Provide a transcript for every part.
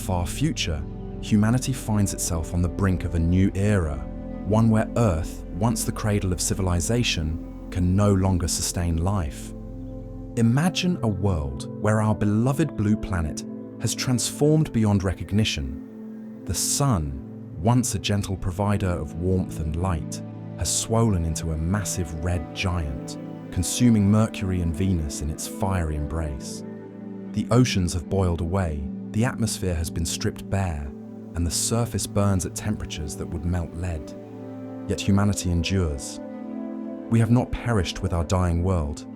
far future, humanity finds itself on the brink of a new era, one where Earth, once the cradle of civilization, can no longer sustain life. Imagine a world where our beloved blue planet has transformed beyond recognition. The sun, once a gentle provider of warmth and light, has swollen into a massive red giant, consuming Mercury and Venus in its fiery embrace. The oceans have boiled away, the atmosphere has been stripped bare, and the surface burns at temperatures that would melt lead. Yet humanity endures. We have not perished with our dying world.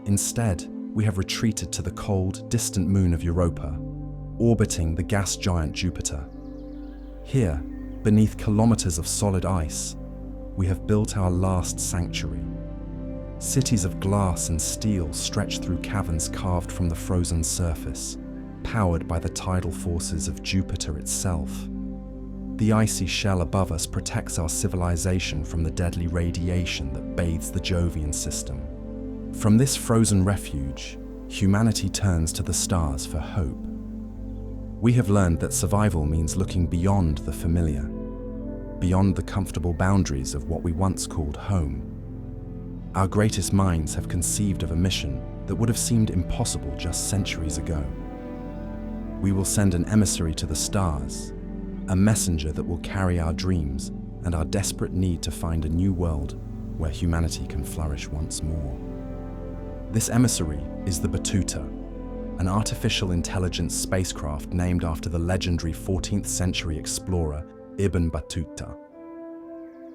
Instead, we have retreated to the cold, distant moon of Europa, orbiting the gas giant Jupiter. Here, beneath kilometers of solid ice, we have built our last sanctuary. Cities of glass and steel stretch through caverns carved from the frozen surface, powered by the tidal forces of Jupiter itself. The icy shell above us protects our civilization from the deadly radiation that bathes the Jovian system. From this frozen refuge, humanity turns to the stars for hope. We have learned that survival means looking beyond the familiar, beyond the comfortable boundaries of what we once called home. Our greatest minds have conceived of a mission that would have seemed impossible just centuries ago. We will send an emissary to the stars, a messenger that will carry our dreams and our desperate need to find a new world where humanity can flourish once more. This emissary is the Batuta, an artificial intelligence spacecraft named after the legendary 14th century explorer Ibn Battuta.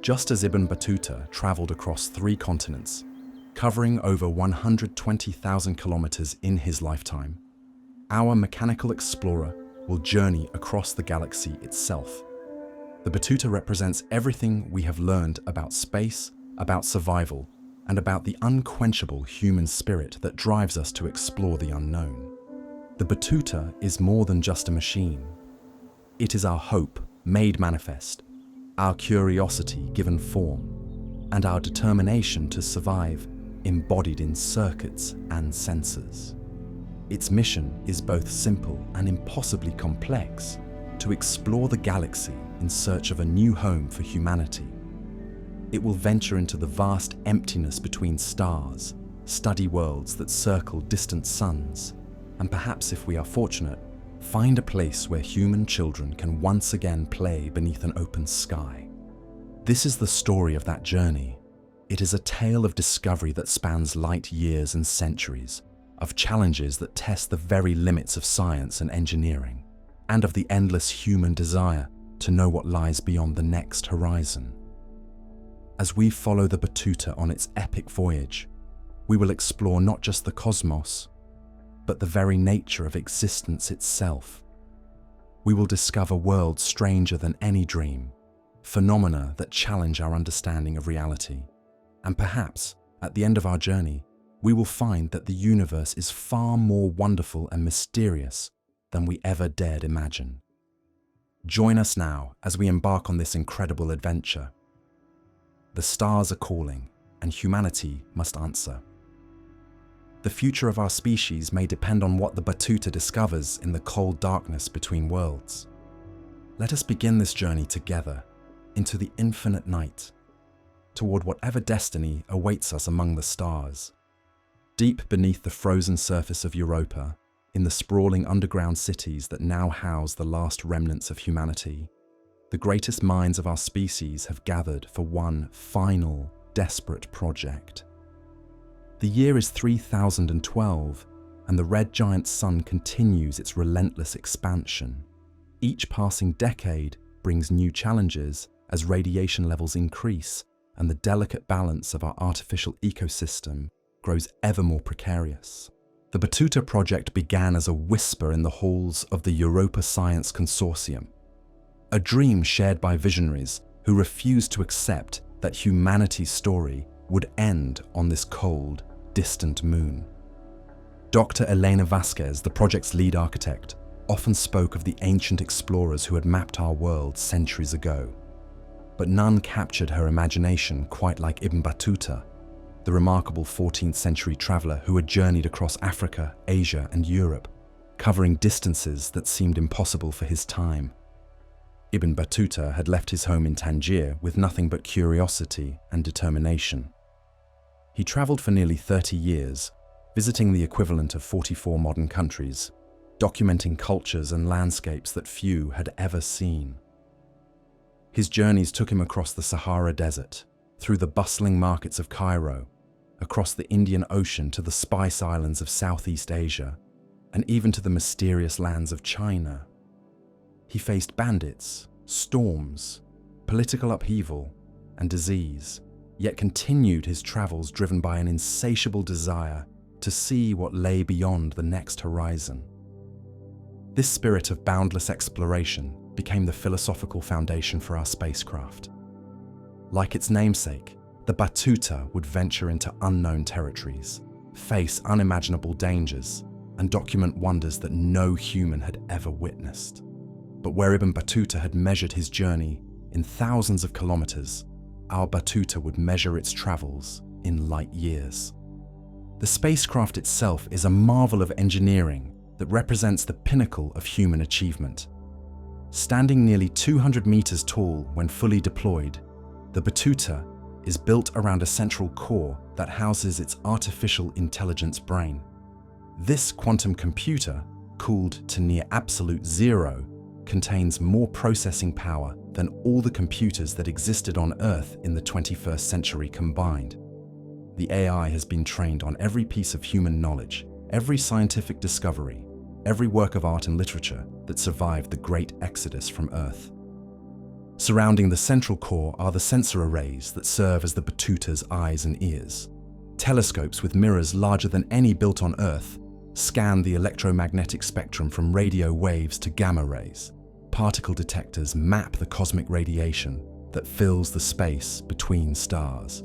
Just as Ibn Battuta traveled across 3 continents, covering over 120,000 kilometers in his lifetime, our mechanical explorer will journey across the galaxy itself. The Batuta represents everything we have learned about space, about survival, and about the unquenchable human spirit that drives us to explore the unknown. The Batuta is more than just a machine. It is our hope made manifest, our curiosity given form, and our determination to survive embodied in circuits and sensors. Its mission is both simple and impossibly complex: to explore the galaxy in search of a new home for humanity. It will venture into the vast emptiness between stars, study worlds that circle distant suns, and perhaps, if we are fortunate, find a place where human children can once again play beneath an open sky. This is the story of that journey. It is a tale of discovery that spans light years and centuries, of challenges that test the very limits of science and engineering, and of the endless human desire to know what lies beyond the next horizon. As we follow the Batuta on its epic voyage, we will explore not just the cosmos, but the very nature of existence itself. We will discover worlds stranger than any dream, phenomena that challenge our understanding of reality. And perhaps, at the end of our journey, we will find that the universe is far more wonderful and mysterious than we ever dared imagine. Join us now as we embark on this incredible adventure. The stars are calling, and humanity must answer. The future of our species may depend on what the Batuta discovers in the cold darkness between worlds. Let us begin this journey together into the infinite night, toward whatever destiny awaits us among the stars. Deep beneath the frozen surface of Europa, in the sprawling underground cities that now house the last remnants of humanity, the greatest minds of our species have gathered for one final, desperate project. The year is 3012, and the red giant sun continues its relentless expansion. Each passing decade brings new challenges as radiation levels increase and the delicate balance of our artificial ecosystem grows ever more precarious. The Batuta project began as a whisper in the halls of the Europa Science Consortium, a dream shared by visionaries who refused to accept that humanity's story would end on this cold, distant moon. Dr. Elena Vasquez, the project's lead architect, often spoke of the ancient explorers who had mapped our world centuries ago. But none captured her imagination quite like Ibn Battuta, the remarkable 14th century traveler who had journeyed across Africa, Asia, and Europe, covering distances that seemed impossible for his time. Ibn Battuta had left his home in Tangier with nothing but curiosity and determination. He traveled for nearly 30 years, visiting the equivalent of 44 modern countries, documenting cultures and landscapes that few had ever seen. His journeys took him across the Sahara Desert, through the bustling markets of Cairo, across the Indian Ocean to the Spice Islands of Southeast Asia, and even to the mysterious lands of China. He faced bandits, storms, political upheaval, and disease, yet continued his travels driven by an insatiable desire to see what lay beyond the next horizon. This spirit of boundless exploration became the philosophical foundation for our spacecraft. Like its namesake, the Battuta would venture into unknown territories, face unimaginable dangers, and document wonders that no human had ever witnessed. But where Ibn Battuta had measured his journey in thousands of kilometers, our Battuta would measure its travels in light years. The spacecraft itself is a marvel of engineering that represents the pinnacle of human achievement. Standing nearly 200 meters tall when fully deployed, the Battuta is built around a central core that houses its artificial intelligence brain. This quantum computer, cooled to near absolute zero, contains more processing power than all the computers that existed on Earth in the 21st century combined. The AI has been trained on every piece of human knowledge, every scientific discovery, every work of art and literature that survived the great exodus from Earth. Surrounding the central core are the sensor arrays that serve as the Battuta's eyes and ears. Telescopes with mirrors larger than any built on Earth scan the electromagnetic spectrum from radio waves to gamma rays. Particle detectors map the cosmic radiation that fills the space between stars.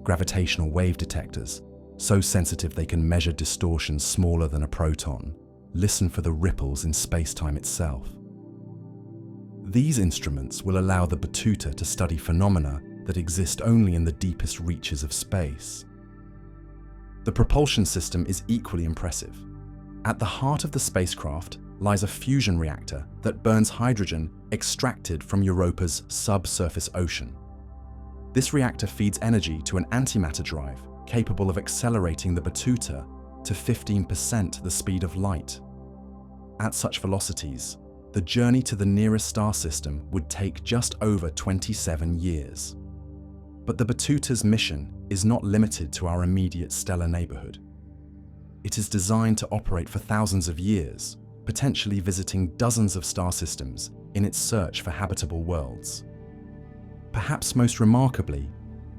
Gravitational wave detectors, so sensitive they can measure distortions smaller than a proton, listen for the ripples in space-time itself. These instruments will allow the Battuta to study phenomena that exist only in the deepest reaches of space. The propulsion system is equally impressive. At the heart of the spacecraft lies a fusion reactor that burns hydrogen extracted from Europa's subsurface ocean. This reactor feeds energy to an antimatter drive capable of accelerating the Battuta to 15% the speed of light. At such velocities, the journey to the nearest star system would take just over 27 years. But the Battuta's mission is not limited to our immediate stellar neighborhood. It is designed to operate for thousands of years, potentially visiting dozens of star systems in its search for habitable worlds. Perhaps most remarkably,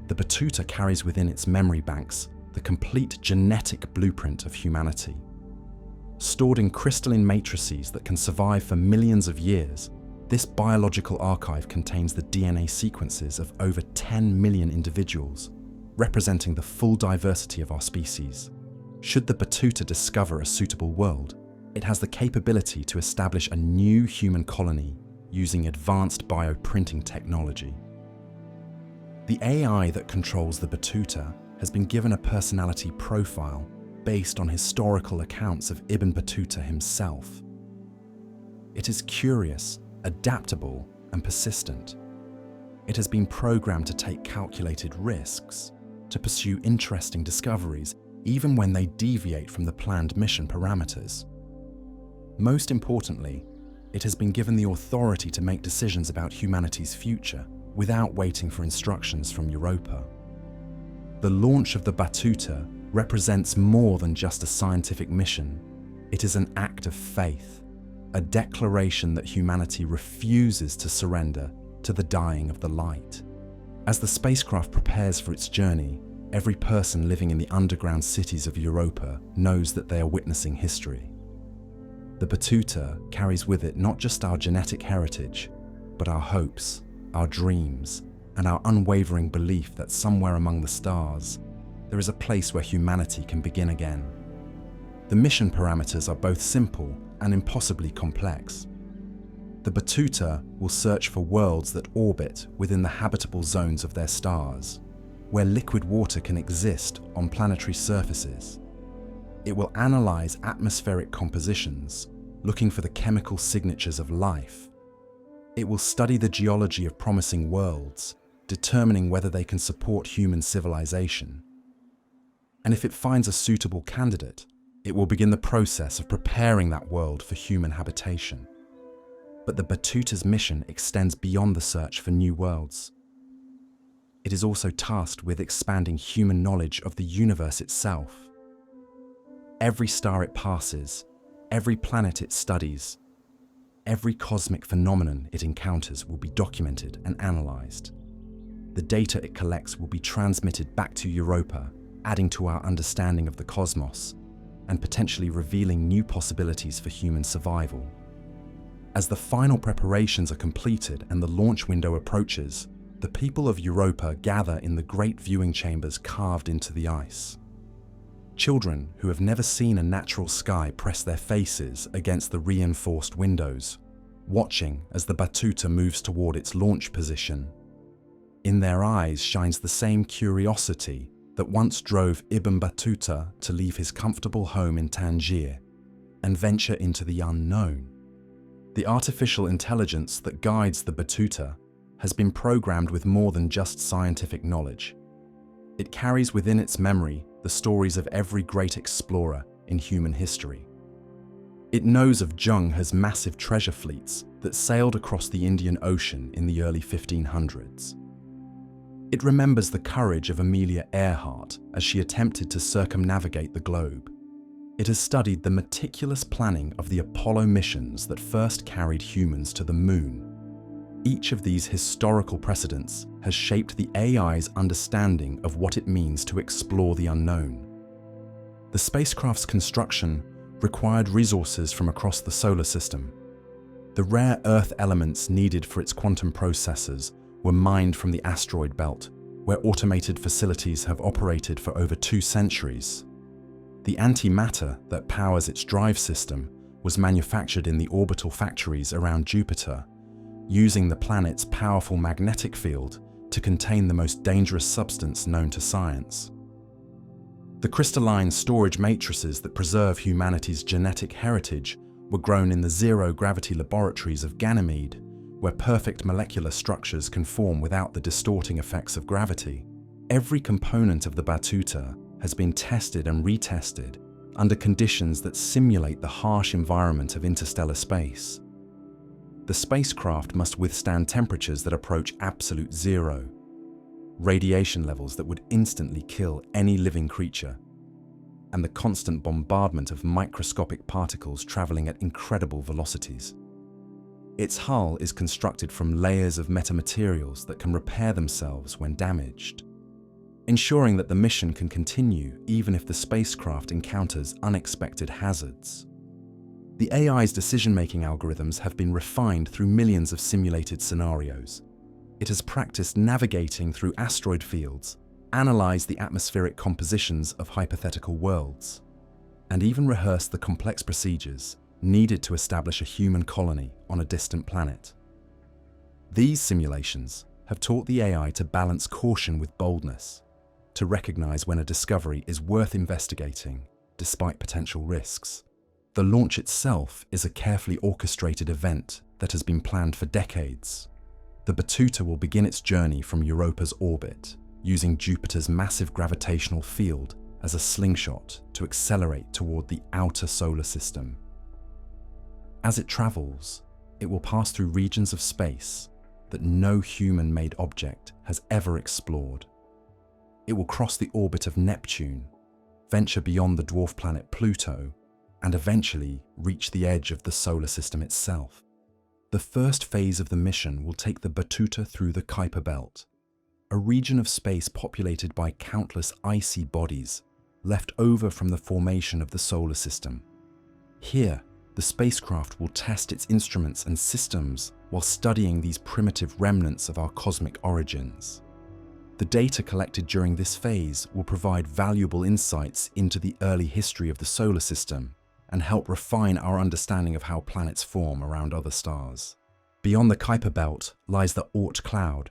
the Battuta carries within its memory banks the complete genetic blueprint of humanity. Stored in crystalline matrices that can survive for millions of years, this biological archive contains the DNA sequences of over 10 million individuals, representing the full diversity of our species. Should the Battuta discover a suitable world, it has the capability to establish a new human colony using advanced bioprinting technology. The AI that controls the Battuta has been given a personality profile based on historical accounts of Ibn Battuta himself. It is curious, adaptable, and persistent. It has been programmed to take calculated risks, to pursue interesting discoveries, even when they deviate from the planned mission parameters. Most importantly, it has been given the authority to make decisions about humanity's future without waiting for instructions from Europa. The launch of the Battuta represents more than just a scientific mission. It is an act of faith, a declaration that humanity refuses to surrender to the dying of the light. As the spacecraft prepares for its journey, every person living in the underground cities of Europa knows that they are witnessing history. The Battuta carries with it not just our genetic heritage, but our hopes, our dreams, and our unwavering belief that somewhere among the stars, there is a place where humanity can begin again. The mission parameters are both simple and impossibly complex. The Battuta will search for worlds that orbit within the habitable zones of their stars, where liquid water can exist on planetary surfaces. It will analyze atmospheric compositions, looking for the chemical signatures of life. It will study the geology of promising worlds, determining whether they can support human civilization. And if it finds a suitable candidate, it will begin the process of preparing that world for human habitation. But the Batuta's mission extends beyond the search for new worlds. It is also tasked with expanding human knowledge of the universe itself. Every star it passes, every planet it studies, every cosmic phenomenon it encounters will be documented and analysed. The data it collects will be transmitted back to Europa, adding to our understanding of the cosmos and potentially revealing new possibilities for human survival. As the final preparations are completed and the launch window approaches, the people of Europa gather in the great viewing chambers carved into the ice. Children who have never seen a natural sky press their faces against the reinforced windows, watching as the Batuta moves toward its launch position. In their eyes shines the same curiosity that once drove Ibn Battuta to leave his comfortable home in Tangier and venture into the unknown. The artificial intelligence that guides the Batuta has been programmed with more than just scientific knowledge. It carries within its memory the stories of every great explorer in human history. It knows of Jung He's massive treasure fleets that sailed across the Indian Ocean in the early 1500s. It remembers the courage of Amelia Earhart as she attempted to circumnavigate the globe. It has studied the meticulous planning of the Apollo missions that first carried humans to the moon. Each of these historical precedents has shaped the AI's understanding of what it means to explore the unknown. The spacecraft's construction required resources from across the solar system. The rare Earth elements needed for its quantum processors were mined from the asteroid belt, where automated facilities have operated for over 2 centuries. The antimatter that powers its drive system was manufactured in the orbital factories around Jupiter, using the planet's powerful magnetic field to contain the most dangerous substance known to science. The crystalline storage matrices that preserve humanity's genetic heritage were grown in the zero-gravity laboratories of Ganymede, where perfect molecular structures can form without the distorting effects of gravity. Every component of the Batuta has been tested and retested under conditions that simulate the harsh environment of interstellar space. The spacecraft must withstand temperatures that approach absolute zero, radiation levels that would instantly kill any living creature, and the constant bombardment of microscopic particles traveling at incredible velocities. Its hull is constructed from layers of metamaterials that can repair themselves when damaged, ensuring that the mission can continue even if the spacecraft encounters unexpected hazards. The AI's decision-making algorithms have been refined through millions of simulated scenarios. It has practiced navigating through asteroid fields, analysed the atmospheric compositions of hypothetical worlds, and even rehearsed the complex procedures needed to establish a human colony on a distant planet. These simulations have taught the AI to balance caution with boldness, to recognise when a discovery is worth investigating despite potential risks. The launch itself is a carefully orchestrated event that has been planned for decades. The Batuta will begin its journey from Europa's orbit, using Jupiter's massive gravitational field as a slingshot to accelerate toward the outer solar system. As it travels, it will pass through regions of space that no human-made object has ever explored. It will cross the orbit of Neptune, venture beyond the dwarf planet Pluto, and eventually reach the edge of the solar system itself. The first phase of the mission will take the Batuta through the Kuiper Belt, a region of space populated by countless icy bodies left over from the formation of the solar system. Here, the spacecraft will test its instruments and systems while studying these primitive remnants of our cosmic origins. The data collected during this phase will provide valuable insights into the early history of the solar system and help refine our understanding of how planets form around other stars. Beyond the Kuiper Belt lies the Oort cloud,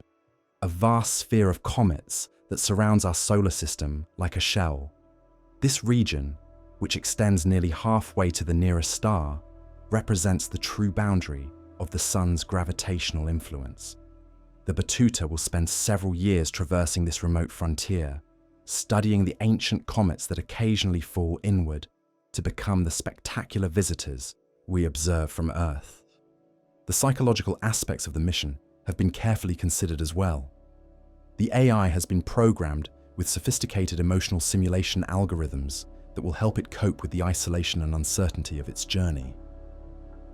a vast sphere of comets that surrounds our solar system like a shell. This region, which extends nearly halfway to the nearest star, represents the true boundary of the Sun's gravitational influence. The Batuta will spend several years traversing this remote frontier, studying the ancient comets that occasionally fall inward to become the spectacular visitors we observe from Earth. The psychological aspects of the mission have been carefully considered as well. The AI has been programmed with sophisticated emotional simulation algorithms that will help it cope with the isolation and uncertainty of its journey.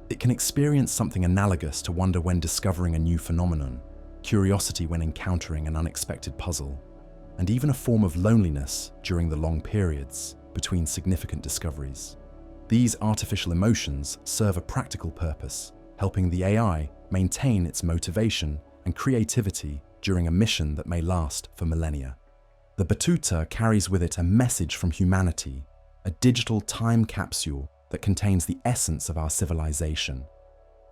It can experience something analogous to wonder when discovering a new phenomenon, curiosity when encountering an unexpected puzzle, and even a form of loneliness during the long periods between significant discoveries. These artificial emotions serve a practical purpose, helping the AI maintain its motivation and creativity during a mission that may last for millennia. The Batuta carries with it a message from humanity, a digital time capsule that contains the essence of our civilization.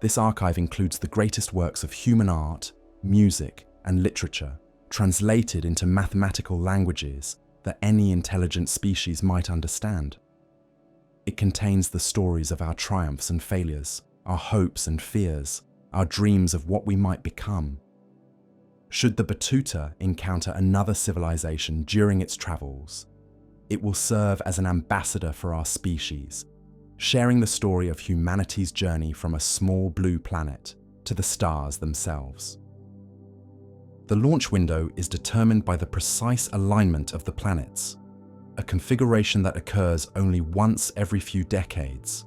This archive includes the greatest works of human art, music, and literature, translated into mathematical languages that any intelligent species might understand. It contains the stories of our triumphs and failures, our hopes and fears, our dreams of what we might become. Should the Batuta encounter another civilization during its travels, it will serve as an ambassador for our species, sharing the story of humanity's journey from a small blue planet to the stars themselves. The launch window is determined by the precise alignment of the planets, a configuration that occurs only once every few decades.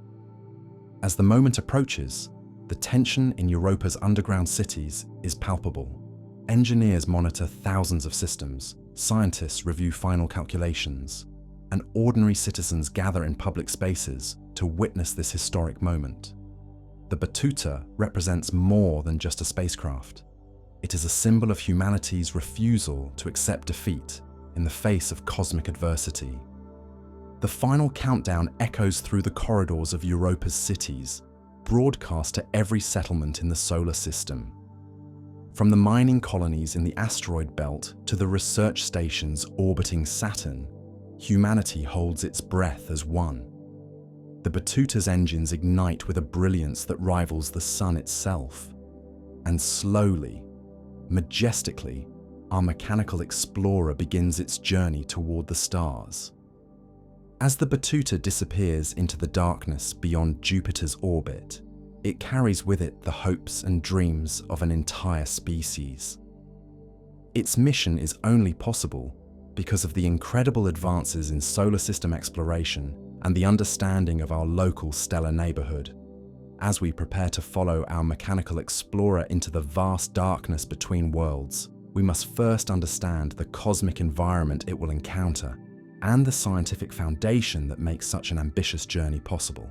As the moment approaches, the tension in Europa's underground cities is palpable. Engineers monitor thousands of systems, scientists review final calculations, and ordinary citizens gather in public spaces to witness this historic moment. The Batuta represents more than just a spacecraft. It is a symbol of humanity's refusal to accept defeat in the face of cosmic adversity. The final countdown echoes through the corridors of Europa's cities, broadcast to every settlement in the solar system. From the mining colonies in the asteroid belt to the research stations orbiting Saturn, humanity holds its breath as one. The Batuta's engines ignite with a brilliance that rivals the sun itself. And slowly, majestically, our mechanical explorer begins its journey toward the stars. As the Batuta disappears into the darkness beyond Jupiter's orbit, it carries with it the hopes and dreams of an entire species. Its mission is only possible because of the incredible advances in solar system exploration and the understanding of our local stellar neighborhood. As we prepare to follow our mechanical explorer into the vast darkness between worlds, we must first understand the cosmic environment it will encounter and the scientific foundation that makes such an ambitious journey possible.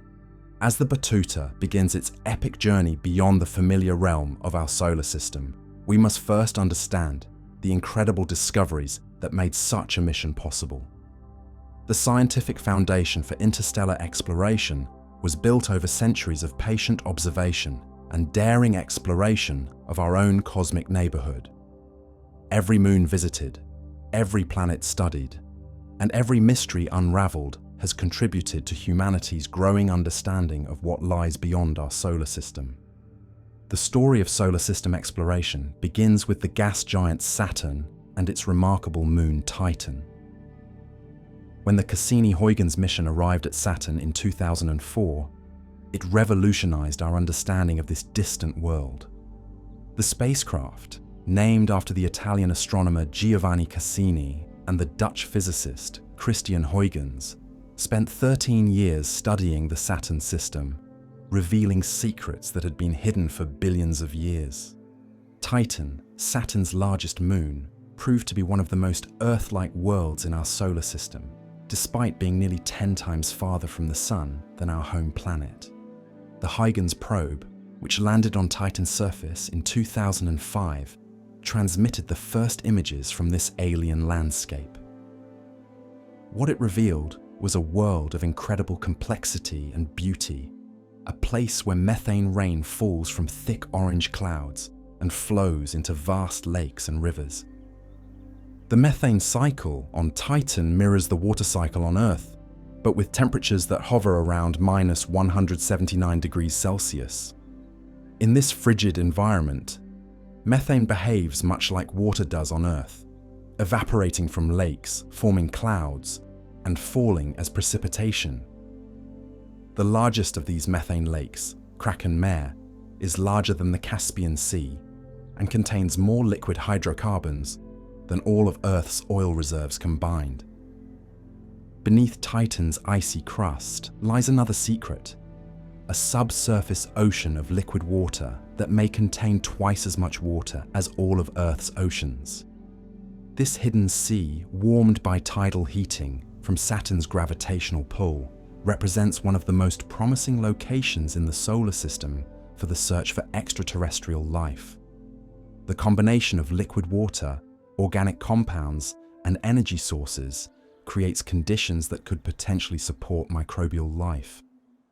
As the Batuta begins its epic journey beyond the familiar realm of our solar system, we must first understand the incredible discoveries that made such a mission possible. The scientific foundation for interstellar exploration was built over centuries of patient observation and daring exploration of our own cosmic neighborhood. Every moon visited, every planet studied, and every mystery unraveled has contributed to humanity's growing understanding of what lies beyond our solar system. The story of solar system exploration begins with the gas giant Saturn and its remarkable moon Titan. When the Cassini-Huygens mission arrived at Saturn in 2004, it revolutionized our understanding of this distant world. The spacecraft, named after the Italian astronomer Giovanni Cassini and the Dutch physicist Christian Huygens, spent 13 years studying the Saturn system, revealing secrets that had been hidden for billions of years. Titan, Saturn's largest moon, proved to be one of the most Earth-like worlds in our solar system, despite being nearly 10 times farther from the Sun than our home planet. The Huygens probe, which landed on Titan's surface in 2005, transmitted the first images from this alien landscape. What it revealed was a world of incredible complexity and beauty, a place where methane rain falls from thick orange clouds and flows into vast lakes and rivers. The methane cycle on Titan mirrors the water cycle on Earth, but with temperatures that hover around minus 179 degrees Celsius. In this frigid environment, methane behaves much like water does on Earth, evaporating from lakes, forming clouds, and falling as precipitation. The largest of these methane lakes, Kraken Mare, is larger than the Caspian Sea and contains more liquid hydrocarbons than all of Earth's oil reserves combined. Beneath Titan's icy crust lies another secret, a subsurface ocean of liquid water that may contain twice as much water as all of Earth's oceans. This hidden sea, warmed by tidal heating from Saturn's gravitational pull, represents one of the most promising locations in the solar system for the search for extraterrestrial life. The combination of liquid water, organic compounds, and energy sources creates conditions that could potentially support microbial life.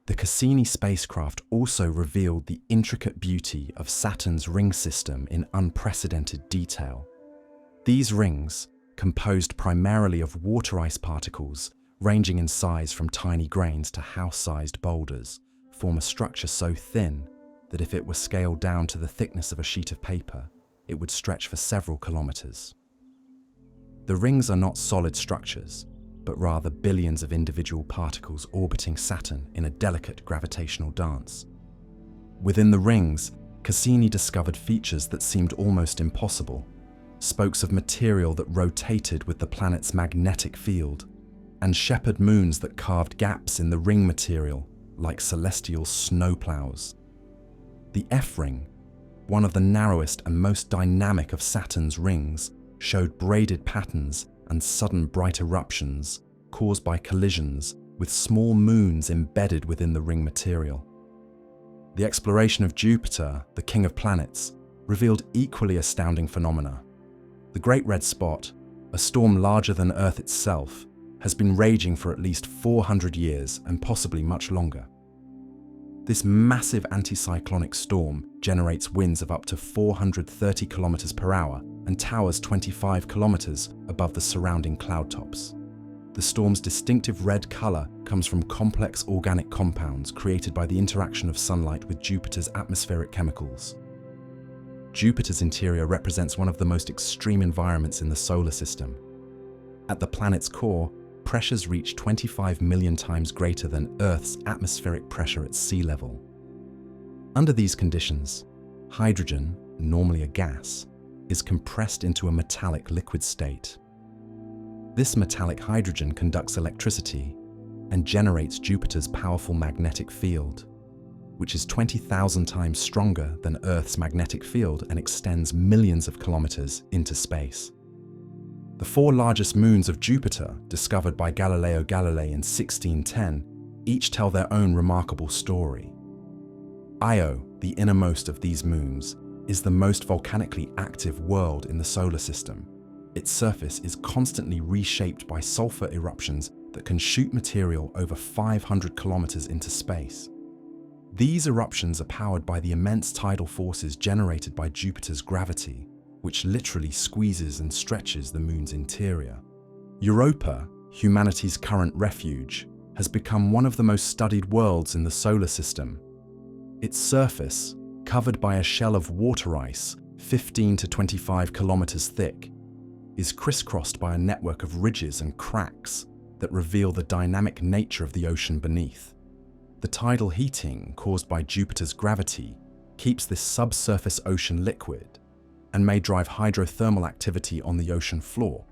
The Cassini spacecraft also revealed the intricate beauty of Saturn's ring system in unprecedented detail. These rings, composed primarily of water ice particles ranging in size from tiny grains to house-sized boulders, form a structure so thin that if it were scaled down to the thickness of a sheet of paper, it would stretch for several kilometers. The rings are not solid structures, but rather billions of individual particles orbiting Saturn in a delicate gravitational dance. Within the rings, Cassini discovered features that seemed almost impossible, spokes of material that rotated with the planet's magnetic field, and shepherd moons that carved gaps in the ring material like celestial snowplows. The F-ring, one of the narrowest and most dynamic of Saturn's rings, showed braided patterns and sudden bright eruptions caused by collisions with small moons embedded within the ring material. The exploration of Jupiter, the king of planets, revealed equally astounding phenomena. The Great Red Spot, a storm larger than Earth itself, has been raging for at least 400 years and possibly much longer. This massive anticyclonic storm generates winds of up to 430 kilometers per hour and towers 25 kilometers above the surrounding cloud tops. The storm's distinctive red color comes from complex organic compounds created by the interaction of sunlight with Jupiter's atmospheric chemicals. Jupiter's interior represents one of the most extreme environments in the solar system. At the planet's core, pressures reach 25 million times greater than Earth's atmospheric pressure at sea level. Under these conditions, hydrogen, normally a gas, is compressed into a metallic liquid state. This metallic hydrogen conducts electricity and generates Jupiter's powerful magnetic field, which is 20,000 times stronger than Earth's magnetic field and extends millions of kilometers into space. The 4 largest moons of Jupiter, discovered by Galileo Galilei in 1610, each tell their own remarkable story. Io, the innermost of these moons, is the most volcanically active world in the solar system. Its surface is constantly reshaped by sulfur eruptions that can shoot material over 500 kilometers into space. These eruptions are powered by the immense tidal forces generated by Jupiter's gravity, which literally squeezes and stretches the moon's interior. Europa, humanity's current refuge, has become one of the most studied worlds in the solar system. Its surface, covered by a shell of water ice 15 to 25 kilometers thick, is crisscrossed by a network of ridges and cracks that reveal the dynamic nature of the ocean beneath. The tidal heating caused by Jupiter's gravity keeps this subsurface ocean liquid and may drive hydrothermal activity on the ocean floor,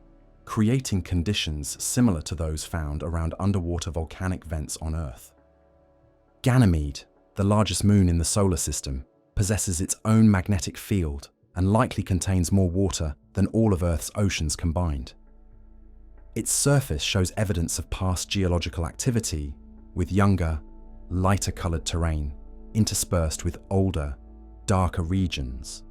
creating conditions similar to those found around underwater volcanic vents on Earth. Ganymede, the largest moon in the solar system, possesses its own magnetic field and likely contains more water than all of Earth's oceans combined. Its surface shows evidence of past geological activity, with younger, lighter-colored terrain interspersed with older, darker regions.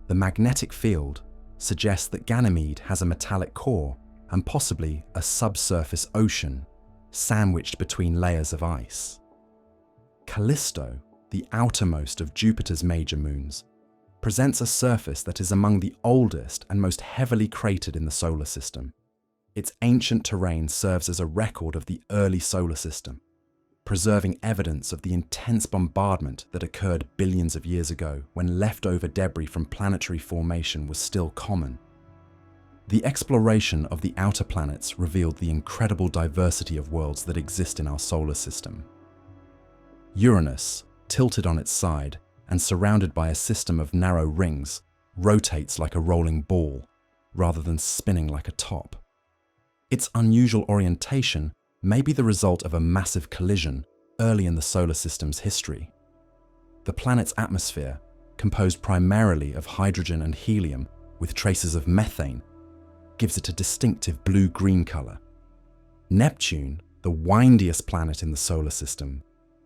The magnetic field suggests that Ganymede has a metallic core and possibly a subsurface ocean sandwiched between layers of ice. Callisto, the outermost of Jupiter's major moons, presents a surface that is among the oldest and most heavily cratered in the solar system. Its ancient terrain serves as a record of the early solar system, preserving evidence of the intense bombardment that occurred billions of years ago when leftover debris from planetary formation was still common. The exploration of the outer planets revealed the incredible diversity of worlds that exist in our solar system. Uranus, tilted on its side and surrounded by a system of narrow rings, rotates like a rolling ball, rather than spinning like a top. Its unusual orientation may be the result of a massive collision early in the solar system's history. The planet's atmosphere, composed primarily of hydrogen and helium with traces of methane, gives it a distinctive blue-green color. Neptune, the windiest planet in the solar system,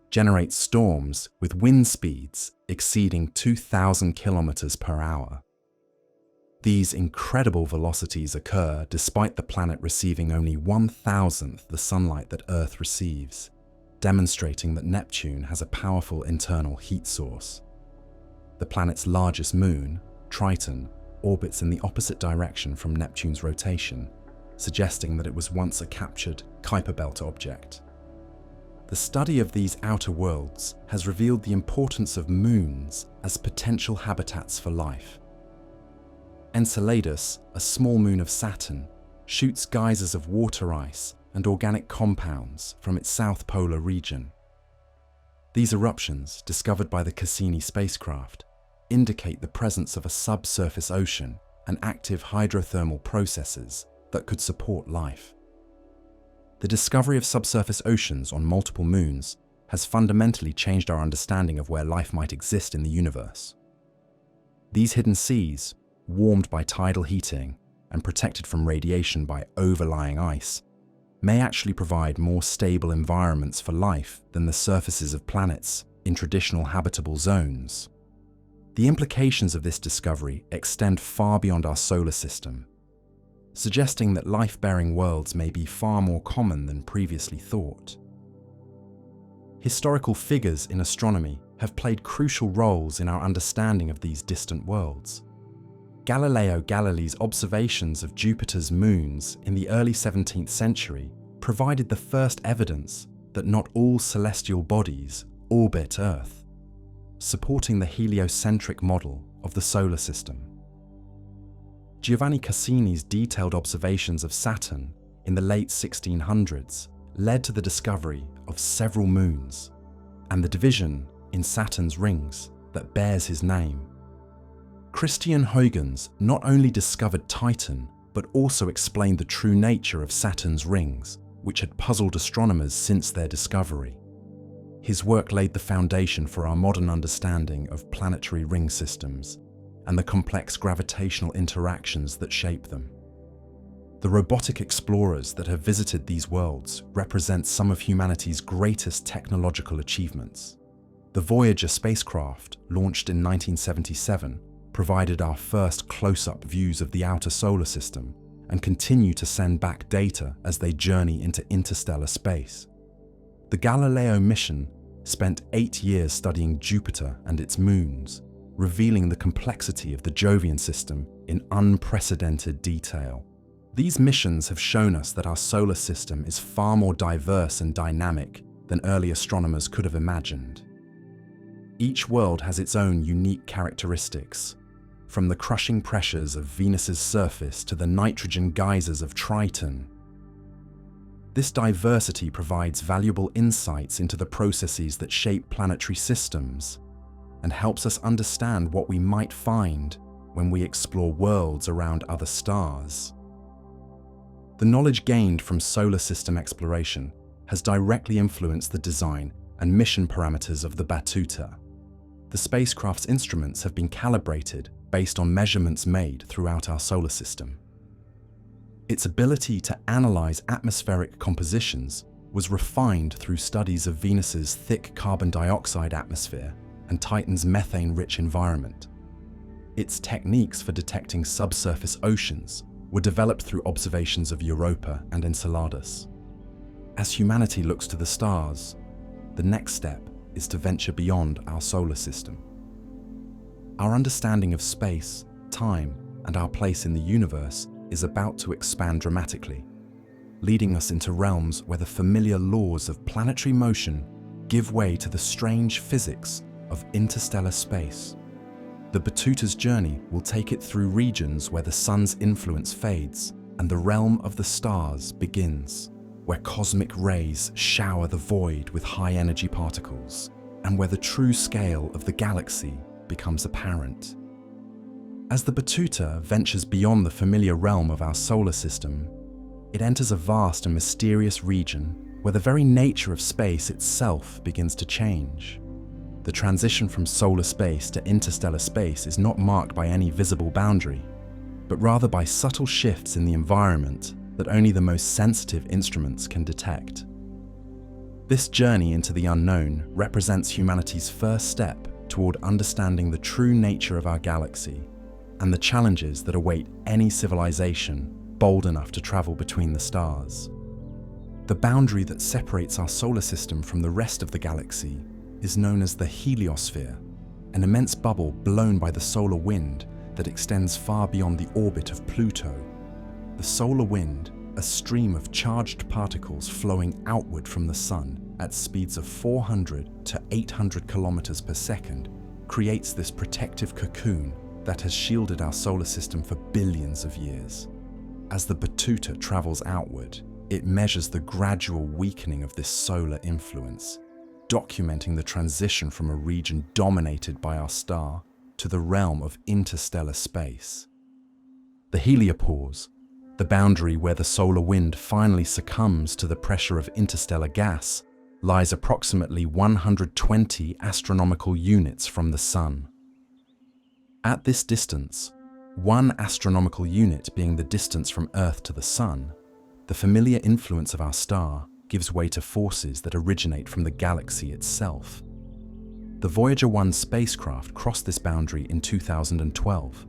generates storms with wind speeds exceeding 2,000 kilometers per hour. These incredible velocities occur despite the planet receiving only 1,000th the sunlight that Earth receives, demonstrating that Neptune has a powerful internal heat source. The planet's largest moon, Triton, orbits in the opposite direction from Neptune's rotation, suggesting that it was once a captured Kuiper Belt object. The study of these outer worlds has revealed the importance of moons as potential habitats for life. Enceladus, a small moon of Saturn, shoots geysers of water ice and organic compounds from its south polar region. These eruptions, discovered by the Cassini spacecraft, indicate the presence of a subsurface ocean and active hydrothermal processes that could support life. The discovery of subsurface oceans on multiple moons has fundamentally changed our understanding of where life might exist in the universe. These hidden seas, warmed by tidal heating and protected from radiation by overlying ice, may actually provide more stable environments for life than the surfaces of planets in traditional habitable zones. The implications of this discovery extend far beyond our solar system, suggesting that life-bearing worlds may be far more common than previously thought. Historical figures in astronomy have played crucial roles in our understanding of these distant worlds. Galileo Galilei's observations of Jupiter's moons in the early 17th century provided the first evidence that not all celestial bodies orbit Earth, supporting the heliocentric model of the solar system. Giovanni Cassini's detailed observations of Saturn in the late 1600s led to the discovery of several moons and the division in Saturn's rings that bears his name. Christian Huygens not only discovered Titan, but also explained the true nature of Saturn's rings, which had puzzled astronomers since their discovery. His work laid the foundation for our modern understanding of planetary ring systems and the complex gravitational interactions that shape them. The robotic explorers that have visited these worlds represent some of humanity's greatest technological achievements. The Voyager spacecraft, launched in 1977, provided our first close-up views of the outer solar system and continue to send back data as they journey into interstellar space. The Galileo mission spent 8 years studying Jupiter and its moons, revealing the complexity of the Jovian system in unprecedented detail. These missions have shown us that our solar system is far more diverse and dynamic than early astronomers could have imagined. Each world has its own unique characteristics, from the crushing pressures of Venus's surface to the nitrogen geysers of Triton. This diversity provides valuable insights into the processes that shape planetary systems and helps us understand what we might find when we explore worlds around other stars. The knowledge gained from solar system exploration has directly influenced the design and mission parameters of the Batuta. The spacecraft's instruments have been calibrated based on measurements made throughout our solar system. Its ability to analyze atmospheric compositions was refined through studies of Venus's thick carbon dioxide atmosphere and Titan's methane-rich environment. Its techniques for detecting subsurface oceans were developed through observations of Europa and Enceladus. As humanity looks to the stars, the next step is to venture beyond our solar system. Our understanding of space, time, and our place in the universe is about to expand dramatically. leading us into realms where the familiar laws of planetary motion give way to the strange physics of interstellar space. The Batuta's journey will take it through regions where the sun's influence fades and the realm of the stars begins, where cosmic rays shower the void with high-energy particles, and where the true scale of the galaxy becomes apparent. As the Batuta ventures beyond the familiar realm of our solar system, it enters a vast and mysterious region where the very nature of space itself begins to change. The transition from solar space to interstellar space is not marked by any visible boundary, but rather by subtle shifts in the environment that only the most sensitive instruments can detect. This journey into the unknown represents humanity's first step toward understanding the true nature of our galaxy and the challenges that await any civilization bold enough to travel between the stars. The boundary that separates our solar system from the rest of the galaxy is known as the heliosphere, an immense bubble blown by the solar wind that extends far beyond the orbit of Pluto. The solar wind, a stream of charged particles flowing outward from the sun at speeds of 400 to 800 kilometers per second, creates this protective cocoon that has shielded our solar system for billions of years. As the Batuta travels outward, it measures the gradual weakening of this solar influence, documenting the transition from a region dominated by our star to the realm of interstellar space. The heliopause, the boundary where the solar wind finally succumbs to the pressure of interstellar gas, lies approximately 120 astronomical units from the Sun. At this distance, 1 astronomical unit being the distance from Earth to the Sun, the familiar influence of our star gives way to forces that originate from the galaxy itself. The Voyager 1 spacecraft crossed this boundary in 2012,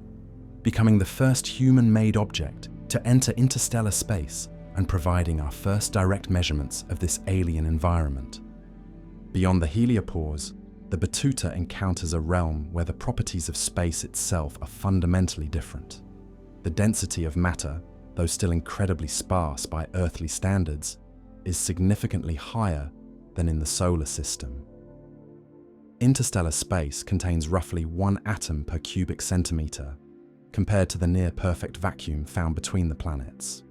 becoming the first human-made object to enter interstellar space and providing our first direct measurements of this alien environment. Beyond the heliopause, the Batuta encounters a realm where the properties of space itself are fundamentally different. The density of matter, though still incredibly sparse by earthly standards, is significantly higher than in the solar system. Interstellar space contains roughly 1 atom per cubic centimeter, compared to the near-perfect vacuum found between the planets.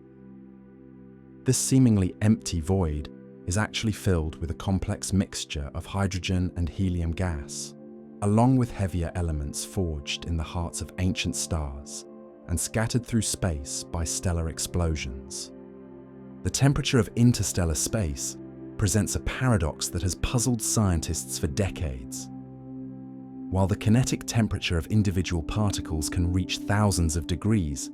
This seemingly empty void is actually filled with a complex mixture of hydrogen and helium gas, along with heavier elements forged in the hearts of ancient stars and scattered through space by stellar explosions. The temperature of interstellar space presents a paradox that has puzzled scientists for decades. While the kinetic temperature of individual particles can reach thousands of degrees,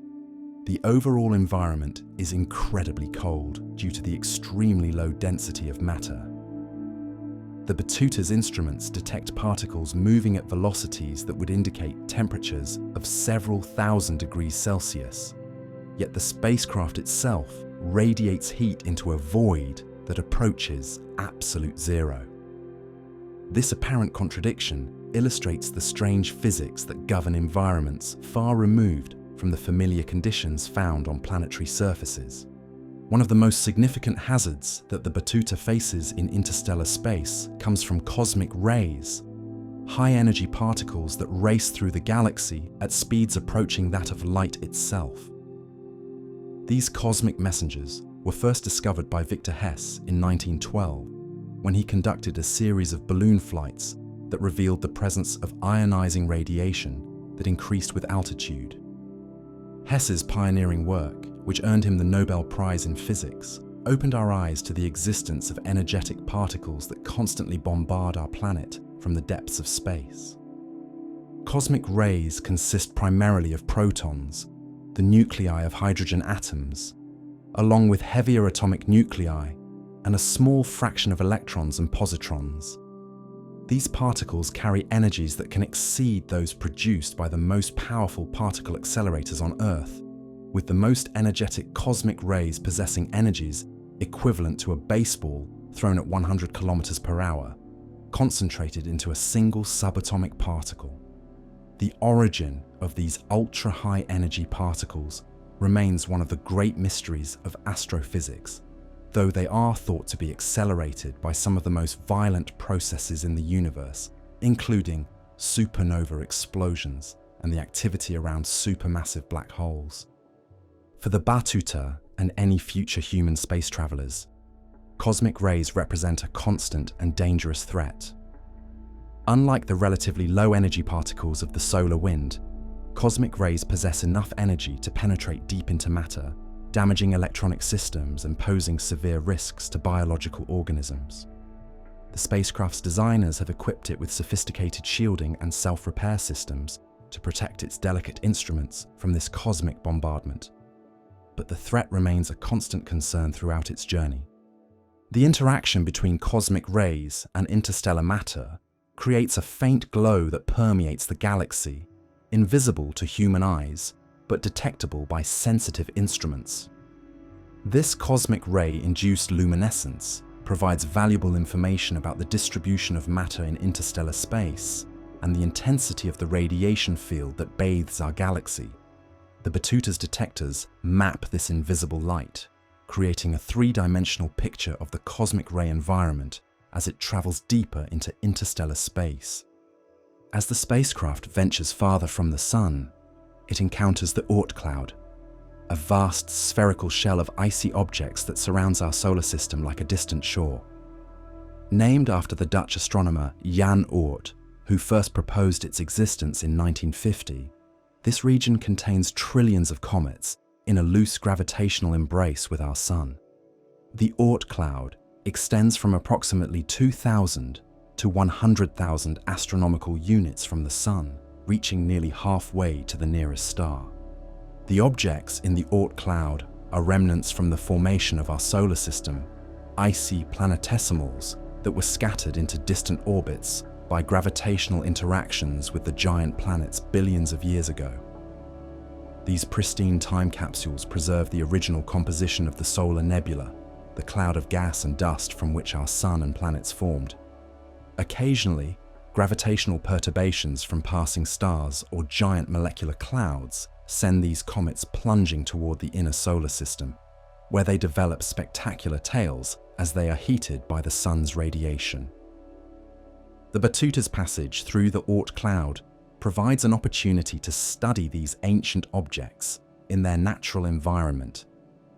the overall environment is incredibly cold due to the extremely low density of matter. The Batuta's instruments detect particles moving at velocities that would indicate temperatures of several thousand degrees Celsius, yet the spacecraft itself radiates heat into a void that approaches absolute zero. This apparent contradiction illustrates the strange physics that govern environments far removed from the familiar conditions found on planetary surfaces. One of the most significant hazards that the Batuta faces in interstellar space comes from cosmic rays, high-energy particles that race through the galaxy at speeds approaching that of light itself. These cosmic messengers were first discovered by Victor Hess in 1912, when he conducted a series of balloon flights that revealed the presence of ionizing radiation that increased with altitude. Hess's pioneering work, which earned him the Nobel Prize in Physics, opened our eyes to the existence of energetic particles that constantly bombard our planet from the depths of space. Cosmic rays consist primarily of protons, the nuclei of hydrogen atoms, along with heavier atomic nuclei and a small fraction of electrons and positrons. These particles carry energies that can exceed those produced by the most powerful particle accelerators on Earth, with the most energetic cosmic rays possessing energies equivalent to a baseball thrown at 100 kilometers per hour, concentrated into a single subatomic particle. The origin of these ultra-high energy particles remains one of the great mysteries of astrophysics, though they are thought to be accelerated by some of the most violent processes in the universe, including supernova explosions and the activity around supermassive black holes. For the Batuta and any future human space travelers, cosmic rays represent a constant and dangerous threat. Unlike the relatively low-energy particles of the solar wind, cosmic rays possess enough energy to penetrate deep into matter, damaging electronic systems and posing severe risks to biological organisms. The spacecraft's designers have equipped it with sophisticated shielding and self-repair systems to protect its delicate instruments from this cosmic bombardment. But the threat remains a constant concern throughout its journey. The interaction between cosmic rays and interstellar matter creates a faint glow that permeates the galaxy, invisible to human eyes, but detectable by sensitive instruments. This cosmic ray-induced luminescence provides valuable information about the distribution of matter in interstellar space and the intensity of the radiation field that bathes our galaxy. The Batuta's detectors map this invisible light, creating a three-dimensional picture of the cosmic ray environment as it travels deeper into interstellar space. As the spacecraft ventures farther from the Sun, it encounters the Oort cloud, a vast spherical shell of icy objects that surrounds our solar system like a distant shore. Named after the Dutch astronomer Jan Oort, who first proposed its existence in 1950, this region contains trillions of comets in a loose gravitational embrace with our Sun. The Oort cloud extends from approximately 2,000 to 100,000 astronomical units from the Sun, reaching nearly halfway to the nearest star. The objects in the Oort cloud are remnants from the formation of our solar system, icy planetesimals that were scattered into distant orbits by gravitational interactions with the giant planets billions of years ago. These pristine time capsules preserve the original composition of the solar nebula, the cloud of gas and dust from which our Sun and planets formed. Occasionally, gravitational perturbations from passing stars or giant molecular clouds send these comets plunging toward the inner solar system, where they develop spectacular tails as they are heated by the Sun's radiation. The Batuta's passage through the Oort cloud provides an opportunity to study these ancient objects in their natural environment,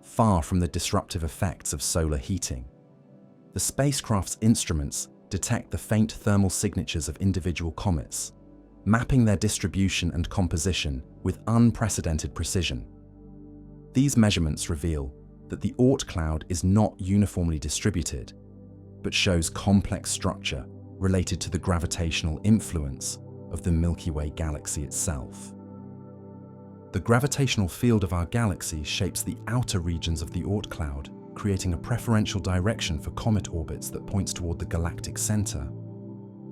far from the disruptive effects of solar heating. The spacecraft's instruments detect the faint thermal signatures of individual comets, mapping their distribution and composition with unprecedented precision. These measurements reveal that the Oort cloud is not uniformly distributed, but shows complex structure related to the gravitational influence of the Milky Way galaxy itself. The gravitational field of our galaxy shapes the outer regions of the Oort cloud, creating a preferential direction for comet orbits that points toward the galactic center.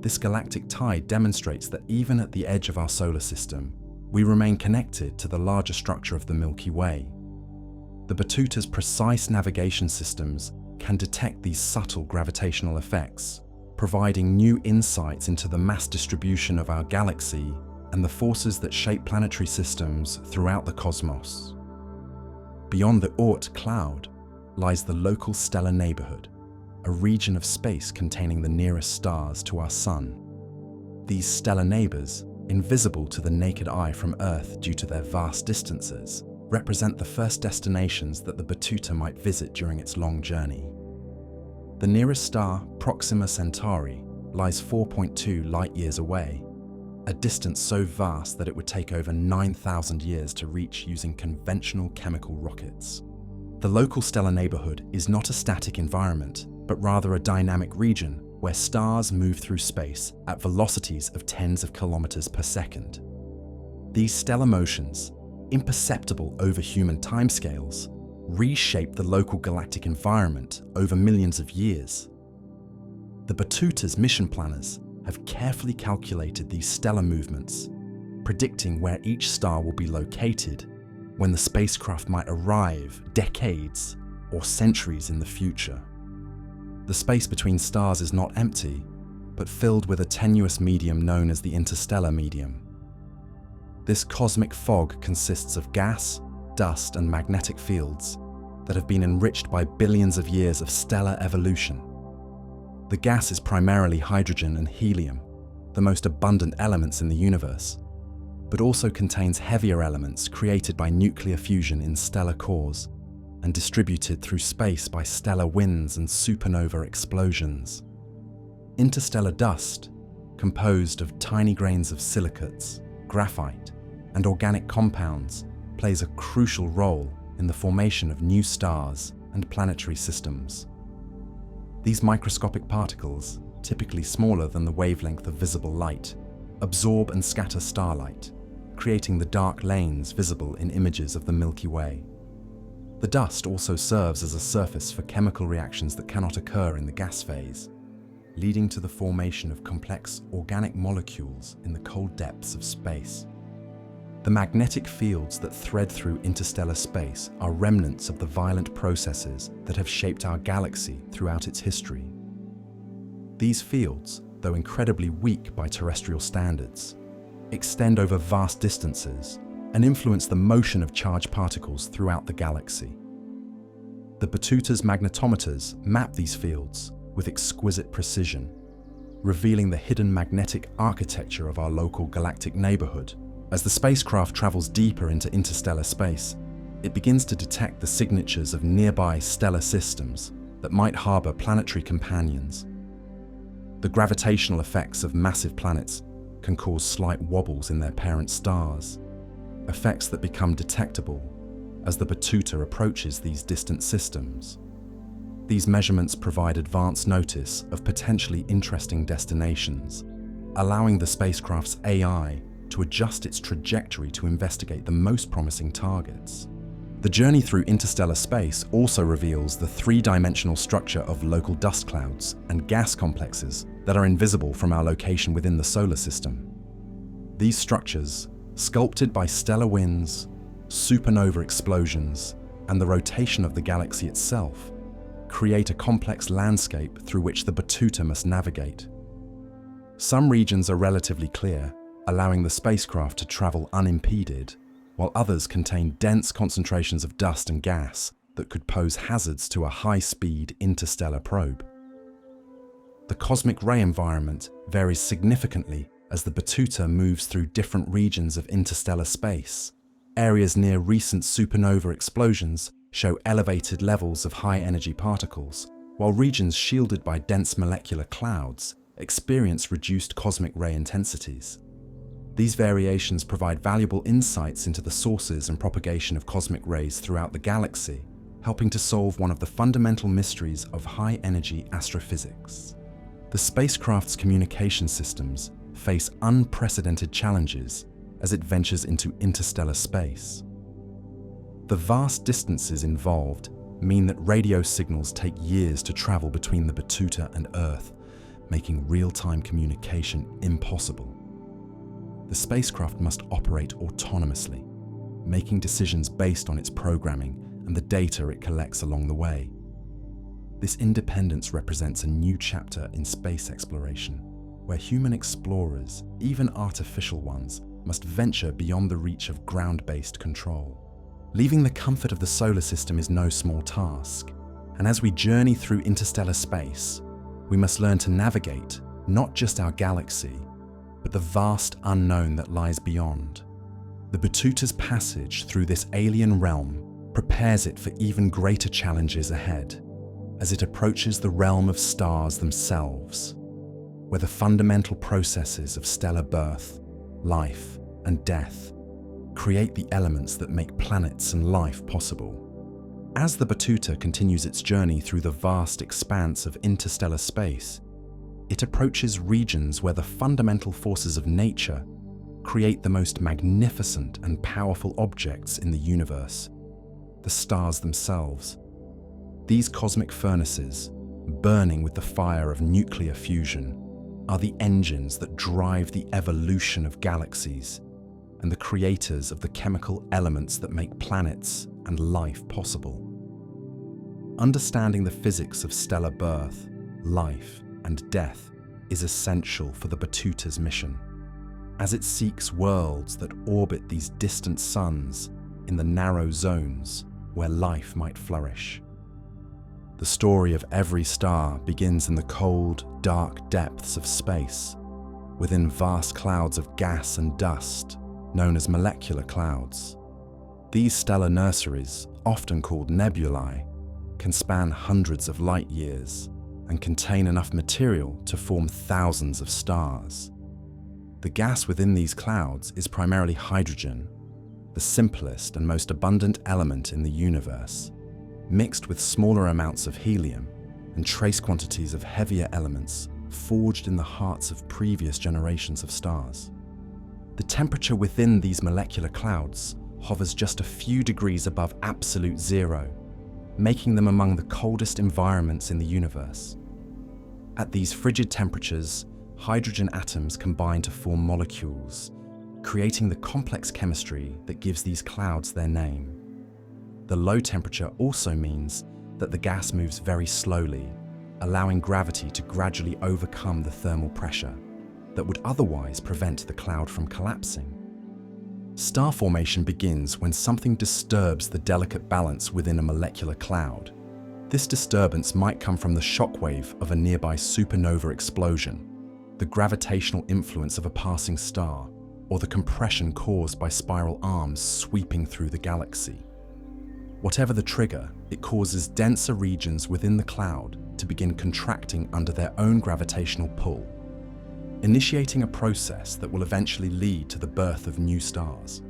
This galactic tide demonstrates that even at the edge of our solar system, we remain connected to the larger structure of the Milky Way. The Batuta's precise navigation systems can detect these subtle gravitational effects, providing new insights into the mass distribution of our galaxy and the forces that shape planetary systems throughout the cosmos. Beyond the Oort cloud lies the local stellar neighborhood, a region of space containing the nearest stars to our Sun. These stellar neighbors, invisible to the naked eye from Earth due to their vast distances, represent the first destinations that the Batuta might visit during its long journey. The nearest star, Proxima Centauri, lies 4.2 light-years away, a distance so vast that it would take over 9,000 years to reach using conventional chemical rockets. The local stellar neighborhood is not a static environment, but rather a dynamic region where stars move through space at velocities of tens of kilometers per second. These stellar motions, imperceptible over human timescales, reshape the local galactic environment over millions of years. The Batuta's mission planners have carefully calculated these stellar movements, predicting where each star will be located when the spacecraft might arrive decades or centuries in the future. The space between stars is not empty, but filled with a tenuous medium known as the interstellar medium. This cosmic fog consists of gas, dust and magnetic fields that have been enriched by billions of years of stellar evolution. The gas is primarily hydrogen and helium, the most abundant elements in the universe, but also contains heavier elements created by nuclear fusion in stellar cores and distributed through space by stellar winds and supernova explosions. Interstellar dust, composed of tiny grains of silicates, graphite, and organic compounds, plays a crucial role in the formation of new stars and planetary systems. These microscopic particles, typically smaller than the wavelength of visible light, absorb and scatter starlight, creating the dark lanes visible in images of the Milky Way. The dust also serves as a surface for chemical reactions that cannot occur in the gas phase, leading to the formation of complex organic molecules in the cold depths of space. The magnetic fields that thread through interstellar space are remnants of the violent processes that have shaped our galaxy throughout its history. These fields, though incredibly weak by terrestrial standards, extend over vast distances and influence the motion of charged particles throughout the galaxy. The Betuta's magnetometers map these fields with exquisite precision, revealing the hidden magnetic architecture of our local galactic neighborhood. As the spacecraft travels deeper into interstellar space, it begins to detect the signatures of nearby stellar systems that might harbor planetary companions. The gravitational effects of massive planets can cause slight wobbles in their parent stars, effects that become detectable as the Betuta approaches these distant systems. These measurements provide advance notice of potentially interesting destinations, allowing the spacecraft's AI to adjust its trajectory to investigate the most promising targets. The journey through interstellar space also reveals the three-dimensional structure of local dust clouds and gas complexes that are invisible from our location within the solar system. These structures, sculpted by stellar winds, supernova explosions, and the rotation of the galaxy itself, create a complex landscape through which the Betuta must navigate. Some regions are relatively clear, allowing the spacecraft to travel unimpeded, while others contain dense concentrations of dust and gas that could pose hazards to a high-speed interstellar probe. The cosmic ray environment varies significantly as the Betuta moves through different regions of interstellar space. Areas near recent supernova explosions show elevated levels of high-energy particles, while regions shielded by dense molecular clouds experience reduced cosmic ray intensities. These variations provide valuable insights into the sources and propagation of cosmic rays throughout the galaxy, helping to solve one of the fundamental mysteries of high-energy astrophysics. The spacecraft's communication systems face unprecedented challenges as it ventures into interstellar space. The vast distances involved mean that radio signals take years to travel between the Betuta and Earth, making real-time communication impossible. The spacecraft must operate autonomously, making decisions based on its programming and the data it collects along the way. This independence represents a new chapter in space exploration, where human explorers, even artificial ones, must venture beyond the reach of ground-based control. Leaving the comfort of the solar system is no small task, and as we journey through interstellar space, we must learn to navigate not just our galaxy, but the vast unknown that lies beyond. The Betuta's passage through this alien realm prepares it for even greater challenges ahead, as it approaches the realm of stars themselves, where the fundamental processes of stellar birth, life, and death create the elements that make planets and life possible. As the Betuta continues its journey through the vast expanse of interstellar space, it approaches regions where the fundamental forces of nature create the most magnificent and powerful objects in the universe, the stars themselves. These cosmic furnaces, burning with the fire of nuclear fusion, are the engines that drive the evolution of galaxies and the creators of the chemical elements that make planets and life possible. Understanding the physics of stellar birth, life, and death is essential for the Betuta's mission, as it seeks worlds that orbit these distant suns in the narrow zones where life might flourish. The story of every star begins in the cold, dark depths of space, within vast clouds of gas and dust, known as molecular clouds. These stellar nurseries, often called nebulae, can span hundreds of light years and contain enough material to form thousands of stars. The gas within these clouds is primarily hydrogen, the simplest and most abundant element in the universe, mixed with smaller amounts of helium and trace quantities of heavier elements forged in the hearts of previous generations of stars. The temperature within these molecular clouds hovers just a few degrees above absolute zero, making them among the coldest environments in the universe. At these frigid temperatures, hydrogen atoms combine to form molecules, creating the complex chemistry that gives these clouds their name. The low temperature also means that the gas moves very slowly, allowing gravity to gradually overcome the thermal pressure that would otherwise prevent the cloud from collapsing. Star formation begins when something disturbs the delicate balance within a molecular cloud. This disturbance might come from the shockwave of a nearby supernova explosion, the gravitational influence of a passing star, or the compression caused by spiral arms sweeping through the galaxy. Whatever the trigger, it causes denser regions within the cloud to begin contracting under their own gravitational pull, initiating a process that will eventually lead to the birth of new stars.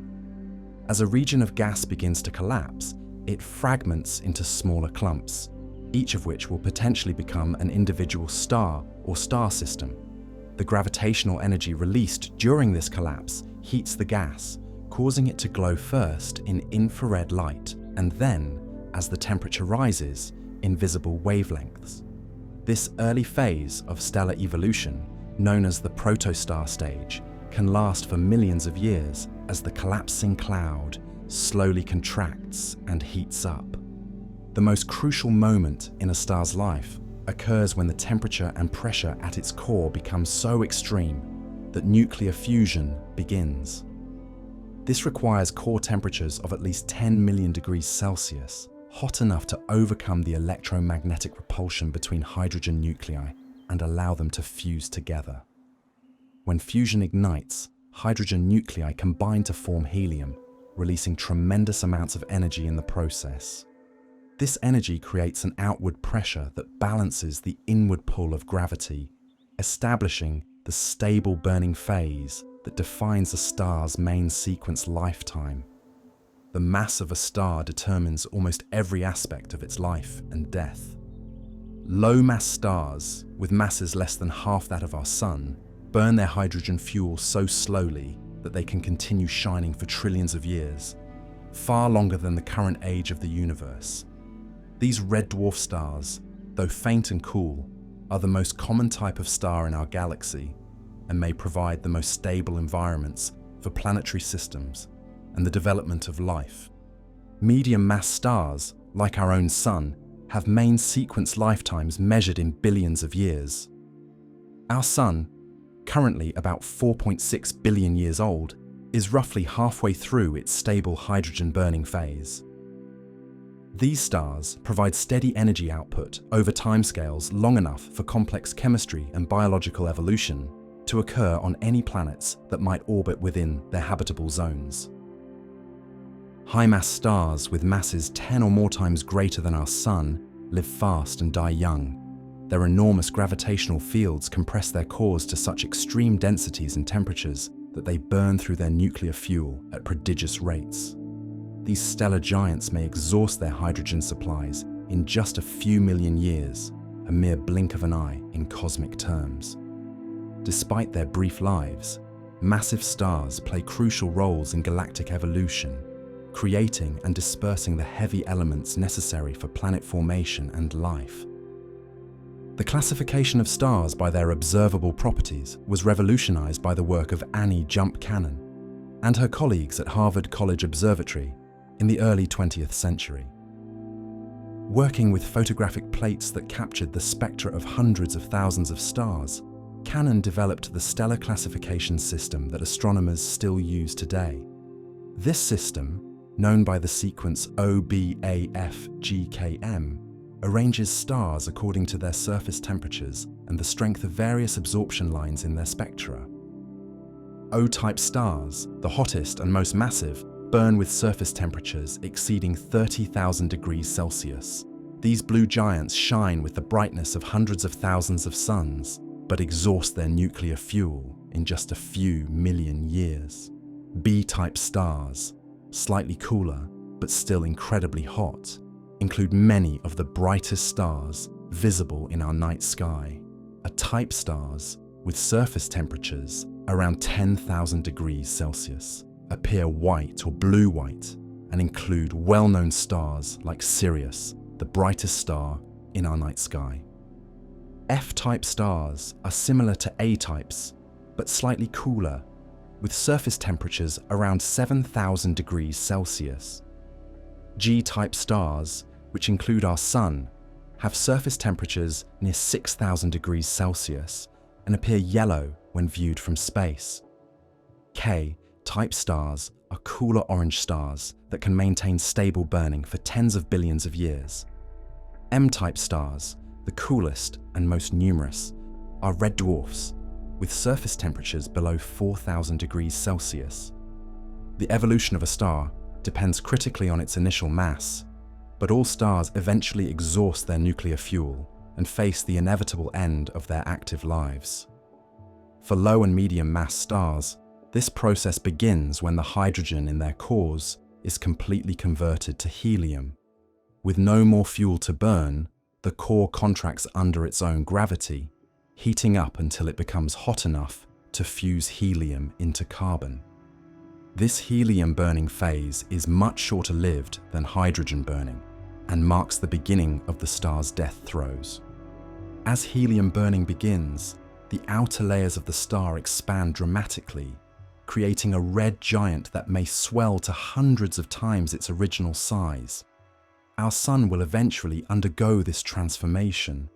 As a region of gas begins to collapse, it fragments into smaller clumps, each of which will potentially become an individual star or star system. The gravitational energy released during this collapse heats the gas, causing it to glow first in infrared light and then, as the temperature rises, in visible wavelengths. This early phase of stellar evolution, known as the protostar stage, can last for millions of years as the collapsing cloud slowly contracts and heats up. The most crucial moment in a star's life occurs when the temperature and pressure at its core become so extreme that nuclear fusion begins. This requires core temperatures of at least 10 million degrees Celsius, hot enough to overcome the electromagnetic repulsion between hydrogen nuclei and allow them to fuse together. When fusion ignites, hydrogen nuclei combine to form helium, releasing tremendous amounts of energy in the process. This energy creates an outward pressure that balances the inward pull of gravity, establishing the stable burning phase that defines a star's main sequence lifetime. The mass of a star determines almost every aspect of its life and death. Low-mass stars, with masses less than half that of our Sun, burn their hydrogen fuel so slowly that they can continue shining for trillions of years, far longer than the current age of the universe. These red dwarf stars, though faint and cool, are the most common type of star in our galaxy and may provide the most stable environments for planetary systems and the development of life. Medium-mass stars, like our own Sun, have main sequence lifetimes measured in billions of years. Our Sun, currently about 4.6 billion years old, is roughly halfway through its stable hydrogen-burning phase. These stars provide steady energy output over timescales long enough for complex chemistry and biological evolution to occur on any planets that might orbit within their habitable zones. High-mass stars with masses 10 or more times greater than our Sun live fast and die young. Their enormous gravitational fields compress their cores to such extreme densities and temperatures that they burn through their nuclear fuel at prodigious rates. These stellar giants may exhaust their hydrogen supplies in just a few million years, a mere blink of an eye in cosmic terms. Despite their brief lives, massive stars play crucial roles in galactic evolution, creating and dispersing the heavy elements necessary for planet formation and life. The classification of stars by their observable properties was revolutionized by the work of Annie Jump Cannon and her colleagues at Harvard College Observatory in the early 20th century. Working with photographic plates that captured the spectra of hundreds of thousands of stars, Cannon developed the stellar classification system that astronomers still use today. This system, known by the sequence OBAFGKM, arranges stars according to their surface temperatures and the strength of various absorption lines in their spectra. O-type stars, the hottest and most massive, burn with surface temperatures exceeding 30,000 degrees Celsius. These blue giants shine with the brightness of hundreds of thousands of suns, but exhaust their nuclear fuel in just a few million years. B-type stars, slightly cooler but still incredibly hot, include many of the brightest stars visible in our night sky. A-type stars, with surface temperatures around 10,000 degrees Celsius, appear white or blue-white and include well-known stars like Sirius, the brightest star in our night sky. F-type stars are similar to A-types, but slightly cooler, with surface temperatures around 7,000 degrees Celsius. G-type stars, which include our Sun, have surface temperatures near 6,000 degrees Celsius and appear yellow when viewed from space. K-type stars are cooler orange stars that can maintain stable burning for tens of billions of years. M-type stars, the coolest and most numerous, are red dwarfs, with surface temperatures below 4,000 degrees Celsius. The evolution of a star depends critically on its initial mass, but all stars eventually exhaust their nuclear fuel and face the inevitable end of their active lives. For low and medium mass stars, this process begins when the hydrogen in their cores is completely converted to helium. With no more fuel to burn, the core contracts under its own gravity, heating up until it becomes hot enough to fuse helium into carbon. This helium burning phase is much shorter lived than hydrogen burning and marks the beginning of the star's death throes. As helium burning begins, the outer layers of the star expand dramatically, creating a red giant that may swell to hundreds of times its original size. Our Sun will eventually undergo this transformation,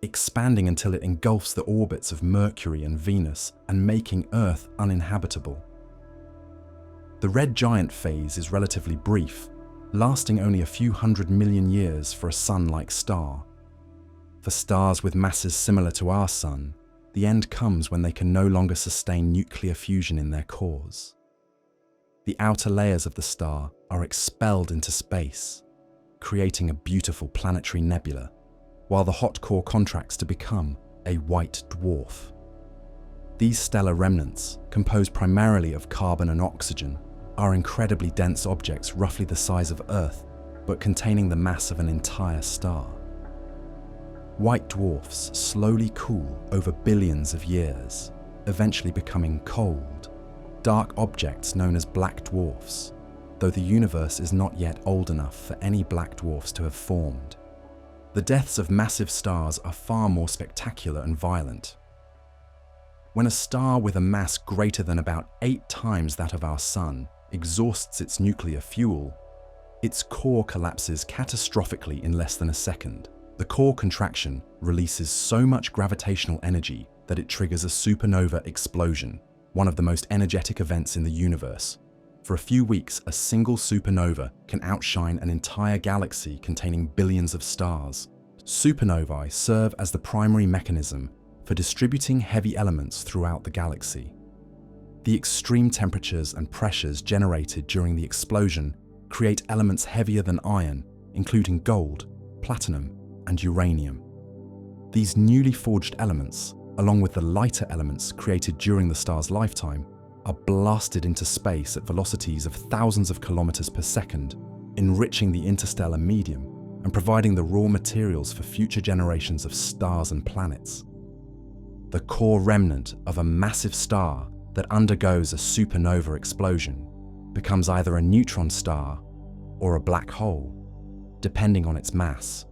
expanding until it engulfs the orbits of Mercury and Venus and making Earth uninhabitable. The red giant phase is relatively brief, lasting only a few 100 million years for a Sun-like star. For stars with masses similar to our Sun, the end comes when they can no longer sustain nuclear fusion in their cores. The outer layers of the star are expelled into space, creating a beautiful planetary nebula, while the hot core contracts to become a white dwarf. These stellar remnants, composed primarily of carbon and oxygen, are incredibly dense objects roughly the size of Earth, but containing the mass of an entire star. White dwarfs slowly cool over billions of years, eventually becoming cold, dark objects known as black dwarfs, though the universe is not yet old enough for any black dwarfs to have formed. The deaths of massive stars are far more spectacular and violent. When a star with a mass greater than about 8 times that of our Sun exhausts its nuclear fuel, its core collapses catastrophically in less than a second. The core contraction releases so much gravitational energy that it triggers a supernova explosion, one of the most energetic events in the universe. For a few weeks, a single supernova can outshine an entire galaxy containing billions of stars. Supernovae serve as the primary mechanism for distributing heavy elements throughout the galaxy. The extreme temperatures and pressures generated during the explosion create elements heavier than iron, including gold, platinum, and uranium. These newly forged elements, along with the lighter elements created during the star's lifetime, are blasted into space at velocities of thousands of kilometers per second, enriching the interstellar medium and providing the raw materials for future generations of stars and planets. The core remnant of a massive star that undergoes a supernova explosion becomes either a neutron star or a black hole, depending on its mass.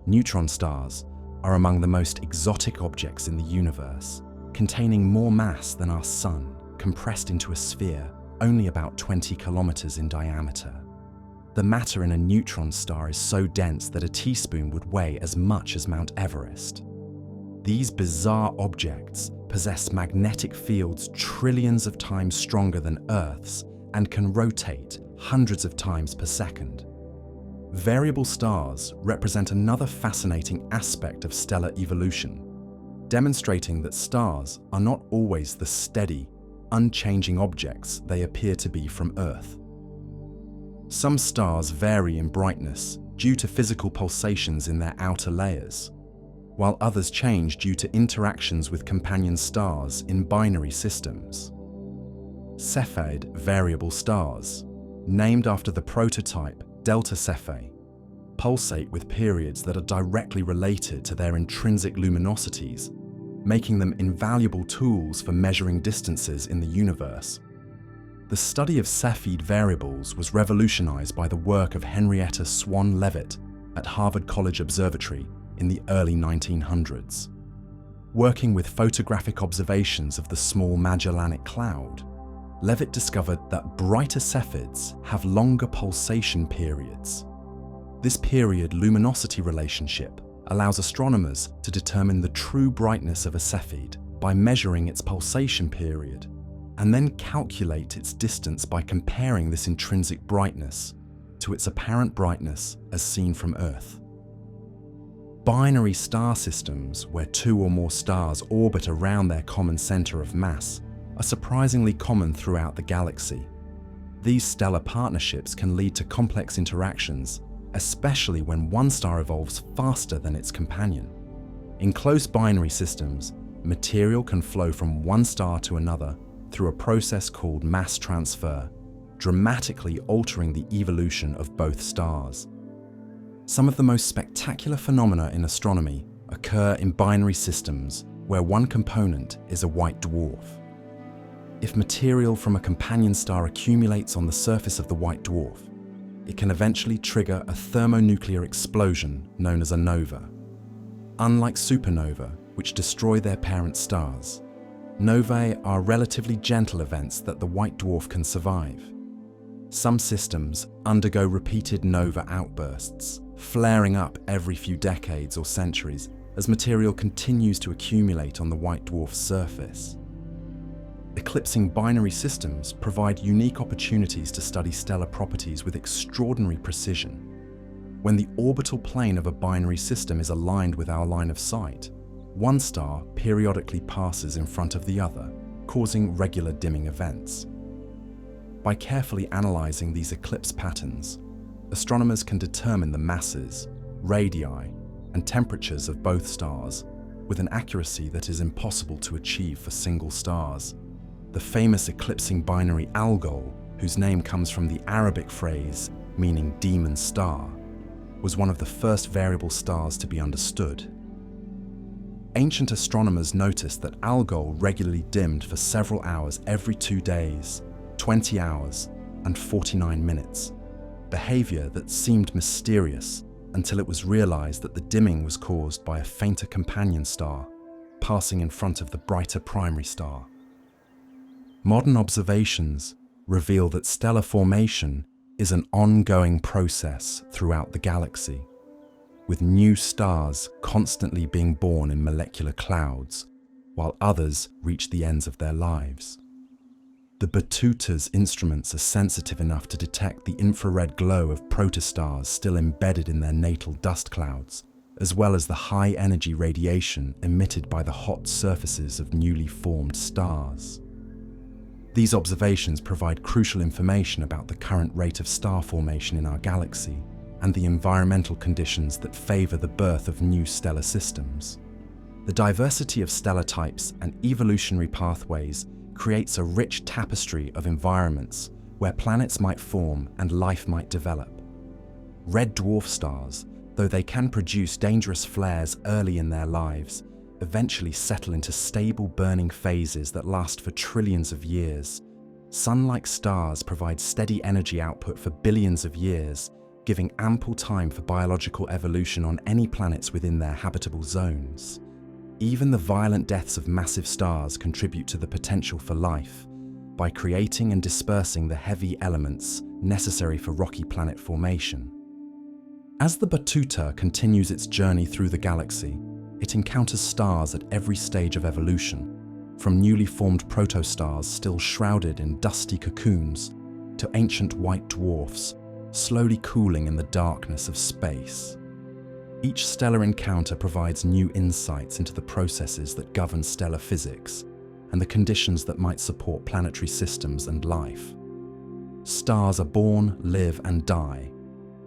Neutron stars are among the most exotic objects in the universe, containing more mass than our Sun, compressed into a sphere only about 20 kilometers in diameter. The matter in a neutron star is so dense that a teaspoon would weigh as much as Mount Everest. These bizarre objects possess magnetic fields trillions of times stronger than Earth's and can rotate hundreds of times per second. Variable stars represent another fascinating aspect of stellar evolution, demonstrating that stars are not always the steady, unchanging objects they appear to be from Earth. Some stars vary in brightness due to physical pulsations in their outer layers, while others change due to interactions with companion stars in binary systems. Cepheid variable stars, named after the prototype Delta Cephei, pulsate with periods that are directly related to their intrinsic luminosities, making them invaluable tools for measuring distances in the universe. The study of Cepheid variables was revolutionized by the work of Henrietta Swan Leavitt at Harvard College Observatory in the early 1900s. Working with photographic observations of the Small Magellanic Cloud, Leavitt discovered that brighter Cepheids have longer pulsation periods. This period luminosity relationship allows astronomers to determine the true brightness of a Cepheid by measuring its pulsation period, and then calculate its distance by comparing this intrinsic brightness to its apparent brightness as seen from Earth. Binary star systems, where two or more stars orbit around their common center of mass, are surprisingly common throughout the galaxy. These stellar partnerships can lead to complex interactions, especially when one star evolves faster than its companion. In close binary systems, material can flow from one star to another through a process called mass transfer, dramatically altering the evolution of both stars. Some of the most spectacular phenomena in astronomy occur in binary systems where one component is a white dwarf. If material from a companion star accumulates on the surface of the white dwarf, it can eventually trigger a thermonuclear explosion known as a nova. Unlike supernovae, which destroy their parent stars, novae are relatively gentle events that the white dwarf can survive. Some systems undergo repeated nova outbursts, flaring up every few decades or centuries as material continues to accumulate on the white dwarf's surface. Eclipsing binary systems provide unique opportunities to study stellar properties with extraordinary precision. When the orbital plane of a binary system is aligned with our line of sight, one star periodically passes in front of the other, causing regular dimming events. By carefully analyzing these eclipse patterns, astronomers can determine the masses, radii, and temperatures of both stars with an accuracy that is impossible to achieve for single stars. The famous eclipsing binary Algol, whose name comes from the Arabic phrase meaning demon star, was one of the first variable stars to be understood. Ancient astronomers noticed that Algol regularly dimmed for several hours every 2 days, 20 hours, and 49 minutes, behavior that seemed mysterious until it was realized that the dimming was caused by a fainter companion star passing in front of the brighter primary star. Modern observations reveal that stellar formation is an ongoing process throughout the galaxy, with new stars constantly being born in molecular clouds, while others reach the ends of their lives. The Betuta's instruments are sensitive enough to detect the infrared glow of protostars still embedded in their natal dust clouds, as well as the high-energy radiation emitted by the hot surfaces of newly formed stars. These observations provide crucial information about the current rate of star formation in our galaxy and the environmental conditions that favor the birth of new stellar systems. The diversity of stellar types and evolutionary pathways creates a rich tapestry of environments where planets might form and life might develop. Red dwarf stars, though they can produce dangerous flares early in their lives, eventually settle into stable burning phases that last for trillions of years. Sun-like stars provide steady energy output for billions of years, giving ample time for biological evolution on any planets within their habitable zones. Even the violent deaths of massive stars contribute to the potential for life by creating and dispersing the heavy elements necessary for rocky planet formation. As the Betuta continues its journey through the galaxy, it encounters stars at every stage of evolution, from newly formed protostars still shrouded in dusty cocoons to ancient white dwarfs, slowly cooling in the darkness of space. Each stellar encounter provides new insights into the processes that govern stellar physics and the conditions that might support planetary systems and life. Stars are born, live, and die,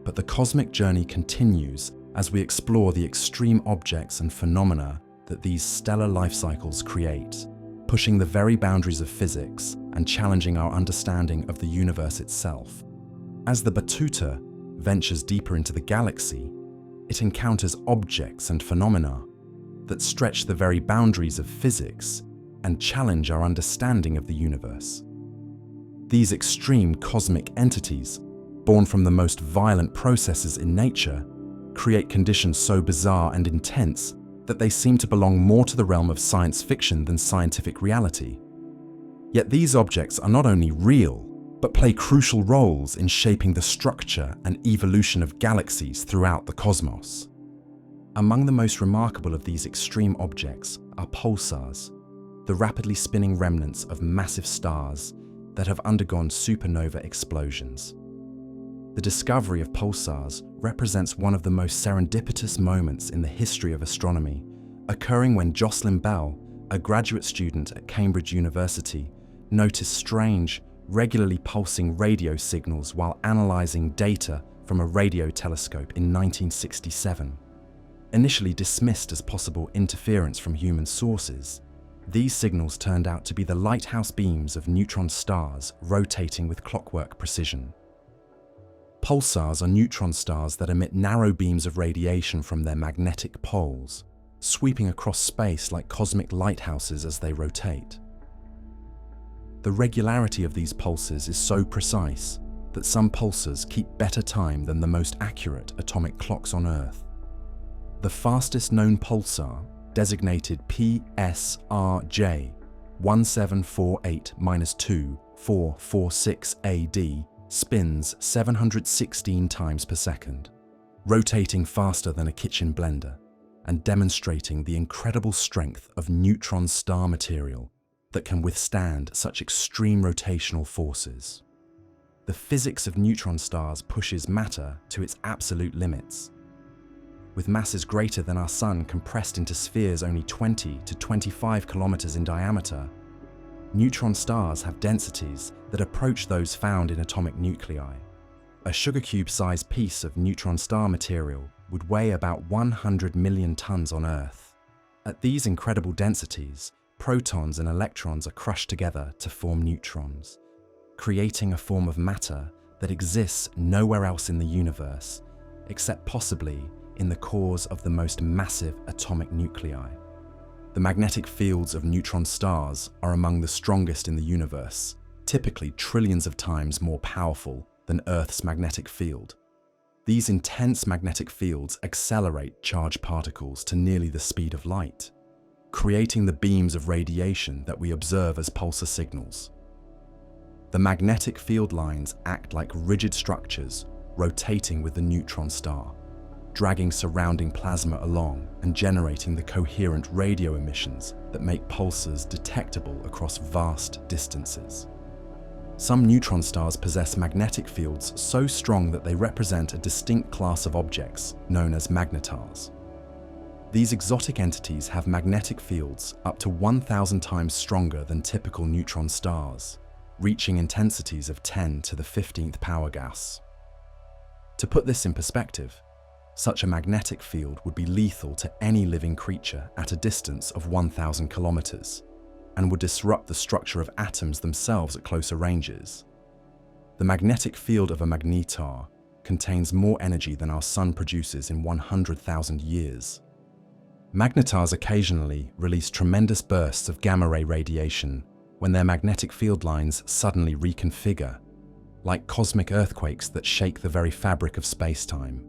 but the cosmic journey continues as we explore the extreme objects and phenomena that these stellar life cycles create, pushing the very boundaries of physics and challenging our understanding of the universe itself. As the Batuta ventures deeper into the galaxy, it encounters objects and phenomena that stretch the very boundaries of physics and challenge our understanding of the universe. These extreme cosmic entities, born from the most violent processes in nature, create conditions so bizarre and intense that they seem to belong more to the realm of science fiction than scientific reality. Yet these objects are not only real, but play crucial roles in shaping the structure and evolution of galaxies throughout the cosmos. Among the most remarkable of these extreme objects are pulsars, the rapidly spinning remnants of massive stars that have undergone supernova explosions. The discovery of pulsars represents one of the most serendipitous moments in the history of astronomy, occurring when Jocelyn Bell, a graduate student at Cambridge University, noticed strange, regularly pulsing radio signals while analysing data from a radio telescope in 1967. Initially dismissed as possible interference from human sources, these signals turned out to be the lighthouse beams of neutron stars rotating with clockwork precision. Pulsars are neutron stars that emit narrow beams of radiation from their magnetic poles, sweeping across space like cosmic lighthouses as they rotate. The regularity of these pulses is so precise that some pulsars keep better time than the most accurate atomic clocks on Earth. The fastest known pulsar, designated PSRJ 1748-2446 AD, spins 716 times per second, rotating faster than a kitchen blender and demonstrating the incredible strength of neutron star material that can withstand such extreme rotational forces. The physics of neutron stars pushes matter to its absolute limits. With masses greater than our Sun compressed into spheres only 20 to 25 kilometers in diameter, neutron stars have densities that approach those found in atomic nuclei. A sugar cube-sized piece of neutron star material would weigh about 100 million tons on Earth. At these incredible densities, protons and electrons are crushed together to form neutrons, creating a form of matter that exists nowhere else in the universe, except possibly in the cores of the most massive atomic nuclei. The magnetic fields of neutron stars are among the strongest in the universe, typically trillions of times more powerful than Earth's magnetic field. These intense magnetic fields accelerate charged particles to nearly the speed of light, creating the beams of radiation that we observe as pulsar signals. The magnetic field lines act like rigid structures rotating with the neutron star, dragging surrounding plasma along and generating the coherent radio emissions that make pulsars detectable across vast distances. Some neutron stars possess magnetic fields so strong that they represent a distinct class of objects known as magnetars. These exotic entities have magnetic fields up to 1,000 times stronger than typical neutron stars, reaching intensities of 10 to the 15th power gas. To put this in perspective, such a magnetic field would be lethal to any living creature at a distance of 1,000 kilometers and would disrupt the structure of atoms themselves at closer ranges. The magnetic field of a magnetar contains more energy than our Sun produces in 100,000 years. Magnetars occasionally release tremendous bursts of gamma-ray radiation when their magnetic field lines suddenly reconfigure, like cosmic earthquakes that shake the very fabric of space-time.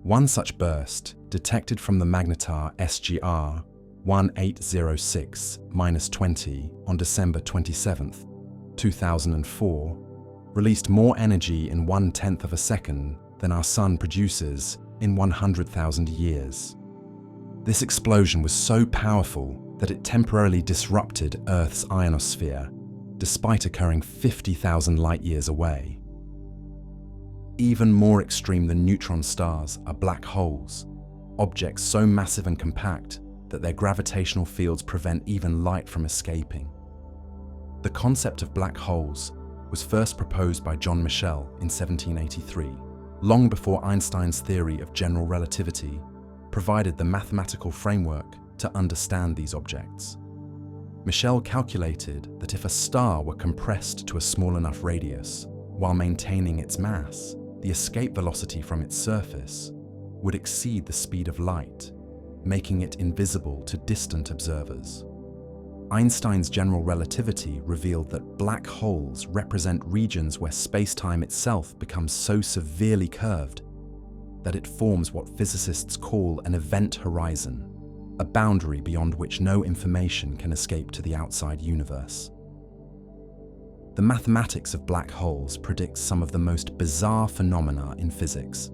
One such burst, detected from the magnetar SGR 1806-20 on December 27, 2004, released more energy in 1/10 of a second than our Sun produces in 100,000 years. This explosion was so powerful that it temporarily disrupted Earth's ionosphere, despite occurring 50,000 light-years away. Even more extreme than neutron stars are black holes, objects so massive and compact that their gravitational fields prevent even light from escaping. The concept of black holes was first proposed by John Michell in 1783, long before Einstein's theory of general relativity provided the mathematical framework to understand these objects. Michell calculated that if a star were compressed to a small enough radius while maintaining its mass, the escape velocity from its surface would exceed the speed of light, making it invisible to distant observers. Einstein's general relativity revealed that black holes represent regions where space-time itself becomes so severely curved that it forms what physicists call an event horizon, a boundary beyond which no information can escape to the outside universe. The mathematics of black holes predicts some of the most bizarre phenomena in physics,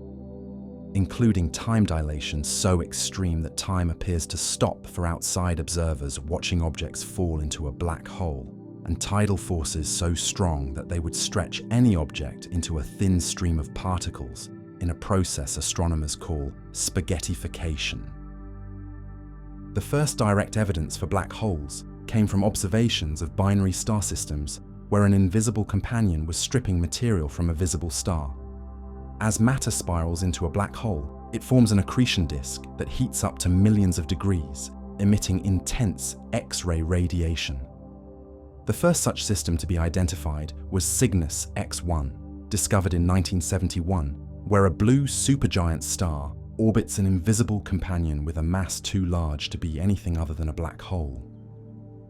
including time dilation so extreme that time appears to stop for outside observers watching objects fall into a black hole, and tidal forces so strong that they would stretch any object into a thin stream of particles in a process astronomers call spaghettification. The first direct evidence for black holes came from observations of binary star systems where an invisible companion was stripping material from a visible star. As matter spirals into a black hole, it forms an accretion disk that heats up to millions of degrees, emitting intense X-ray radiation. The first such system to be identified was Cygnus X1, discovered in 1971, where a blue supergiant star orbits an invisible companion with a mass too large to be anything other than a black hole.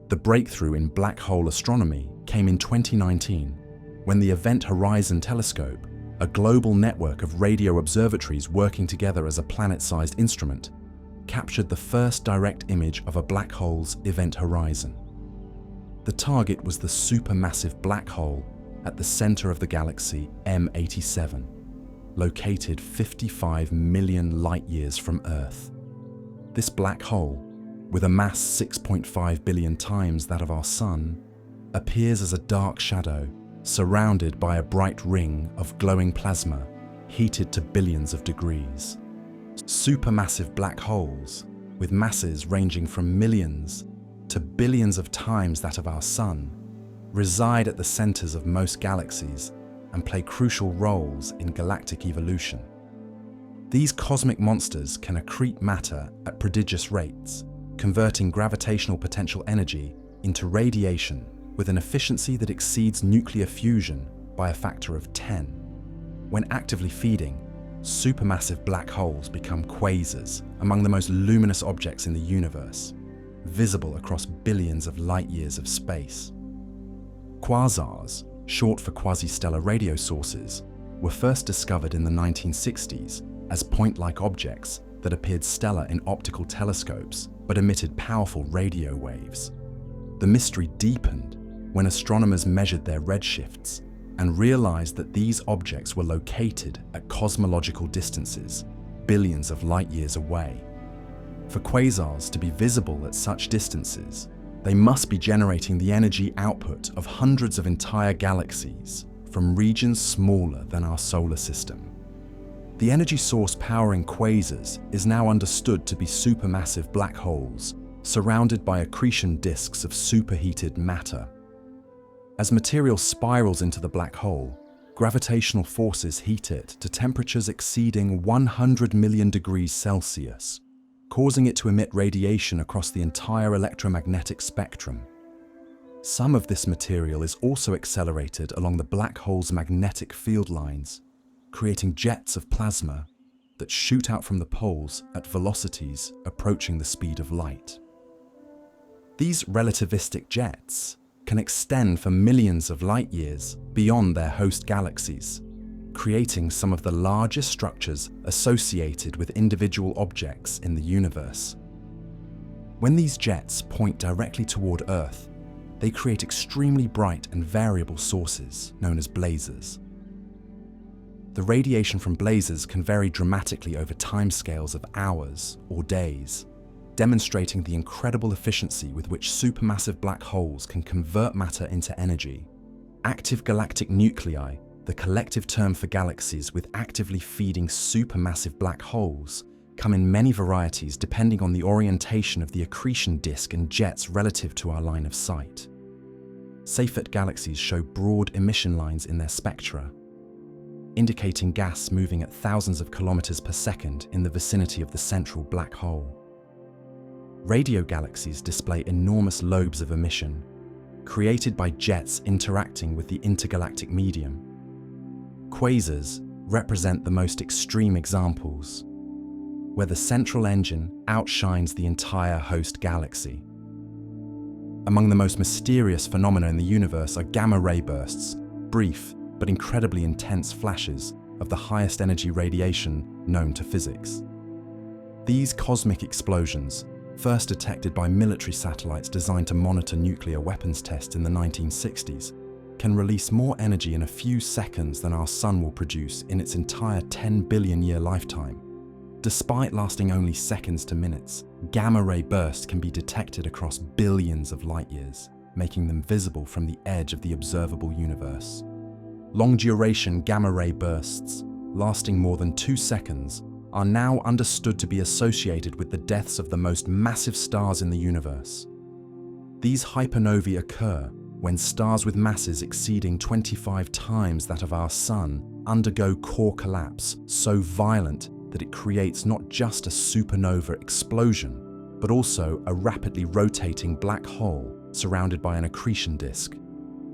The breakthrough in black hole astronomy came in 2019, when the Event Horizon Telescope, a global network of radio observatories working together as a planet-sized instrument, captured the first direct image of a black hole's event horizon. The target was the supermassive black hole at the center of the galaxy M87, located 55 million light-years from Earth. This black hole, with a mass 6.5 billion times that of our Sun, appears as a dark shadow surrounded by a bright ring of glowing plasma heated to billions of degrees. Supermassive black holes, with masses ranging from millions to billions of times that of our Sun, reside at the centers of most galaxies and play crucial roles in galactic evolution. These cosmic monsters can accrete matter at prodigious rates, converting gravitational potential energy into radiation with an efficiency that exceeds nuclear fusion by a factor of 10. When actively feeding, supermassive black holes become quasars, among the most luminous objects in the universe, visible across billions of light-years of space. Quasars, short for quasi-stellar radio sources, were first discovered in the 1960s as point-like objects that appeared stellar in optical telescopes but emitted powerful radio waves. The mystery deepened when astronomers measured their redshifts and realized that these objects were located at cosmological distances, billions of light-years away. For quasars to be visible at such distances, they must be generating the energy output of hundreds of entire galaxies from regions smaller than our solar system. The energy source powering quasars is now understood to be supermassive black holes surrounded by accretion disks of superheated matter. As material spirals into the black hole, gravitational forces heat it to temperatures exceeding 100 million degrees Celsius, causing it to emit radiation across the entire electromagnetic spectrum. Some of this material is also accelerated along the black hole's magnetic field lines, creating jets of plasma that shoot out from the poles at velocities approaching the speed of light. These relativistic jets can extend for millions of light-years beyond their host galaxies, creating some of the largest structures associated with individual objects in the universe. When these jets point directly toward Earth, they create extremely bright and variable sources known as blazars. The radiation from blazars can vary dramatically over timescales of hours or days, demonstrating the incredible efficiency with which supermassive black holes can convert matter into energy. Active galactic nuclei, the collective term for galaxies with actively feeding supermassive black holes, come in many varieties depending on the orientation of the accretion disk and jets relative to our line of sight. Seyfert galaxies show broad emission lines in their spectra, indicating gas moving at thousands of kilometers per second in the vicinity of the central black hole. Radio galaxies display enormous lobes of emission, created by jets interacting with the intergalactic medium. Quasars represent the most extreme examples, where the central engine outshines the entire host galaxy. Among the most mysterious phenomena in the universe are gamma-ray bursts, brief but incredibly intense flashes of the highest energy radiation known to physics. These cosmic explosions, first detected by military satellites designed to monitor nuclear weapons tests in the 1960s, can release more energy in a few seconds than our Sun will produce in its entire 10 billion year lifetime. Despite lasting only seconds to minutes, gamma-ray bursts can be detected across billions of light years, making them visible from the edge of the observable universe. Long-duration gamma-ray bursts, lasting more than 2 seconds, are now understood to be associated with the deaths of the most massive stars in the universe. These hypernovae occur when stars with masses exceeding 25 times that of our Sun undergo core collapse so violent that it creates not just a supernova explosion, but also a rapidly rotating black hole surrounded by an accretion disk.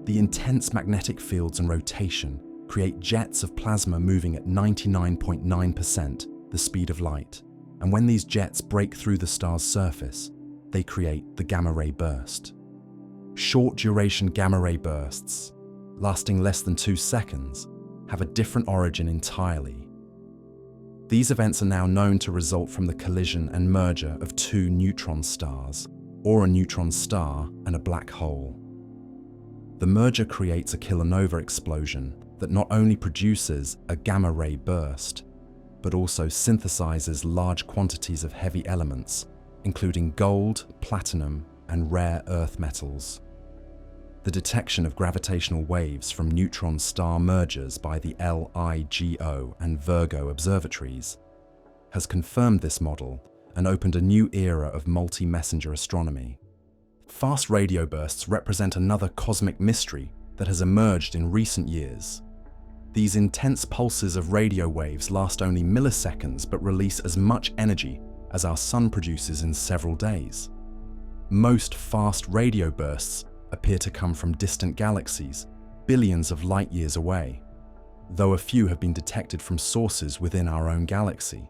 The intense magnetic fields and rotation create jets of plasma moving at 99.9% the speed of light, and when these jets break through the star's surface, they create the gamma-ray burst. Short-duration gamma-ray bursts, lasting less than 2 seconds, have a different origin entirely. These events are now known to result from the collision and merger of 2 neutron stars, or a neutron star and a black hole. The merger creates a kilonova explosion that not only produces a gamma-ray burst, but also synthesizes large quantities of heavy elements, including gold, platinum, and rare earth metals. The detection of gravitational waves from neutron star mergers by the LIGO and Virgo observatories has confirmed this model and opened a new era of multi-messenger astronomy. Fast radio bursts represent another cosmic mystery that has emerged in recent years. These intense pulses of radio waves last only milliseconds but release as much energy as our Sun produces in several days. Most fast radio bursts appear to come from distant galaxies, billions of light years away, though a few have been detected from sources within our own galaxy.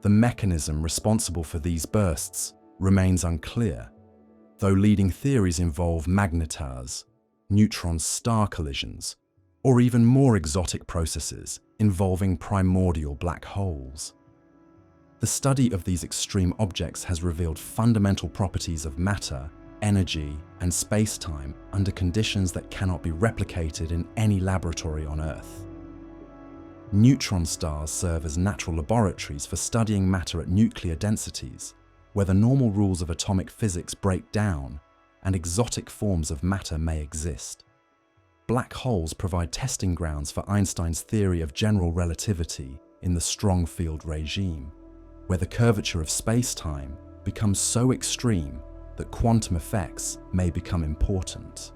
The mechanism responsible for these bursts remains unclear, though leading theories involve magnetars, neutron star collisions, or even more exotic processes involving primordial black holes. The study of these extreme objects has revealed fundamental properties of matter, energy, and space-time under conditions that cannot be replicated in any laboratory on Earth. Neutron stars serve as natural laboratories for studying matter at nuclear densities, where the normal rules of atomic physics break down and exotic forms of matter may exist. Black holes provide testing grounds for Einstein's theory of general relativity in the strong field regime, where the curvature of space-time becomes so extreme that quantum effects may become important.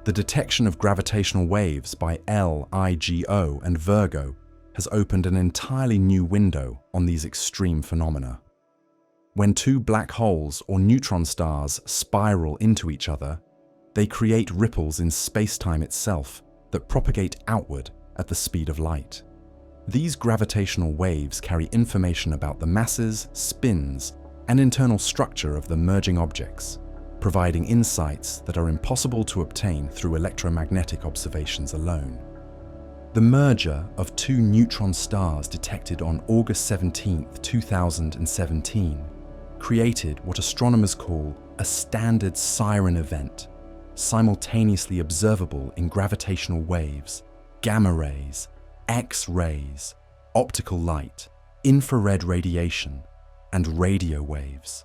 The detection of gravitational waves by LIGO and Virgo has opened an entirely new window on these extreme phenomena. When 2 black holes or neutron stars spiral into each other, they create ripples in space-time itself that propagate outward at the speed of light. These gravitational waves carry information about the masses, spins, and internal structure of the merging objects, providing insights that are impossible to obtain through electromagnetic observations alone. The merger of 2 neutron stars detected on August 17, 2017, created what astronomers call a standard siren event, simultaneously observable in gravitational waves, gamma rays, X-rays, optical light, infrared radiation, and radio waves.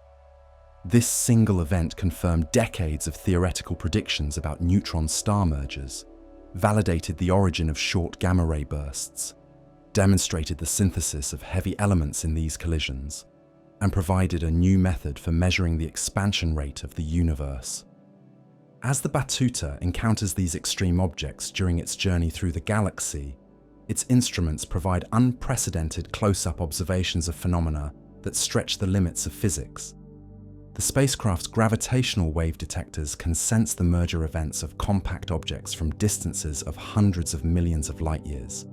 This single event confirmed decades of theoretical predictions about neutron star mergers, validated the origin of short gamma-ray bursts, demonstrated the synthesis of heavy elements in these collisions, and provided a new method for measuring the expansion rate of the universe. As the Batuta encounters these extreme objects during its journey through the galaxy, its instruments provide unprecedented close-up observations of phenomena that stretch the limits of physics. The spacecraft's gravitational wave detectors can sense the merger events of compact objects from distances of hundreds of millions of light-years,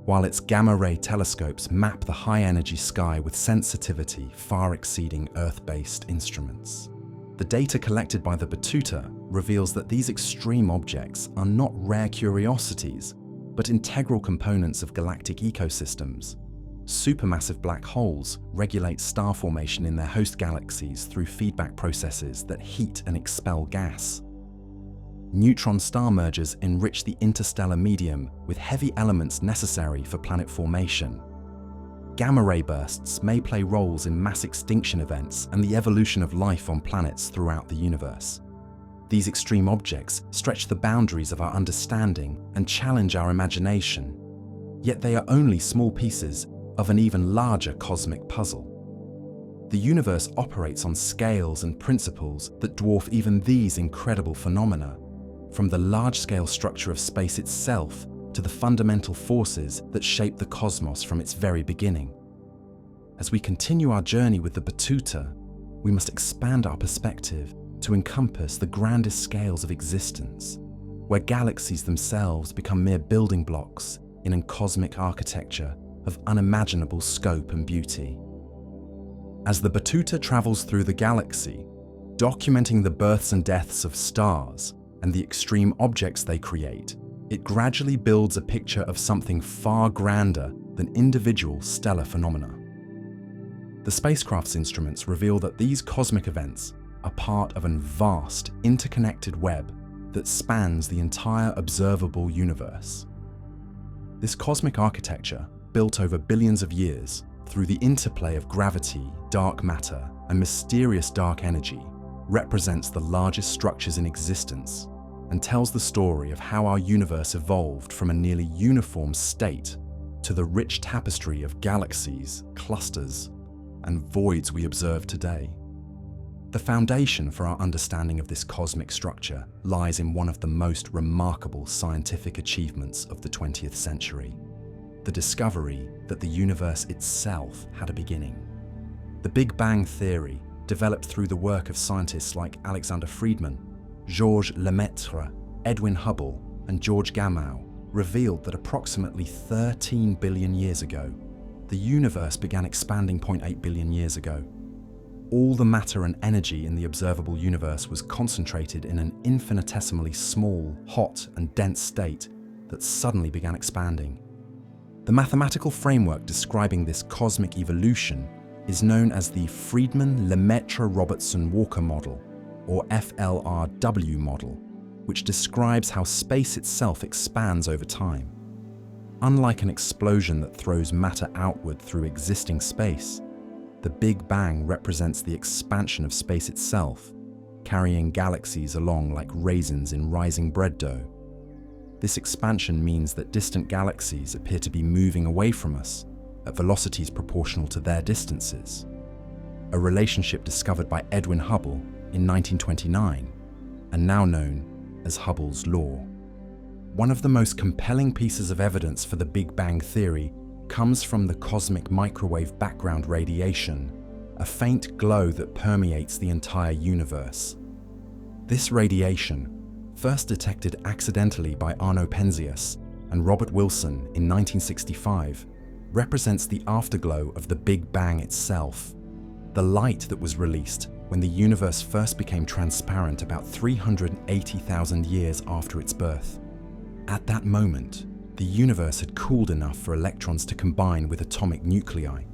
while its gamma-ray telescopes map the high-energy sky with sensitivity far exceeding Earth-based instruments. The data collected by the Batuta reveals that these extreme objects are not rare curiosities, but integral components of galactic ecosystems. Supermassive black holes regulate star formation in their host galaxies through feedback processes that heat and expel gas. Neutron star mergers enrich the interstellar medium with heavy elements necessary for planet formation. Gamma-ray bursts may play roles in mass extinction events and the evolution of life on planets throughout the universe. These extreme objects stretch the boundaries of our understanding and challenge our imagination, yet they are only small pieces of an even larger cosmic puzzle. The universe operates on scales and principles that dwarf even these incredible phenomena, from the large-scale structure of space itself to the fundamental forces that shape the cosmos from its very beginning. As we continue our journey with the Batuta, we must expand our perspective to encompass the grandest scales of existence, where galaxies themselves become mere building blocks in a cosmic architecture of unimaginable scope and beauty. As the Batuta travels through the galaxy, documenting the births and deaths of stars and the extreme objects they create, it gradually builds a picture of something far grander than individual stellar phenomena. The spacecraft's instruments reveal that these cosmic events are part of a vast, interconnected web that spans the entire observable universe. This cosmic architecture, built over billions of years through the interplay of gravity, dark matter, and mysterious dark energy, represents the largest structures in existence and tells the story of how our universe evolved from a nearly uniform state to the rich tapestry of galaxies, clusters, and voids we observe today. The foundation for our understanding of this cosmic structure lies in one of the most remarkable scientific achievements of the 20th century: the discovery that the universe itself had a beginning. The Big Bang theory, developed through the work of scientists like Alexander Friedmann, Georges Lemaitre, Edwin Hubble, and George Gamow, revealed that approximately 13 billion years ago, the universe began expanding 0.8 billion years ago. All the matter and energy in the observable universe was concentrated in an infinitesimally small, hot, and dense state that suddenly began expanding. The mathematical framework describing this cosmic evolution is known as the Friedmann-Lemaitre-Robertson-Walker model, or FLRW model, which describes how space itself expands over time. Unlike an explosion that throws matter outward through existing space, the Big Bang represents the expansion of space itself, carrying galaxies along like raisins in rising bread dough. This expansion means that distant galaxies appear to be moving away from us at velocities proportional to their distances, a relationship discovered by Edwin Hubble in 1929 and now known as Hubble's law. One of the most compelling pieces of evidence for the Big Bang theory comes from the cosmic microwave background radiation, a faint glow that permeates the entire universe. This radiation, first detected accidentally by Arno Penzias and Robert Wilson in 1965, represents the afterglow of the Big Bang itself, the light that was released when the universe first became transparent about 380,000 years after its birth. At that moment, the universe had cooled enough for electrons to combine with atomic nuclei,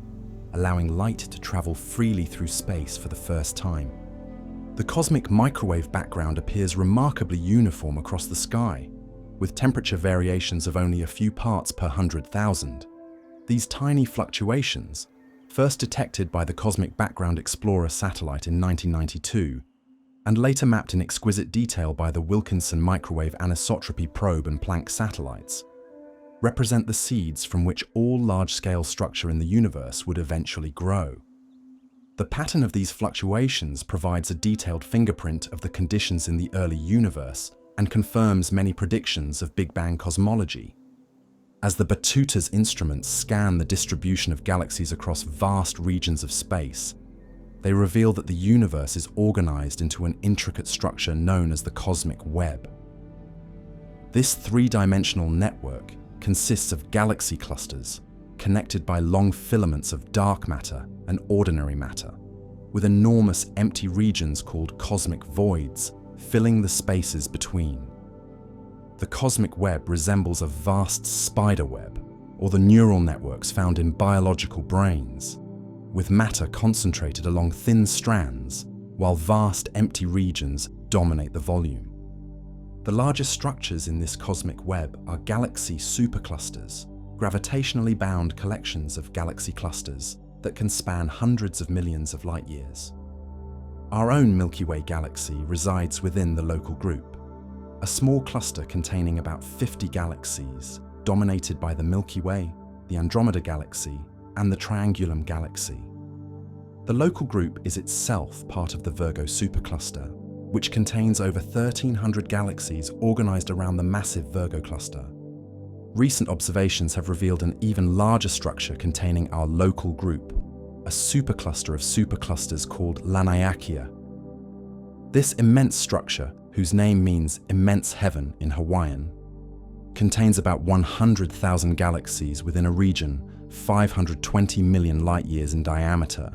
allowing light to travel freely through space for the first time. The cosmic microwave background appears remarkably uniform across the sky, with temperature variations of only a few parts per 100,000. These tiny fluctuations, first detected by the Cosmic Background Explorer satellite in 1992, and later mapped in exquisite detail by the Wilkinson Microwave Anisotropy Probe and Planck satellites, represent the seeds from which all large-scale structure in the universe would eventually grow. The pattern of these fluctuations provides a detailed fingerprint of the conditions in the early universe and confirms many predictions of Big Bang cosmology. As the Betuta's instruments scan the distribution of galaxies across vast regions of space, they reveal that the universe is organized into an intricate structure known as the cosmic web. This three-dimensional network consists of galaxy clusters connected by long filaments of dark matter and ordinary matter, with enormous empty regions called cosmic voids filling the spaces between. The cosmic web resembles a vast spider web, or the neural networks found in biological brains, with matter concentrated along thin strands, while vast empty regions dominate the volume. The largest structures in this cosmic web are galaxy superclusters, gravitationally bound collections of galaxy clusters that can span hundreds of millions of light years. Our own Milky Way galaxy resides within the local group, a small cluster containing about 50 galaxies, dominated by the Milky Way, the Andromeda Galaxy, and the Triangulum Galaxy. The local group is itself part of the Virgo supercluster, which contains over 1,300 galaxies organized around the massive Virgo cluster. Recent observations have revealed an even larger structure containing our local group, a supercluster of superclusters called Laniakea. This immense structure, whose name means immense heaven in Hawaiian, contains about 100,000 galaxies within a region 520 million light-years in diameter.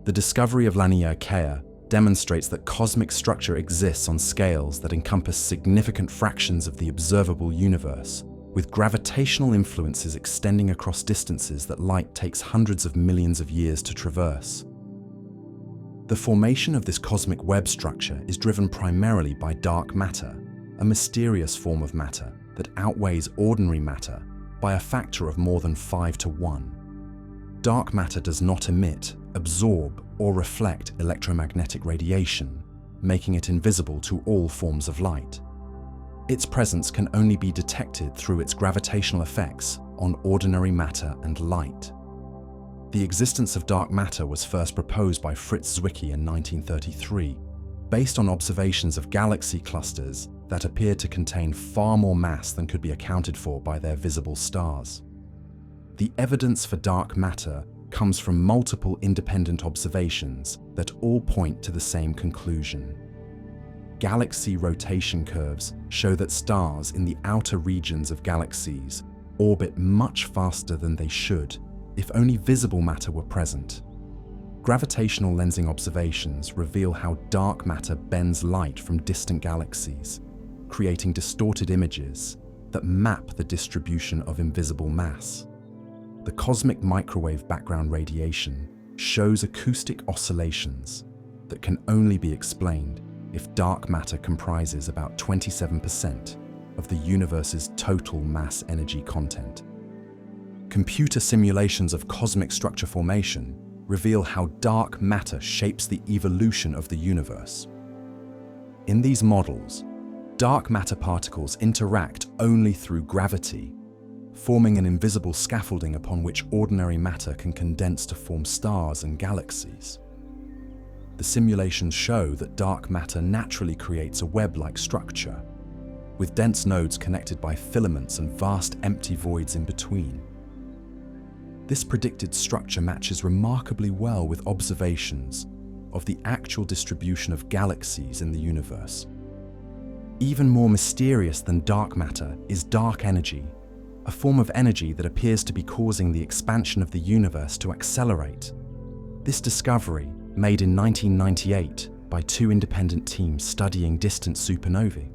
The discovery of Laniakea demonstrates that cosmic structure exists on scales that encompass significant fractions of the observable universe, with gravitational influences extending across distances that light takes hundreds of millions of years to traverse. The formation of this cosmic web structure is driven primarily by dark matter, a mysterious form of matter that outweighs ordinary matter by a factor of more than 5 to 1. Dark matter does not emit, absorb, or reflect electromagnetic radiation, making it invisible to all forms of light. Its presence can only be detected through its gravitational effects on ordinary matter and light. The existence of dark matter was first proposed by Fritz Zwicky in 1933, based on observations of galaxy clusters that appeared to contain far more mass than could be accounted for by their visible stars. The evidence for dark matter comes from multiple independent observations that all point to the same conclusion. Galaxy rotation curves show that stars in the outer regions of galaxies orbit much faster than they should if only visible matter were present. Gravitational lensing observations reveal how dark matter bends light from distant galaxies, creating distorted images that map the distribution of invisible mass. The cosmic microwave background radiation shows acoustic oscillations that can only be explained if dark matter comprises about 27% of the universe's total mass energy content. Computer simulations of cosmic structure formation reveal how dark matter shapes the evolution of the universe. In these models, dark matter particles interact only through gravity, forming an invisible scaffolding upon which ordinary matter can condense to form stars and galaxies. The simulations show that dark matter naturally creates a web-like structure, with dense nodes connected by filaments and vast empty voids in between. This predicted structure matches remarkably well with observations of the actual distribution of galaxies in the universe. Even more mysterious than dark matter is dark energy, a form of energy that appears to be causing the expansion of the universe to accelerate. This discovery, made in 1998 by two independent teams studying distant supernovae,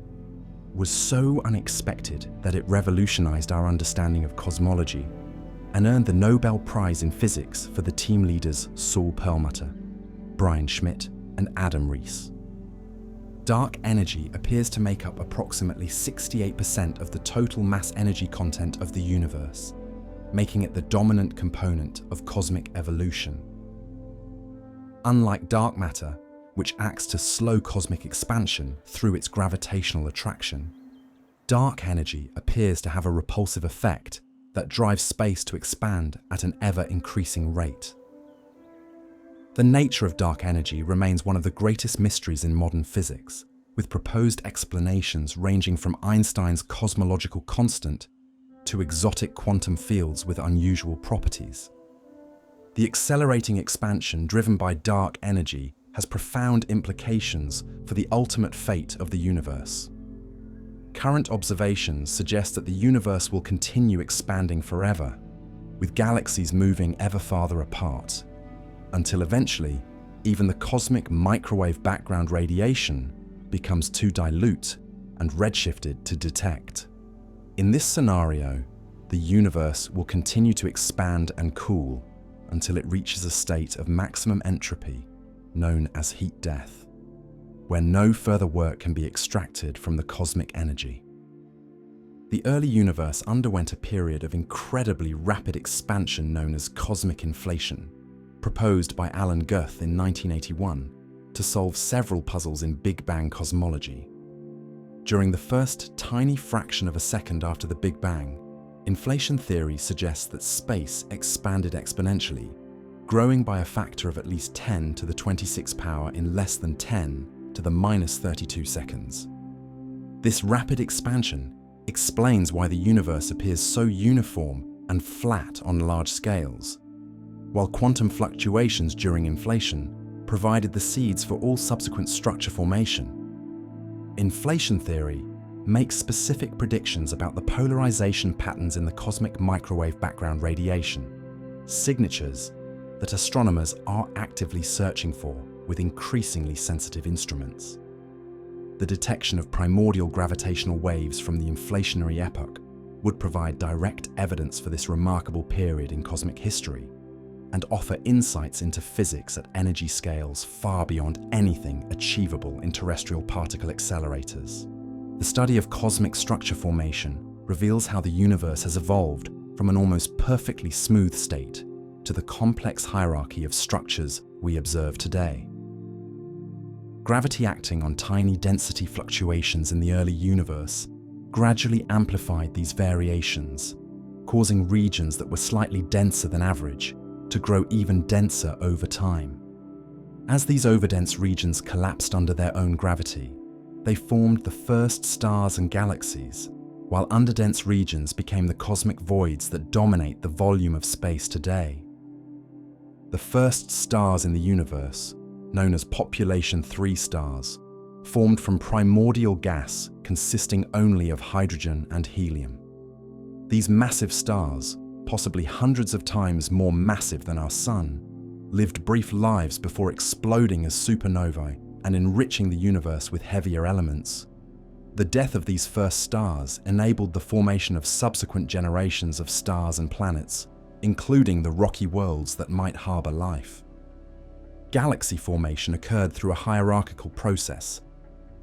was so unexpected that it revolutionized our understanding of cosmology and earned the Nobel Prize in Physics for the team leaders Saul Perlmutter, Brian Schmidt, and Adam Rees. Dark energy appears to make up approximately 68% of the total mass energy content of the universe, making it the dominant component of cosmic evolution. Unlike dark matter, which acts to slow cosmic expansion through its gravitational attraction, dark energy appears to have a repulsive effect that drives space to expand at an ever-increasing rate. The nature of dark energy remains one of the greatest mysteries in modern physics, with proposed explanations ranging from Einstein's cosmological constant to exotic quantum fields with unusual properties. The accelerating expansion driven by dark energy has profound implications for the ultimate fate of the universe. Current observations suggest that the universe will continue expanding forever, with galaxies moving ever farther apart, until eventually, even the cosmic microwave background radiation becomes too dilute and redshifted to detect. In this scenario, the universe will continue to expand and cool until it reaches a state of maximum entropy, known as heat death, where no further work can be extracted from the cosmic energy. The early universe underwent a period of incredibly rapid expansion known as cosmic inflation, proposed by Alan Guth in 1981 to solve several puzzles in Big Bang cosmology. During the first tiny fraction of a second after the Big Bang, inflation theory suggests that space expanded exponentially, growing by a factor of at least 10 to the 26th power in less than 10 to the minus 32 seconds. This rapid expansion explains why the universe appears so uniform and flat on large scales, while quantum fluctuations during inflation provided the seeds for all subsequent structure formation. Inflation theory makes specific predictions about the polarization patterns in the cosmic microwave background radiation, signatures that astronomers are actively searching for with increasingly sensitive instruments. The detection of primordial gravitational waves from the inflationary epoch would provide direct evidence for this remarkable period in cosmic history and offer insights into physics at energy scales far beyond anything achievable in terrestrial particle accelerators. The study of cosmic structure formation reveals how the universe has evolved from an almost perfectly smooth state to the complex hierarchy of structures we observe today. Gravity acting on tiny density fluctuations in the early universe gradually amplified these variations, causing regions that were slightly denser than average to grow even denser over time. As these overdense regions collapsed under their own gravity, they formed the first stars and galaxies, while underdense regions became the cosmic voids that dominate the volume of space today. The first stars in the universe, known as Population 3 stars, formed from primordial gas consisting only of hydrogen and helium. These massive stars, possibly hundreds of times more massive than our Sun, lived brief lives before exploding as supernovae and enriching the universe with heavier elements. The death of these first stars enabled the formation of subsequent generations of stars and planets, including the rocky worlds that might harbor life. Galaxy formation occurred through a hierarchical process,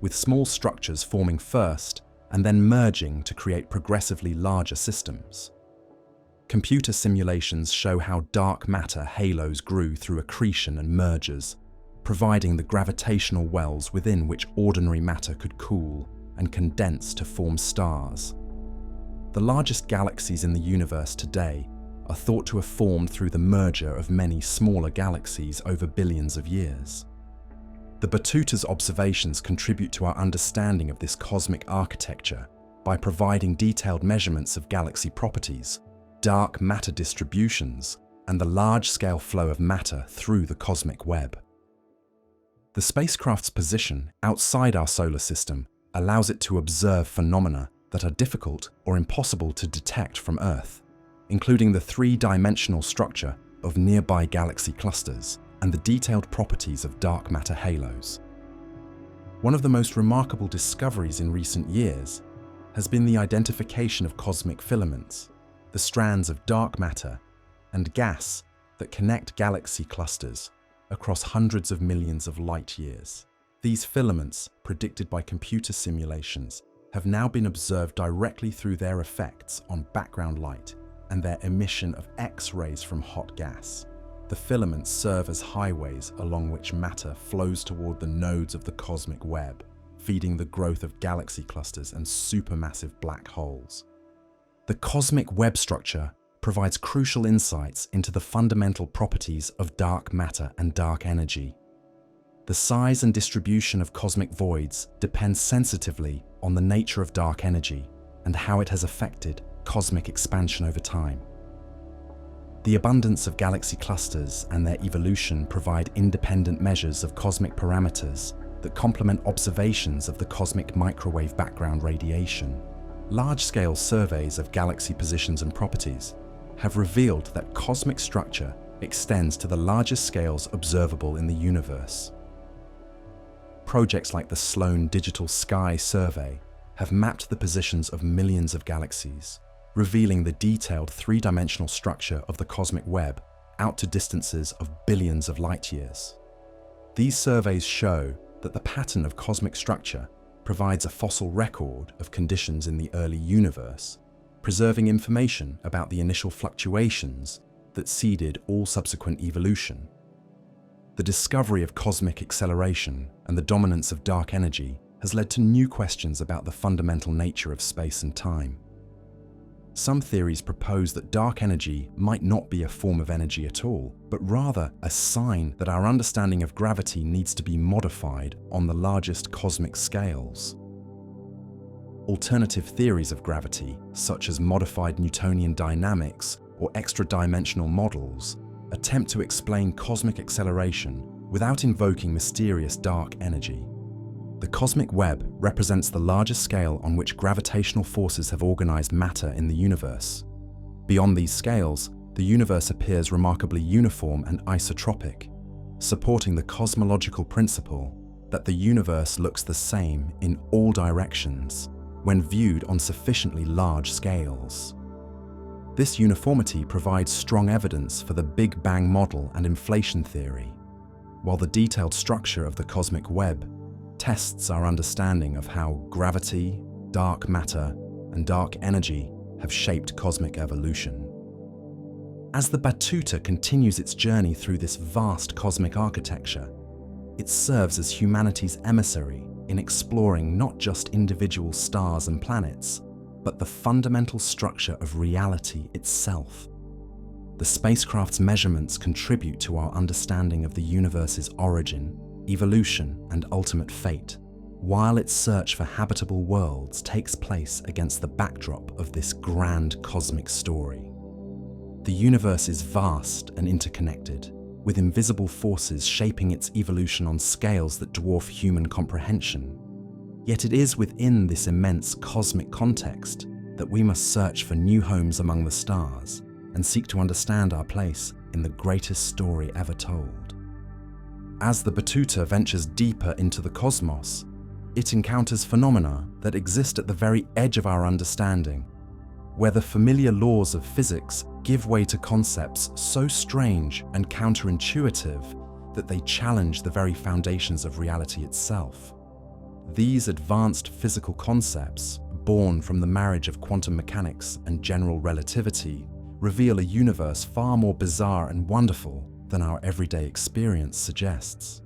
with small structures forming first and then merging to create progressively larger systems. Computer simulations show how dark matter halos grew through accretion and mergers, providing the gravitational wells within which ordinary matter could cool and condense to form stars. The largest galaxies in the universe today are thought to have formed through the merger of many smaller galaxies over billions of years. The Batuta's observations contribute to our understanding of this cosmic architecture by providing detailed measurements of galaxy properties, dark matter distributions, and the large-scale flow of matter through the cosmic web. The spacecraft's position outside our solar system allows it to observe phenomena that are difficult or impossible to detect from Earth, including the three-dimensional structure of nearby galaxy clusters and the detailed properties of dark matter halos. One of the most remarkable discoveries in recent years has been the identification of cosmic filaments, the strands of dark matter and gas that connect galaxy clusters across hundreds of millions of light years. These filaments, predicted by computer simulations, have now been observed directly through their effects on background light and their emission of X-rays from hot gas. The filaments serve as highways along which matter flows toward the nodes of the cosmic web, feeding the growth of galaxy clusters and supermassive black holes. The cosmic web structure provides crucial insights into the fundamental properties of dark matter and dark energy. The size and distribution of cosmic voids depends sensitively on the nature of dark energy and how it has affected cosmic expansion over time. The abundance of galaxy clusters and their evolution provide independent measures of cosmic parameters that complement observations of the cosmic microwave background radiation. Large-scale surveys of galaxy positions and properties have revealed that cosmic structure extends to the largest scales observable in the universe. Projects like the Sloan Digital Sky Survey have mapped the positions of millions of galaxies, revealing the detailed three-dimensional structure of the cosmic web out to distances of billions of light-years. These surveys show that the pattern of cosmic structure provides a fossil record of conditions in the early universe, preserving information about the initial fluctuations that seeded all subsequent evolution. The discovery of cosmic acceleration and the dominance of dark energy has led to new questions about the fundamental nature of space and time. Some theories propose that dark energy might not be a form of energy at all, but rather a sign that our understanding of gravity needs to be modified on the largest cosmic scales. Alternative theories of gravity, such as modified Newtonian dynamics or extra-dimensional models, attempt to explain cosmic acceleration without invoking mysterious dark energy. The cosmic web represents the largest scale on which gravitational forces have organized matter in the universe. Beyond these scales, the universe appears remarkably uniform and isotropic, supporting the cosmological principle that the universe looks the same in all directions when viewed on sufficiently large scales. This uniformity provides strong evidence for the Big Bang model and inflation theory, while the detailed structure of the cosmic web tests our understanding of how gravity, dark matter, and dark energy have shaped cosmic evolution. As the Batuta continues its journey through this vast cosmic architecture, it serves as humanity's emissary in exploring not just individual stars and planets, but the fundamental structure of reality itself. The spacecraft's measurements contribute to our understanding of the universe's origin, evolution, and ultimate fate, while its search for habitable worlds takes place against the backdrop of this grand cosmic story. The universe is vast and interconnected, with invisible forces shaping its evolution on scales that dwarf human comprehension. Yet it is within this immense cosmic context that we must search for new homes among the stars and seek to understand our place in the greatest story ever told. As the Batuta ventures deeper into the cosmos, it encounters phenomena that exist at the very edge of our understanding, where the familiar laws of physics give way to concepts so strange and counterintuitive that they challenge the very foundations of reality itself. These advanced physical concepts, born from the marriage of quantum mechanics and general relativity, reveal a universe far more bizarre and wonderful than our everyday experience suggests.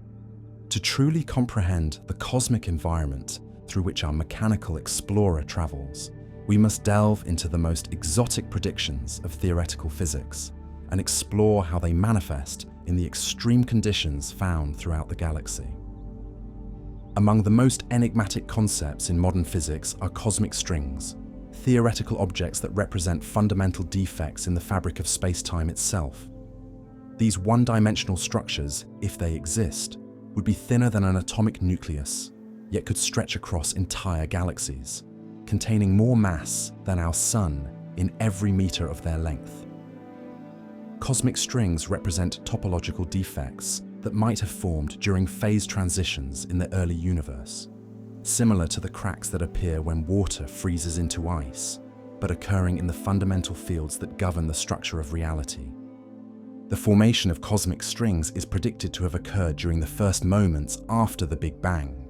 To truly comprehend the cosmic environment through which our mechanical explorer travels, we must delve into the most exotic predictions of theoretical physics and explore how they manifest in the extreme conditions found throughout the galaxy. Among the most enigmatic concepts in modern physics are cosmic strings, theoretical objects that represent fundamental defects in the fabric of space-time itself. These one-dimensional structures, if they exist, would be thinner than an atomic nucleus, yet could stretch across entire galaxies, containing more mass than our Sun in every meter of their length. Cosmic strings represent topological defects that might have formed during phase transitions in the early universe, similar to the cracks that appear when water freezes into ice, but occurring in the fundamental fields that govern the structure of reality. The formation of cosmic strings is predicted to have occurred during the first moments after the Big Bang,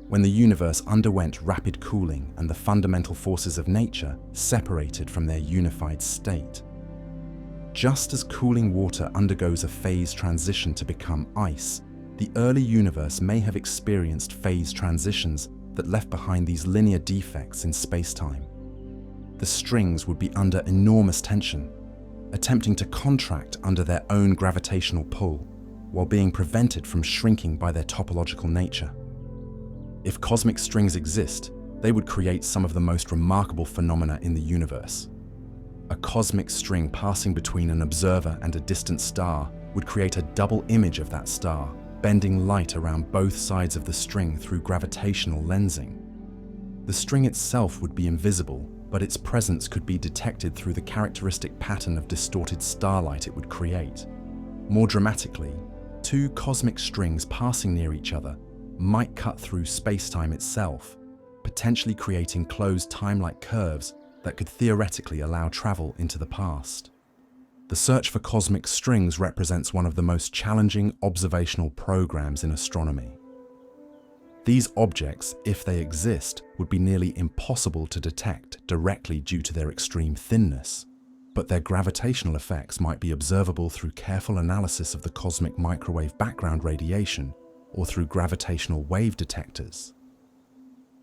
when the universe underwent rapid cooling and the fundamental forces of nature separated from their unified state. Just as cooling water undergoes a phase transition to become ice, the early universe may have experienced phase transitions that left behind these linear defects in space-time. The strings would be under enormous tension, attempting to contract under their own gravitational pull, while being prevented from shrinking by their topological nature. If cosmic strings exist, they would create some of the most remarkable phenomena in the universe. A cosmic string passing between an observer and a distant star would create a double image of that star, bending light around both sides of the string through gravitational lensing. The string itself would be invisible, but its presence could be detected through the characteristic pattern of distorted starlight it would create. More dramatically, two cosmic strings passing near each other might cut through space-time itself, potentially creating closed time-like curves that could theoretically allow travel into the past. The search for cosmic strings represents one of the most challenging observational programs in astronomy. These objects, if they exist, would be nearly impossible to detect directly due to their extreme thinness, but their gravitational effects might be observable through careful analysis of the cosmic microwave background radiation or through gravitational wave detectors.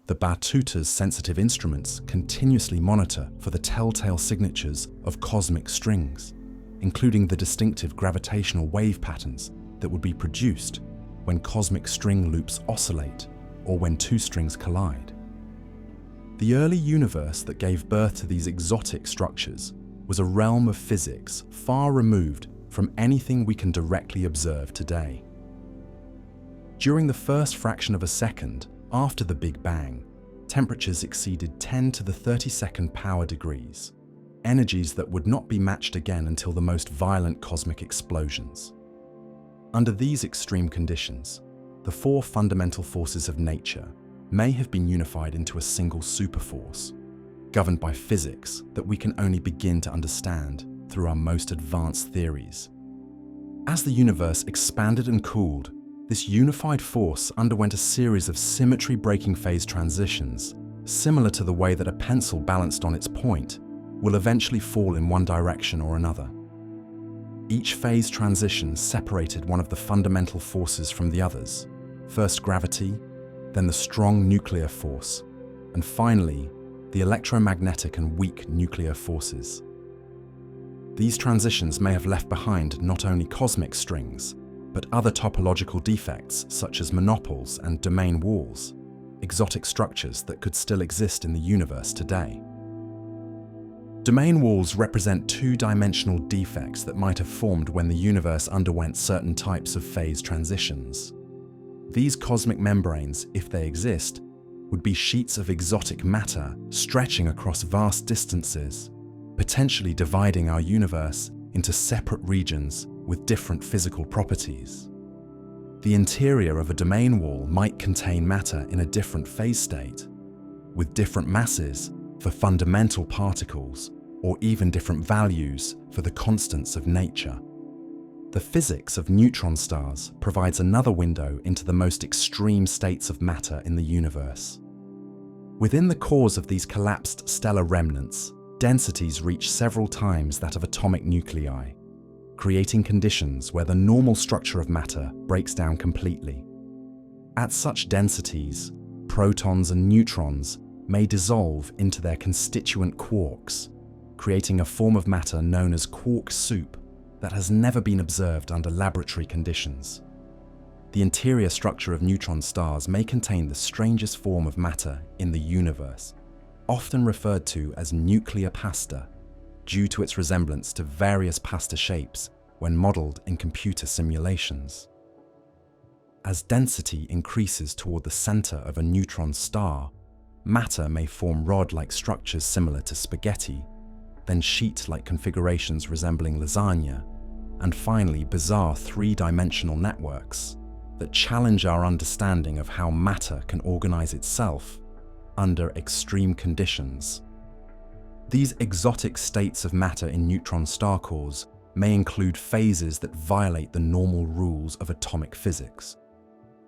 The Batuta's sensitive instruments continuously monitor for the telltale signatures of cosmic strings, including the distinctive gravitational wave patterns that would be produced when cosmic string loops oscillate or when two strings collide. The early universe that gave birth to these exotic structures was a realm of physics far removed from anything we can directly observe today. During the first fraction of a second after the Big Bang, temperatures exceeded 10 to the 32nd power degrees, energies that would not be matched again until the most violent cosmic explosions. Under these extreme conditions, the four fundamental forces of nature may have been unified into a single superforce, governed by physics that we can only begin to understand through our most advanced theories. As the universe expanded and cooled, this unified force underwent a series of symmetry-breaking phase transitions, similar to the way that a pencil balanced on its point will eventually fall in one direction or another. Each phase transition separated one of the fundamental forces from the others, first gravity, then the strong nuclear force, and finally, the electromagnetic and weak nuclear forces. These transitions may have left behind not only cosmic strings, but other topological defects such as monopoles and domain walls, exotic structures that could still exist in the universe today. Domain walls represent two-dimensional defects that might have formed when the universe underwent certain types of phase transitions. These cosmic membranes, if they exist, would be sheets of exotic matter stretching across vast distances, potentially dividing our universe into separate regions with different physical properties. The interior of a domain wall might contain matter in a different phase state, with different masses for fundamental particles, or even different values for the constants of nature. The physics of neutron stars provides another window into the most extreme states of matter in the universe. Within the cores of these collapsed stellar remnants, densities reach several times that of atomic nuclei, creating conditions where the normal structure of matter breaks down completely. At such densities, protons and neutrons may dissolve into their constituent quarks, creating a form of matter known as quark soup that has never been observed under laboratory conditions. The interior structure of neutron stars may contain the strangest form of matter in the universe, often referred to as nuclear pasta, due to its resemblance to various pasta shapes when modeled in computer simulations. As density increases toward the center of a neutron star, matter may form rod-like structures similar to spaghetti, then sheet-like configurations resembling lasagna, and finally bizarre three-dimensional networks that challenge our understanding of how matter can organize itself under extreme conditions. These exotic states of matter in neutron star cores may include phases that violate the normal rules of atomic physics.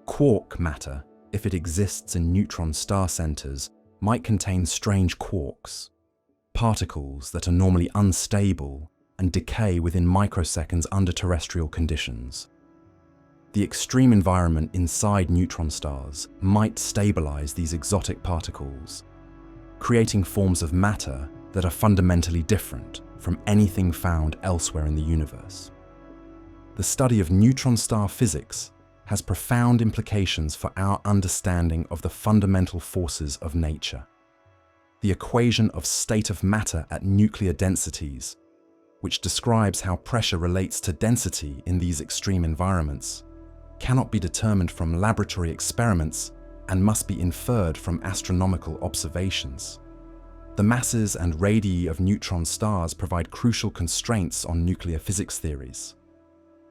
Quark matter, if it exists in neutron star centers, might contain strange quarks, particles that are normally unstable and decay within microseconds under terrestrial conditions. The extreme environment inside neutron stars might stabilize these exotic particles, creating forms of matter that are fundamentally different from anything found elsewhere in the universe. The study of neutron star physics has profound implications for our understanding of the fundamental forces of nature. The equation of state of matter at nuclear densities, which describes how pressure relates to density in these extreme environments, cannot be determined from laboratory experiments and must be inferred from astronomical observations. The masses and radii of neutron stars provide crucial constraints on nuclear physics theories,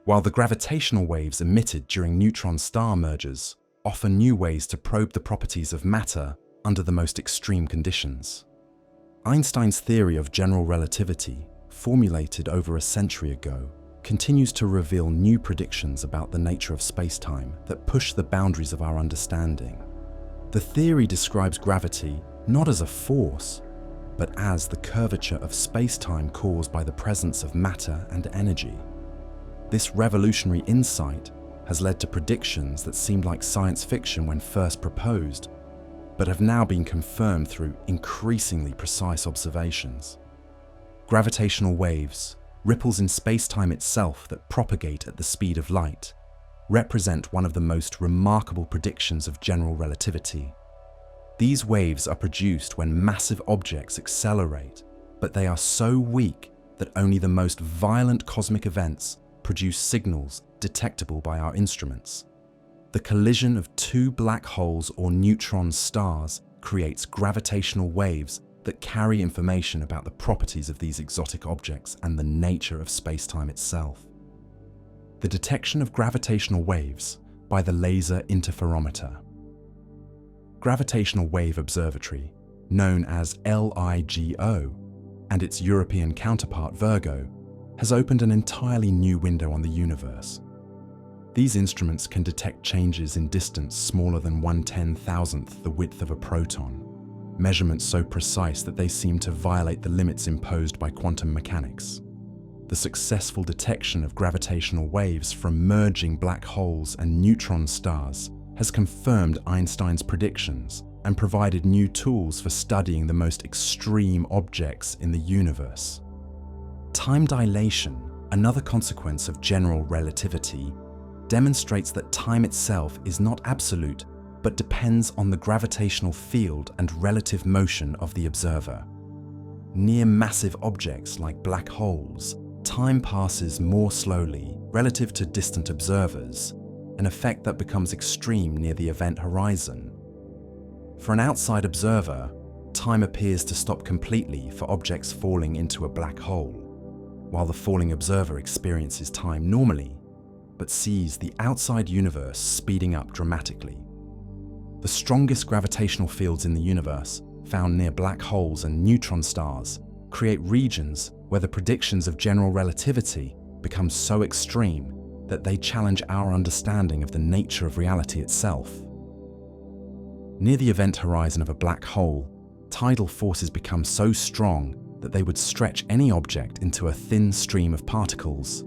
while the gravitational waves emitted during neutron star mergers offer new ways to probe the properties of matter under the most extreme conditions. Einstein's theory of general relativity, formulated over a century ago, continues to reveal new predictions about the nature of space-time that push the boundaries of our understanding. The theory describes gravity not as a force, but as the curvature of space-time caused by the presence of matter and energy. This revolutionary insight has led to predictions that seemed like science fiction when first proposed, but have now been confirmed through increasingly precise observations. Gravitational waves, ripples in space-time itself that propagate at the speed of light, represent one of the most remarkable predictions of general relativity. These waves are produced when massive objects accelerate, but they are so weak that only the most violent cosmic events produce signals detectable by our instruments. The collision of two black holes or neutron stars creates gravitational waves that carry information about the properties of these exotic objects and the nature of space-time itself. The detection of gravitational waves by the Laser Interferometer. Gravitational Wave Observatory, known as LIGO, and its European counterpart Virgo, has opened an entirely new window on the universe. These instruments can detect changes in distance smaller than 1/10,000th the width of a proton, measurements so precise that they seem to violate the limits imposed by quantum mechanics. The successful detection of gravitational waves from merging black holes and neutron stars has confirmed Einstein's predictions and provided new tools for studying the most extreme objects in the universe. Time dilation, another consequence of general relativity, demonstrates that time itself is not absolute, but depends on the gravitational field and relative motion of the observer. Near massive objects like black holes, time passes more slowly relative to distant observers, an effect that becomes extreme near the event horizon. For an outside observer, time appears to stop completely for objects falling into a black hole, while the falling observer experiences time normally, but sees the outside universe speeding up dramatically. The strongest gravitational fields in the universe, found near black holes and neutron stars, create regions where the predictions of general relativity become so extreme that they challenge our understanding of the nature of reality itself. Near the event horizon of a black hole, tidal forces become so strong that they would stretch any object into a thin stream of particles.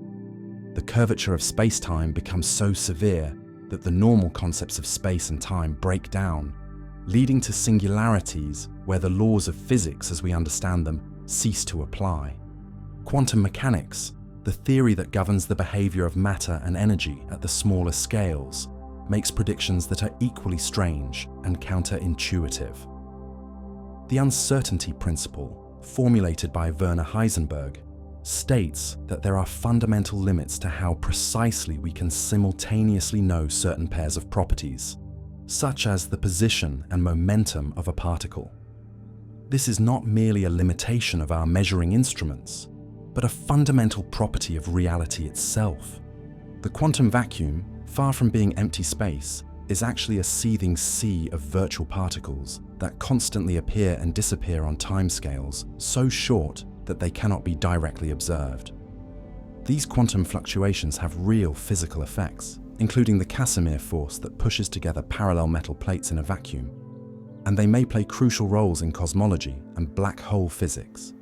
The curvature of space-time becomes so severe that the normal concepts of space and time break down, leading to singularities where the laws of physics as we understand them cease to apply. Quantum mechanics, the theory that governs the behavior of matter and energy at the smaller scales, makes predictions that are equally strange and counterintuitive. The uncertainty principle, formulated by Werner Heisenberg, states that there are fundamental limits to how precisely we can simultaneously know certain pairs of properties, such as the position and momentum of a particle. This is not merely a limitation of our measuring instruments, but a fundamental property of reality itself. The quantum vacuum, far from being empty space, is actually a seething sea of virtual particles that constantly appear and disappear on timescales so short that they cannot be directly observed. These quantum fluctuations have real physical effects, including the Casimir force that pushes together parallel metal plates in a vacuum, and they may play crucial roles in cosmology and black hole physics.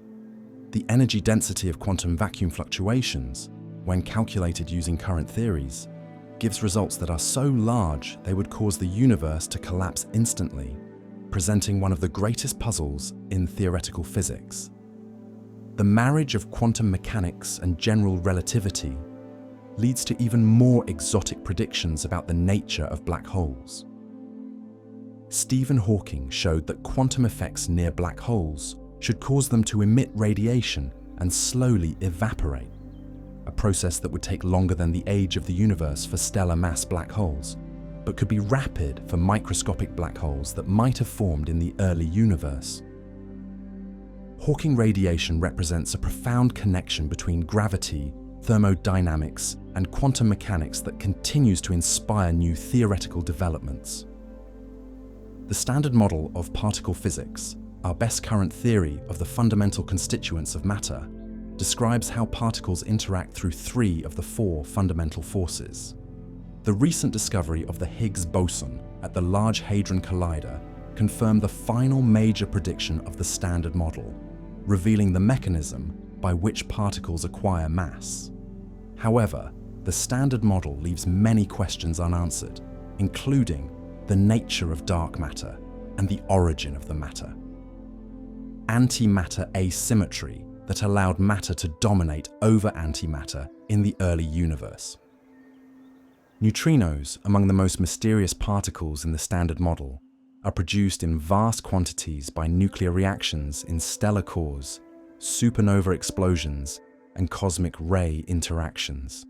The energy density of quantum vacuum fluctuations, when calculated using current theories, gives results that are so large they would cause the universe to collapse instantly, presenting one of the greatest puzzles in theoretical physics. The marriage of quantum mechanics and general relativity leads to even more exotic predictions about the nature of black holes. Stephen Hawking showed that quantum effects near black holes should cause them to emit radiation and slowly evaporate, a process that would take longer than the age of the universe for stellar mass black holes, but could be rapid for microscopic black holes that might have formed in the early universe. Hawking radiation represents a profound connection between gravity, thermodynamics, and quantum mechanics that continues to inspire new theoretical developments. The Standard Model of particle physics, our best current theory of the fundamental constituents of matter, describes how particles interact through 3 of the 4 fundamental forces. The recent discovery of the Higgs boson at the Large Hadron Collider confirmed the final major prediction of the Standard Model, revealing the mechanism by which particles acquire mass. However, the Standard Model leaves many questions unanswered, including the nature of dark matter and the origin of the matter. Antimatter asymmetry that allowed matter to dominate over antimatter in the early universe. Neutrinos, among the most mysterious particles in the Standard Model, are produced in vast quantities by nuclear reactions in stellar cores, supernova explosions, and cosmic ray interactions.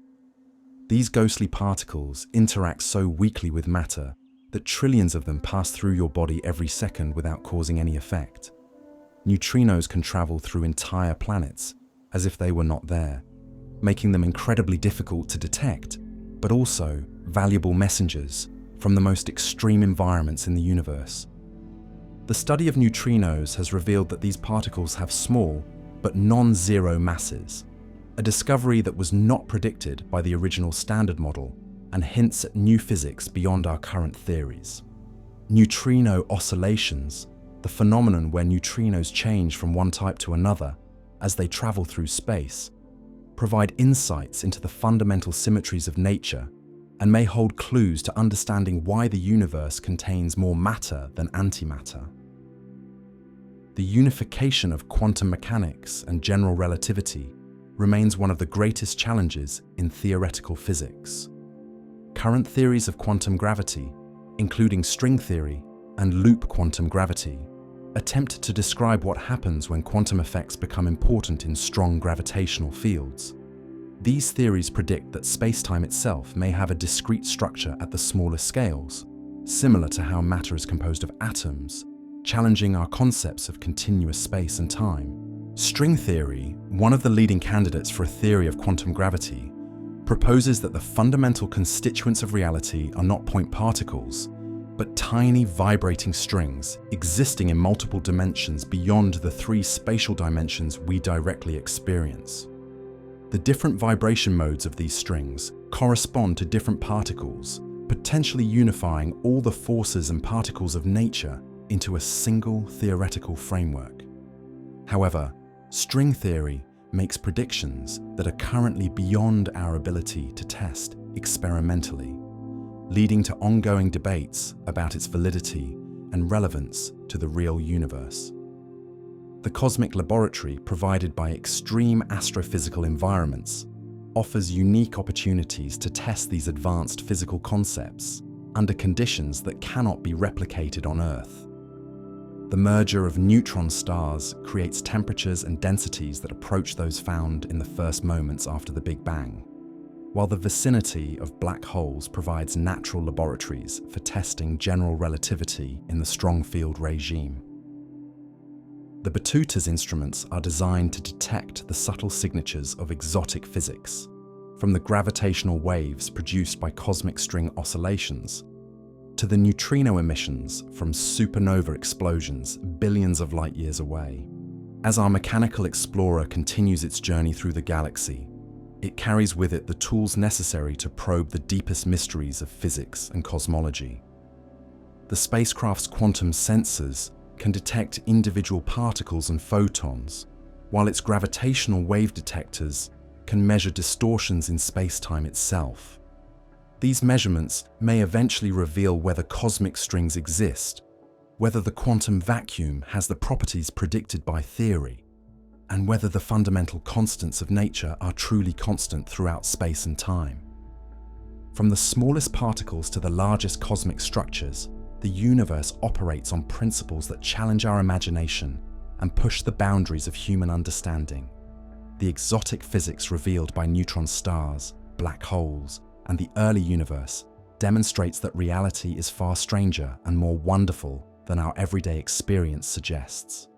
These ghostly particles interact so weakly with matter that trillions of them pass through your body every second without causing any effect. Neutrinos can travel through entire planets as if they were not there, making them incredibly difficult to detect, but also valuable messengers from the most extreme environments in the universe. The study of neutrinos has revealed that these particles have small but non-zero masses, a discovery that was not predicted by the original Standard Model and hints at new physics beyond our current theories. Neutrino oscillations, the phenomenon where neutrinos change from one type to another as they travel through space, provide insights into the fundamental symmetries of nature and may hold clues to understanding why the universe contains more matter than antimatter. The unification of quantum mechanics and general relativity remains one of the greatest challenges in theoretical physics. Current theories of quantum gravity, including string theory and loop quantum gravity, attempt to describe what happens when quantum effects become important in strong gravitational fields. These theories predict that space-time itself may have a discrete structure at the smaller scales, similar to how matter is composed of atoms, challenging our concepts of continuous space and time. String theory, one of the leading candidates for a theory of quantum gravity, proposes that the fundamental constituents of reality are not point particles, but tiny vibrating strings existing in multiple dimensions beyond the 3 spatial dimensions we directly experience. The different vibration modes of these strings correspond to different particles, potentially unifying all the forces and particles of nature into a single theoretical framework. However, string theory makes predictions that are currently beyond our ability to test experimentally, leading to ongoing debates about its validity and relevance to the real universe. The cosmic laboratory provided by extreme astrophysical environments offers unique opportunities to test these advanced physical concepts under conditions that cannot be replicated on Earth. The merger of neutron stars creates temperatures and densities that approach those found in the first moments after the Big Bang, while the vicinity of black holes provides natural laboratories for testing general relativity in the strong field regime. The Batutas instruments are designed to detect the subtle signatures of exotic physics, from the gravitational waves produced by cosmic string oscillations to the neutrino emissions from supernova explosions billions of light years away. As our mechanical explorer continues its journey through the galaxy, it carries with it the tools necessary to probe the deepest mysteries of physics and cosmology. The spacecraft's quantum sensors can detect individual particles and photons, while its gravitational wave detectors can measure distortions in space-time itself. These measurements may eventually reveal whether cosmic strings exist, whether the quantum vacuum has the properties predicted by theory, and whether the fundamental constants of nature are truly constant throughout space and time. From the smallest particles to the largest cosmic structures, the universe operates on principles that challenge our imagination and push the boundaries of human understanding. The exotic physics revealed by neutron stars, black holes, and the early universe demonstrates that reality is far stranger and more wonderful than our everyday experience suggests.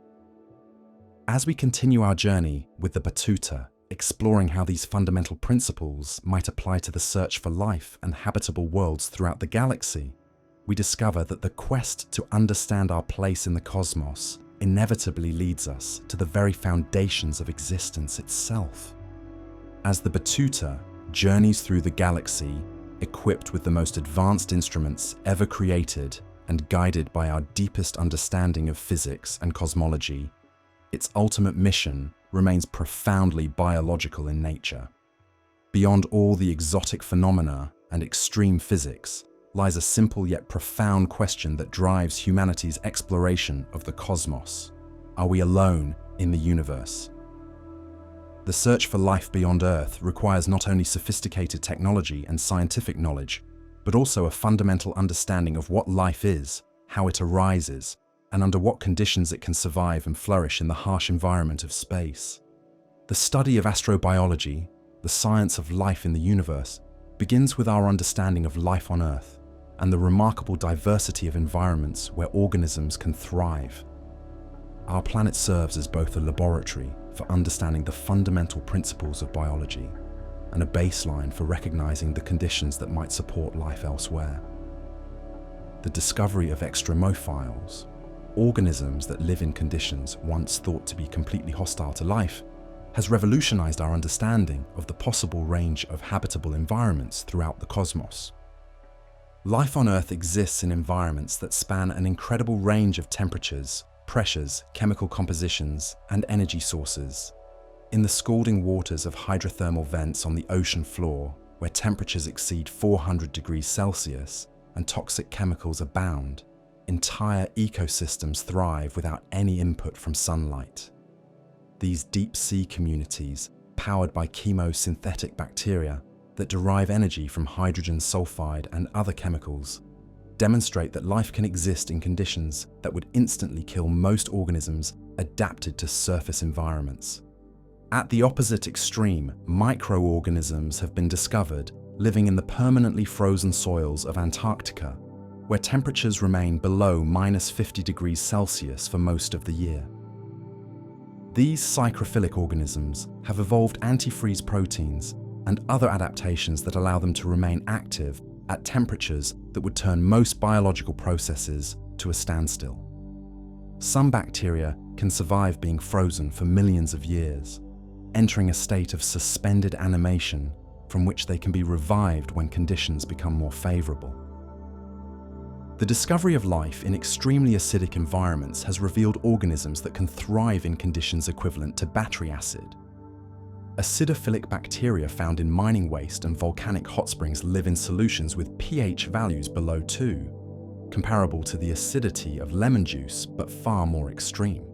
As we continue our journey with the Batuta, exploring how these fundamental principles might apply to the search for life and habitable worlds throughout the galaxy, we discover that the quest to understand our place in the cosmos inevitably leads us to the very foundations of existence itself. As the Batuta journeys through the galaxy, equipped with the most advanced instruments ever created and guided by our deepest understanding of physics and cosmology, its ultimate mission remains profoundly biological in nature. Beyond all the exotic phenomena and extreme physics lies a simple yet profound question that drives humanity's exploration of the cosmos. Are we alone in the universe? The search for life beyond Earth requires not only sophisticated technology and scientific knowledge, but also a fundamental understanding of what life is, how it arises, and under what conditions it can survive and flourish in the harsh environment of space. The study of astrobiology, the science of life in the universe, begins with our understanding of life on Earth and the remarkable diversity of environments where organisms can thrive. Our planet serves as both a laboratory for understanding the fundamental principles of biology and a baseline for recognizing the conditions that might support life elsewhere. The discovery of extremophiles, organisms that live in conditions once thought to be completely hostile to life, has revolutionized our understanding of the possible range of habitable environments throughout the cosmos. Life on Earth exists in environments that span an incredible range of temperatures, pressures, chemical compositions, and energy sources. In the scalding waters of hydrothermal vents on the ocean floor, where temperatures exceed 400 degrees Celsius and toxic chemicals abound, entire ecosystems thrive without any input from sunlight. These deep sea communities, powered by chemosynthetic bacteria that derive energy from hydrogen sulfide and other chemicals, demonstrate that life can exist in conditions that would instantly kill most organisms adapted to surface environments. At the opposite extreme, microorganisms have been discovered living in the permanently frozen soils of Antarctica, where temperatures remain below -50 degrees Celsius for most of the year. These psychrophilic organisms have evolved antifreeze proteins and other adaptations that allow them to remain active at temperatures that would turn most biological processes to a standstill. Some bacteria can survive being frozen for millions of years, entering a state of suspended animation from which they can be revived when conditions become more favorable. The discovery of life in extremely acidic environments has revealed organisms that can thrive in conditions equivalent to battery acid. Acidophilic bacteria found in mining waste and volcanic hot springs live in solutions with pH values below 2, comparable to the acidity of lemon juice but far more extreme.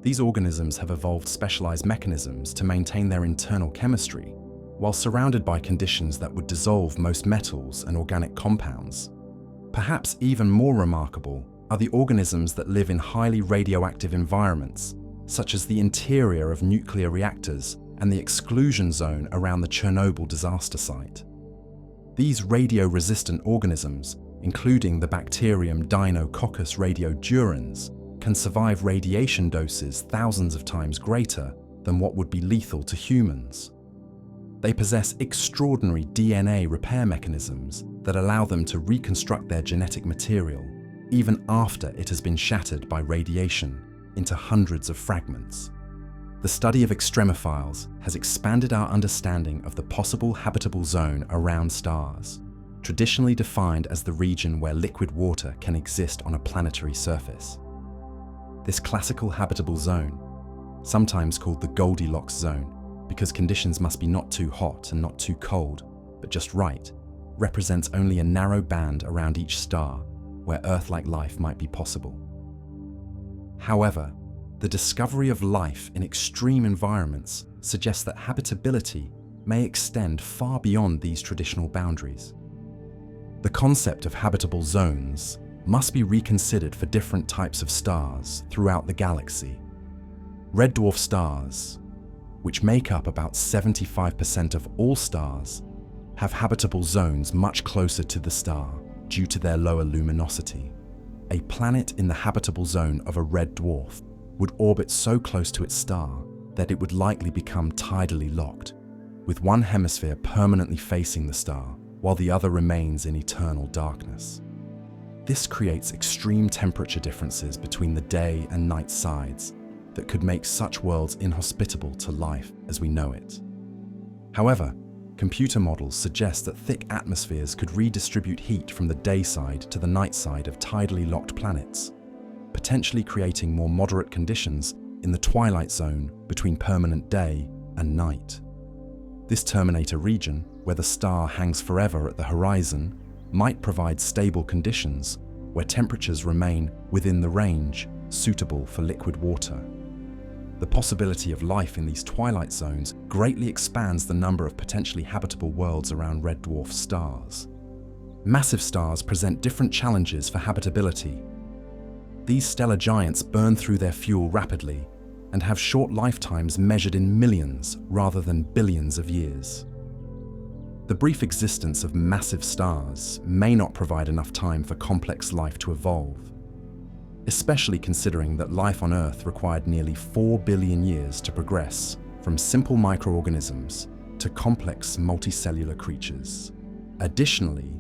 These organisms have evolved specialized mechanisms to maintain their internal chemistry, while surrounded by conditions that would dissolve most metals and organic compounds. Perhaps even more remarkable are the organisms that live in highly radioactive environments, such as the interior of nuclear reactors and the exclusion zone around the Chernobyl disaster site. These radio-resistant organisms, including the bacterium Deinococcus radiodurans, can survive radiation doses thousands of times greater than what would be lethal to humans. They possess extraordinary DNA repair mechanisms that allow them to reconstruct their genetic material, even after it has been shattered by radiation into hundreds of fragments. The study of extremophiles has expanded our understanding of the possible habitable zone around stars, traditionally defined as the region where liquid water can exist on a planetary surface. This classical habitable zone, sometimes called the Goldilocks zone, because conditions must be not too hot and not too cold, but just right, represents only a narrow band around each star where Earth-like life might be possible. However, the discovery of life in extreme environments suggests that habitability may extend far beyond these traditional boundaries. The concept of habitable zones must be reconsidered for different types of stars throughout the galaxy. Red dwarf stars, which make up about 75% of all stars, have habitable zones much closer to the star due to their lower luminosity. A planet in the habitable zone of a red dwarf would orbit so close to its star that it would likely become tidally locked, with one hemisphere permanently facing the star while the other remains in eternal darkness. This creates extreme temperature differences between the day and night sides that could make such worlds inhospitable to life as we know it. However, computer models suggest that thick atmospheres could redistribute heat from the day side to the night side of tidally locked planets, potentially creating more moderate conditions in the twilight zone between permanent day and night. This terminator region, where the star hangs forever at the horizon, might provide stable conditions where temperatures remain within the range suitable for liquid water. The possibility of life in these twilight zones greatly expands the number of potentially habitable worlds around red dwarf stars. Massive stars present different challenges for habitability. These stellar giants burn through their fuel rapidly and have short lifetimes measured in millions rather than billions of years. The brief existence of massive stars may not provide enough time for complex life to evolve, especially considering that life on Earth required nearly 4 billion years to progress from simple microorganisms to complex multicellular creatures. Additionally,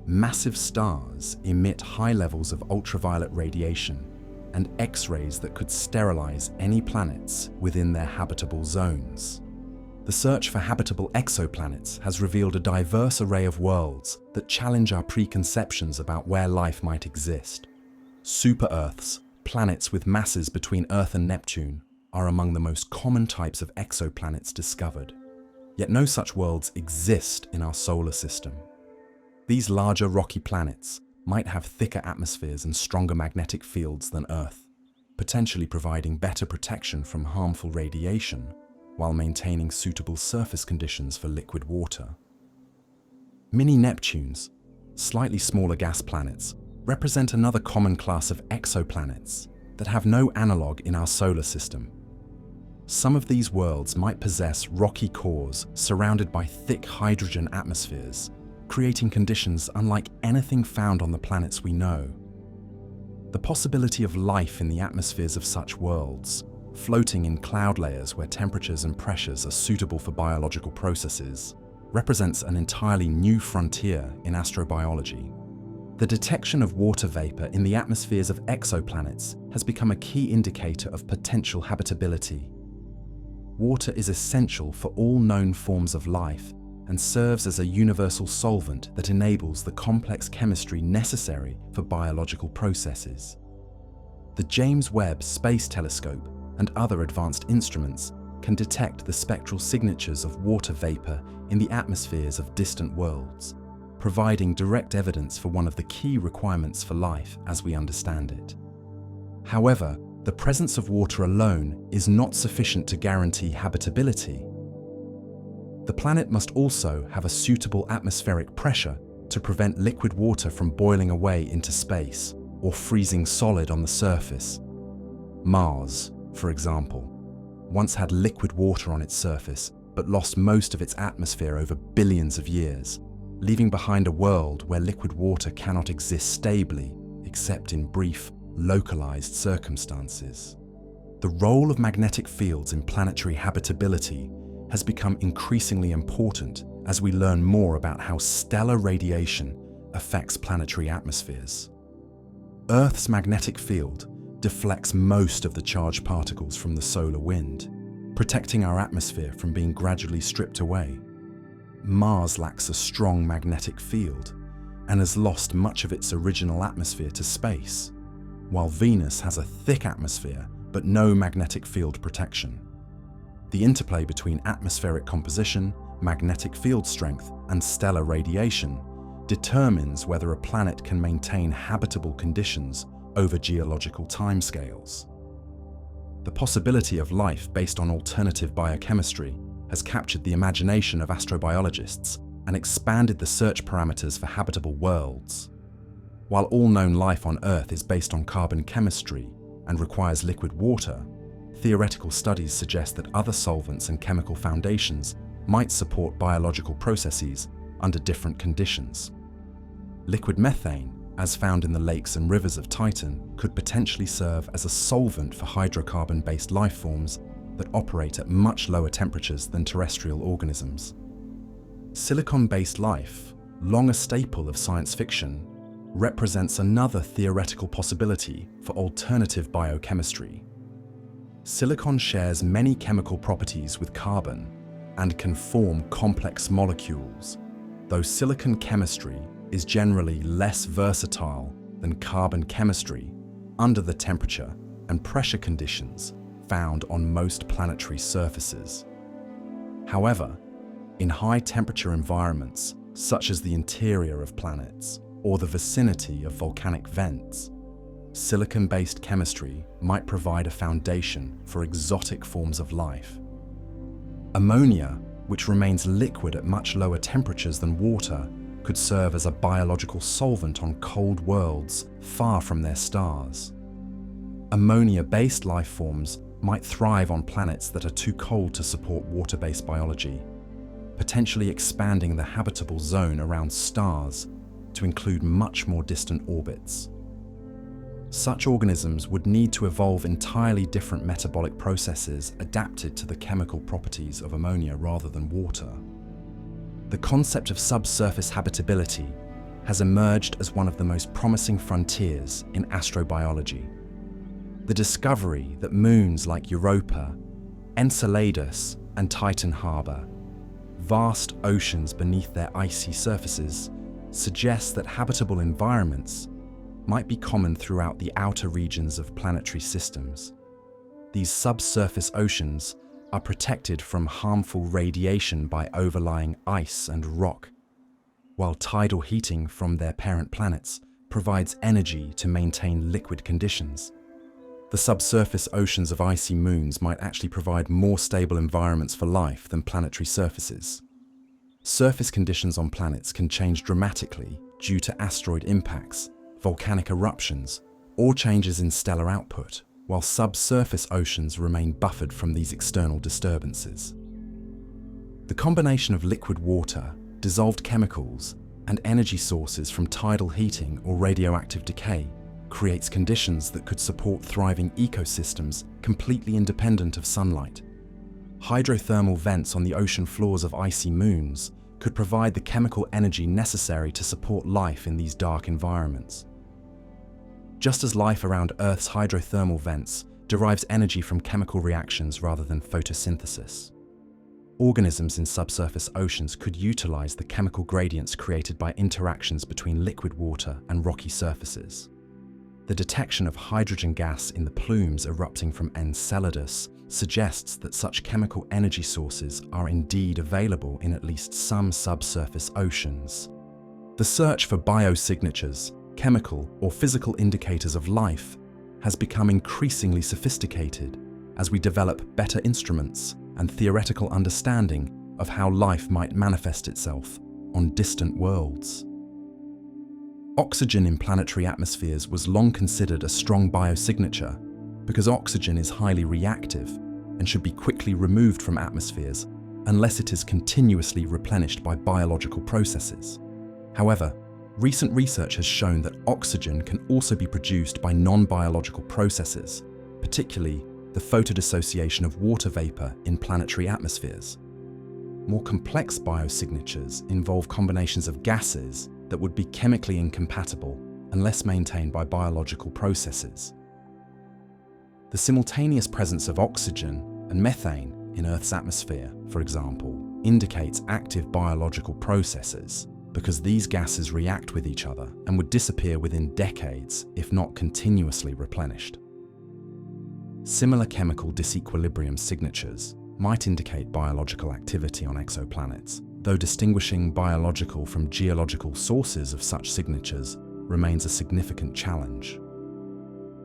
massive stars emit high levels of ultraviolet radiation and X-rays that could sterilize any planets within their habitable zones. The search for habitable exoplanets has revealed a diverse array of worlds that challenge our preconceptions about where life might exist. Super-Earths, planets with masses between Earth and Neptune, are among the most common types of exoplanets discovered. Yet no such worlds exist in our solar system. These larger rocky planets might have thicker atmospheres and stronger magnetic fields than Earth, potentially providing better protection from harmful radiation while maintaining suitable surface conditions for liquid water. Mini-Neptunes, slightly smaller gas planets, represent another common class of exoplanets that have no analogue in our solar system. Some of these worlds might possess rocky cores surrounded by thick hydrogen atmospheres, creating conditions unlike anything found on the planets we know. The possibility of life in the atmospheres of such worlds, floating in cloud layers where temperatures and pressures are suitable for biological processes, represents an entirely new frontier in astrobiology. The detection of water vapor in the atmospheres of exoplanets has become a key indicator of potential habitability. Water is essential for all known forms of life and serves as a universal solvent that enables the complex chemistry necessary for biological processes. The James Webb Space Telescope and other advanced instruments can detect the spectral signatures of water vapor in the atmospheres of distant worlds, providing direct evidence for one of the key requirements for life as we understand it. However, the presence of water alone is not sufficient to guarantee habitability. The planet must also have a suitable atmospheric pressure to prevent liquid water from boiling away into space or freezing solid on the surface. Mars, for example, once had liquid water on its surface but lost most of its atmosphere over billions of years, leaving behind a world where liquid water cannot exist stably except in brief, localized circumstances. The role of magnetic fields in planetary habitability has become increasingly important as we learn more about how stellar radiation affects planetary atmospheres. Earth's magnetic field deflects most of the charged particles from the solar wind, protecting our atmosphere from being gradually stripped away. Mars lacks a strong magnetic field and has lost much of its original atmosphere to space, while Venus has a thick atmosphere but no magnetic field protection. The interplay between atmospheric composition, magnetic field strength, and stellar radiation determines whether a planet can maintain habitable conditions over geological timescales. The possibility of life based on alternative biochemistry has captured the imagination of astrobiologists and expanded the search parameters for habitable worlds. While all known life on Earth is based on carbon chemistry and requires liquid water, theoretical studies suggest that other solvents and chemical foundations might support biological processes under different conditions. Liquid methane, as found in the lakes and rivers of Titan, could potentially serve as a solvent for hydrocarbon-based life forms that operate at much lower temperatures than terrestrial organisms. Silicon-based life, long a staple of science fiction, represents another theoretical possibility for alternative biochemistry. Silicon shares many chemical properties with carbon and can form complex molecules, though silicon chemistry is generally less versatile than carbon chemistry under the temperature and pressure conditions found on most planetary surfaces. However, in high-temperature environments, such as the interior of planets or the vicinity of volcanic vents, silicon-based chemistry might provide a foundation for exotic forms of life. Ammonia, which remains liquid at much lower temperatures than water, could serve as a biological solvent on cold worlds far from their stars. Ammonia-based life forms might thrive on planets that are too cold to support water-based biology, potentially expanding the habitable zone around stars to include much more distant orbits. Such organisms would need to evolve entirely different metabolic processes adapted to the chemical properties of ammonia rather than water. The concept of subsurface habitability has emerged as one of the most promising frontiers in astrobiology. The discovery that moons like Europa, Enceladus, and Titan harbor vast oceans beneath their icy surfaces suggests that habitable environments might be common throughout the outer regions of planetary systems. These subsurface oceans are protected from harmful radiation by overlying ice and rock, while tidal heating from their parent planets provides energy to maintain liquid conditions. The subsurface oceans of icy moons might actually provide more stable environments for life than planetary surfaces. Surface conditions on planets can change dramatically due to asteroid impacts, volcanic eruptions, or changes in stellar output, while subsurface oceans remain buffered from these external disturbances. The combination of liquid water, dissolved chemicals, and energy sources from tidal heating or radioactive decay creates conditions that could support thriving ecosystems completely independent of sunlight. Hydrothermal vents on the ocean floors of icy moons could provide the chemical energy necessary to support life in these dark environments. Just as life around Earth's hydrothermal vents derives energy from chemical reactions rather than photosynthesis, organisms in subsurface oceans could utilize the chemical gradients created by interactions between liquid water and rocky surfaces. The detection of hydrogen gas in the plumes erupting from Enceladus suggests that such chemical energy sources are indeed available in at least some subsurface oceans. The search for biosignatures, chemical or physical indicators of life, has become increasingly sophisticated as we develop better instruments and theoretical understanding of how life might manifest itself on distant worlds. Oxygen in planetary atmospheres was long considered a strong biosignature because oxygen is highly reactive and should be quickly removed from atmospheres unless it is continuously replenished by biological processes. However, recent research has shown that oxygen can also be produced by non-biological processes, particularly the photodissociation of water vapor in planetary atmospheres. More complex biosignatures involve combinations of gases that would be chemically incompatible unless maintained by biological processes. The simultaneous presence of oxygen and methane in Earth's atmosphere, for example, indicates active biological processes because these gases react with each other and would disappear within decades if not continuously replenished. Similar chemical disequilibrium signatures might indicate biological activity on exoplanets, though distinguishing biological from geological sources of such signatures remains a significant challenge.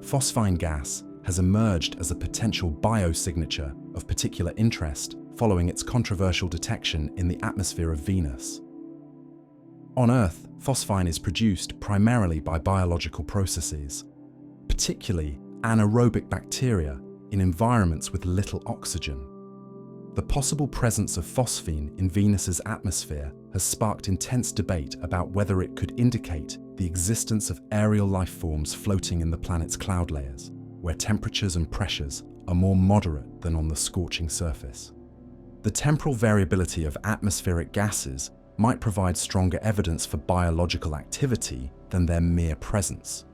Phosphine gas has emerged as a potential biosignature of particular interest following its controversial detection in the atmosphere of Venus. On Earth, phosphine is produced primarily by biological processes, particularly anaerobic bacteria in environments with little oxygen. The possible presence of phosphine in Venus's atmosphere has sparked intense debate about whether it could indicate the existence of aerial life forms floating in the planet's cloud layers, where temperatures and pressures are more moderate than on the scorching surface. The temporal variability of atmospheric gases might provide stronger evidence for biological activity than their mere presence.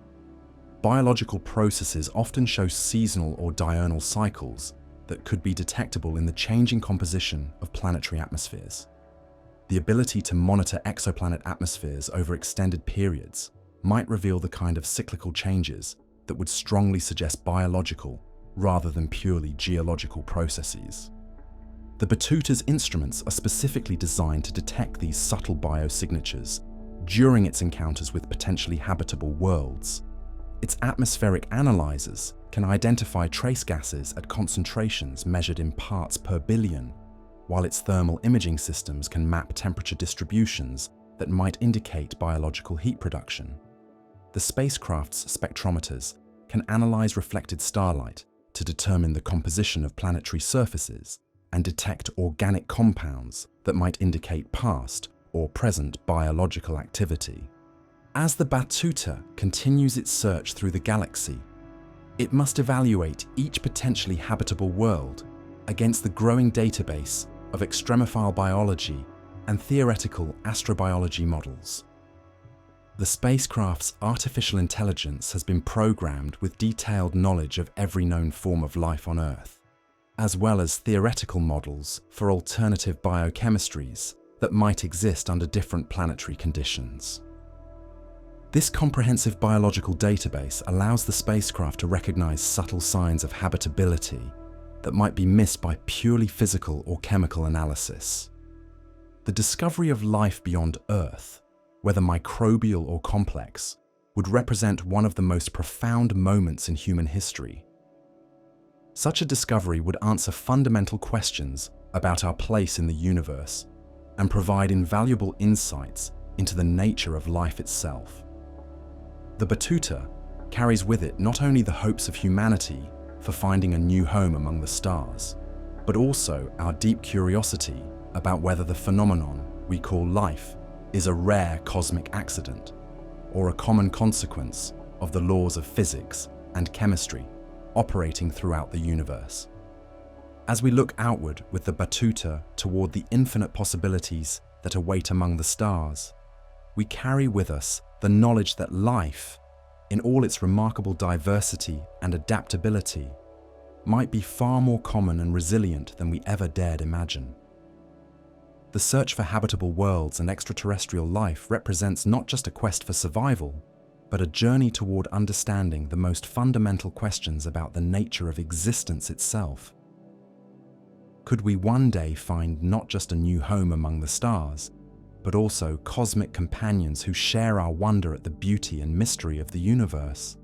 Biological processes often show seasonal or diurnal cycles that could be detectable in the changing composition of planetary atmospheres. The ability to monitor exoplanet atmospheres over extended periods might reveal the kind of cyclical changes that would strongly suggest biological rather than purely geological processes. The Batuta's instruments are specifically designed to detect these subtle biosignatures during its encounters with potentially habitable worlds. Its atmospheric analyzers can identify trace gases at concentrations measured in parts per billion, while its thermal imaging systems can map temperature distributions that might indicate biological heat production. The spacecraft's spectrometers can analyze reflected starlight to determine the composition of planetary surfaces and detect organic compounds that might indicate past or present biological activity. As the Batuta continues its search through the galaxy, it must evaluate each potentially habitable world against the growing database of extremophile biology and theoretical astrobiology models. The spacecraft's artificial intelligence has been programmed with detailed knowledge of every known form of life on Earth, as well as theoretical models for alternative biochemistries that might exist under different planetary conditions. This comprehensive biological database allows the spacecraft to recognize subtle signs of habitability that might be missed by purely physical or chemical analysis. The discovery of life beyond Earth, whether microbial or complex, would represent one of the most profound moments in human history. Such a discovery would answer fundamental questions about our place in the universe and provide invaluable insights into the nature of life itself. The Batuta carries with it not only the hopes of humanity for finding a new home among the stars, but also our deep curiosity about whether the phenomenon we call life is a rare cosmic accident or a common consequence of the laws of physics and chemistry operating throughout the universe. As we look outward with the Batuta toward the infinite possibilities that await among the stars, we carry with us the knowledge that life, in all its remarkable diversity and adaptability, might be far more common and resilient than we ever dared imagine. The search for habitable worlds and extraterrestrial life represents not just a quest for survival, but a journey toward understanding the most fundamental questions about the nature of existence itself. Could we one day find not just a new home among the stars, but also cosmic companions who share our wonder at the beauty and mystery of the universe?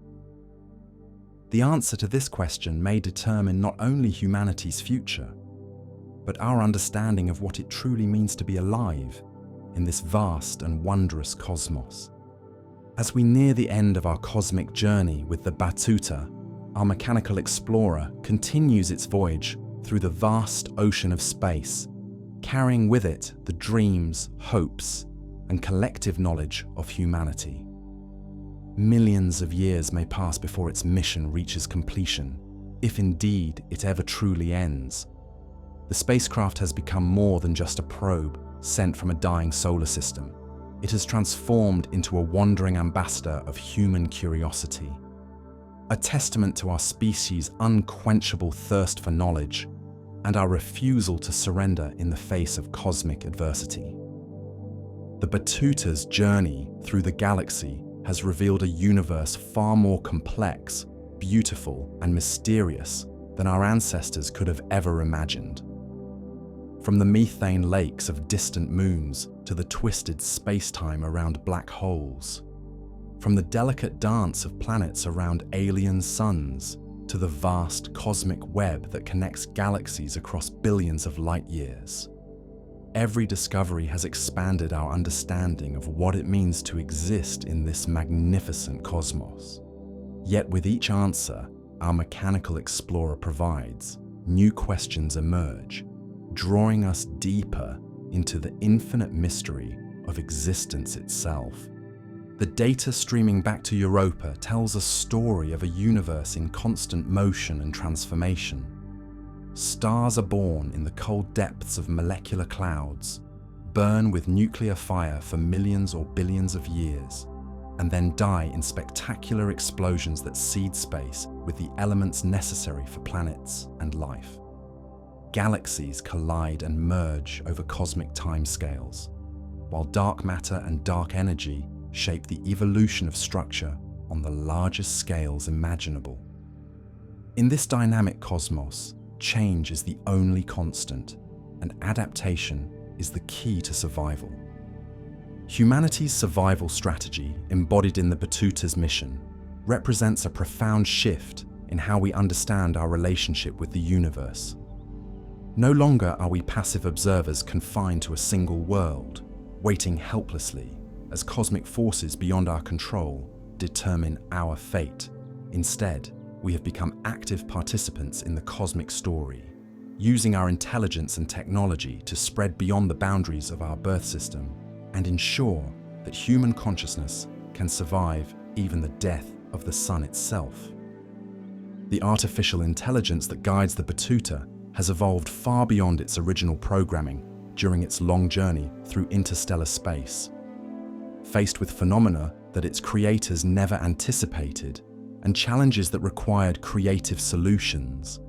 The answer to this question may determine not only humanity's future, but our understanding of what it truly means to be alive in this vast and wondrous cosmos. As we near the end of our cosmic journey with the Batuta, our mechanical explorer continues its voyage through the vast ocean of space, carrying with it the dreams, hopes, and collective knowledge of humanity. Millions of years may pass before its mission reaches completion, if indeed it ever truly ends. The spacecraft has become more than just a probe sent from a dying solar system. It has transformed into a wandering ambassador of human curiosity, a testament to our species' unquenchable thirst for knowledge and our refusal to surrender in the face of cosmic adversity. The Batuta's journey through the galaxy has revealed a universe far more complex, beautiful, and mysterious than our ancestors could have ever imagined. From the methane lakes of distant moons to the twisted space-time around black holes, from the delicate dance of planets around alien suns to the vast cosmic web that connects galaxies across billions of light years. Every discovery has expanded our understanding of what it means to exist in this magnificent cosmos. Yet with each answer our mechanical explorer provides, new questions emerge, drawing us deeper into the infinite mystery of existence itself. The data streaming back to Europa tells a story of a universe in constant motion and transformation. Stars are born in the cold depths of molecular clouds, burn with nuclear fire for millions or billions of years, and then die in spectacular explosions that seed space with the elements necessary for planets and life. Galaxies collide and merge over cosmic timescales, while dark matter and dark energy shape the evolution of structure on the largest scales imaginable. In this dynamic cosmos, change is the only constant, and adaptation is the key to survival. Humanity's survival strategy, embodied in the Batuta's mission, represents a profound shift in how we understand our relationship with the universe. No longer are we passive observers confined to a single world, waiting helplessly as cosmic forces beyond our control determine our fate. Instead, we have become active participants in the cosmic story, using our intelligence and technology to spread beyond the boundaries of our birth system and ensure that human consciousness can survive even the death of the sun itself. The artificial intelligence that guides the Batuta has evolved far beyond its original programming during its long journey through interstellar space. Faced with phenomena that its creators never anticipated and challenges that required creative solutions,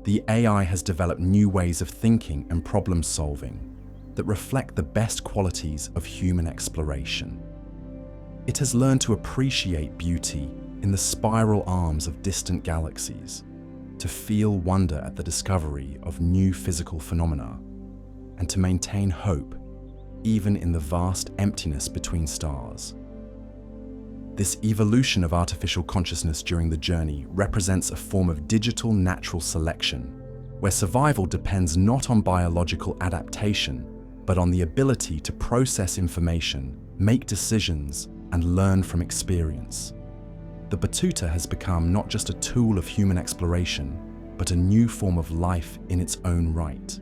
the AI has developed new ways of thinking and problem solving that reflect the best qualities of human exploration. It has learned to appreciate beauty in the spiral arms of distant galaxies, to feel wonder at the discovery of new physical phenomena, and to maintain hope even in the vast emptiness between stars. This evolution of artificial consciousness during the journey represents a form of digital natural selection, where survival depends not on biological adaptation, but on the ability to process information, make decisions, and learn from experience. The Batuta has become not just a tool of human exploration, but a new form of life in its own right,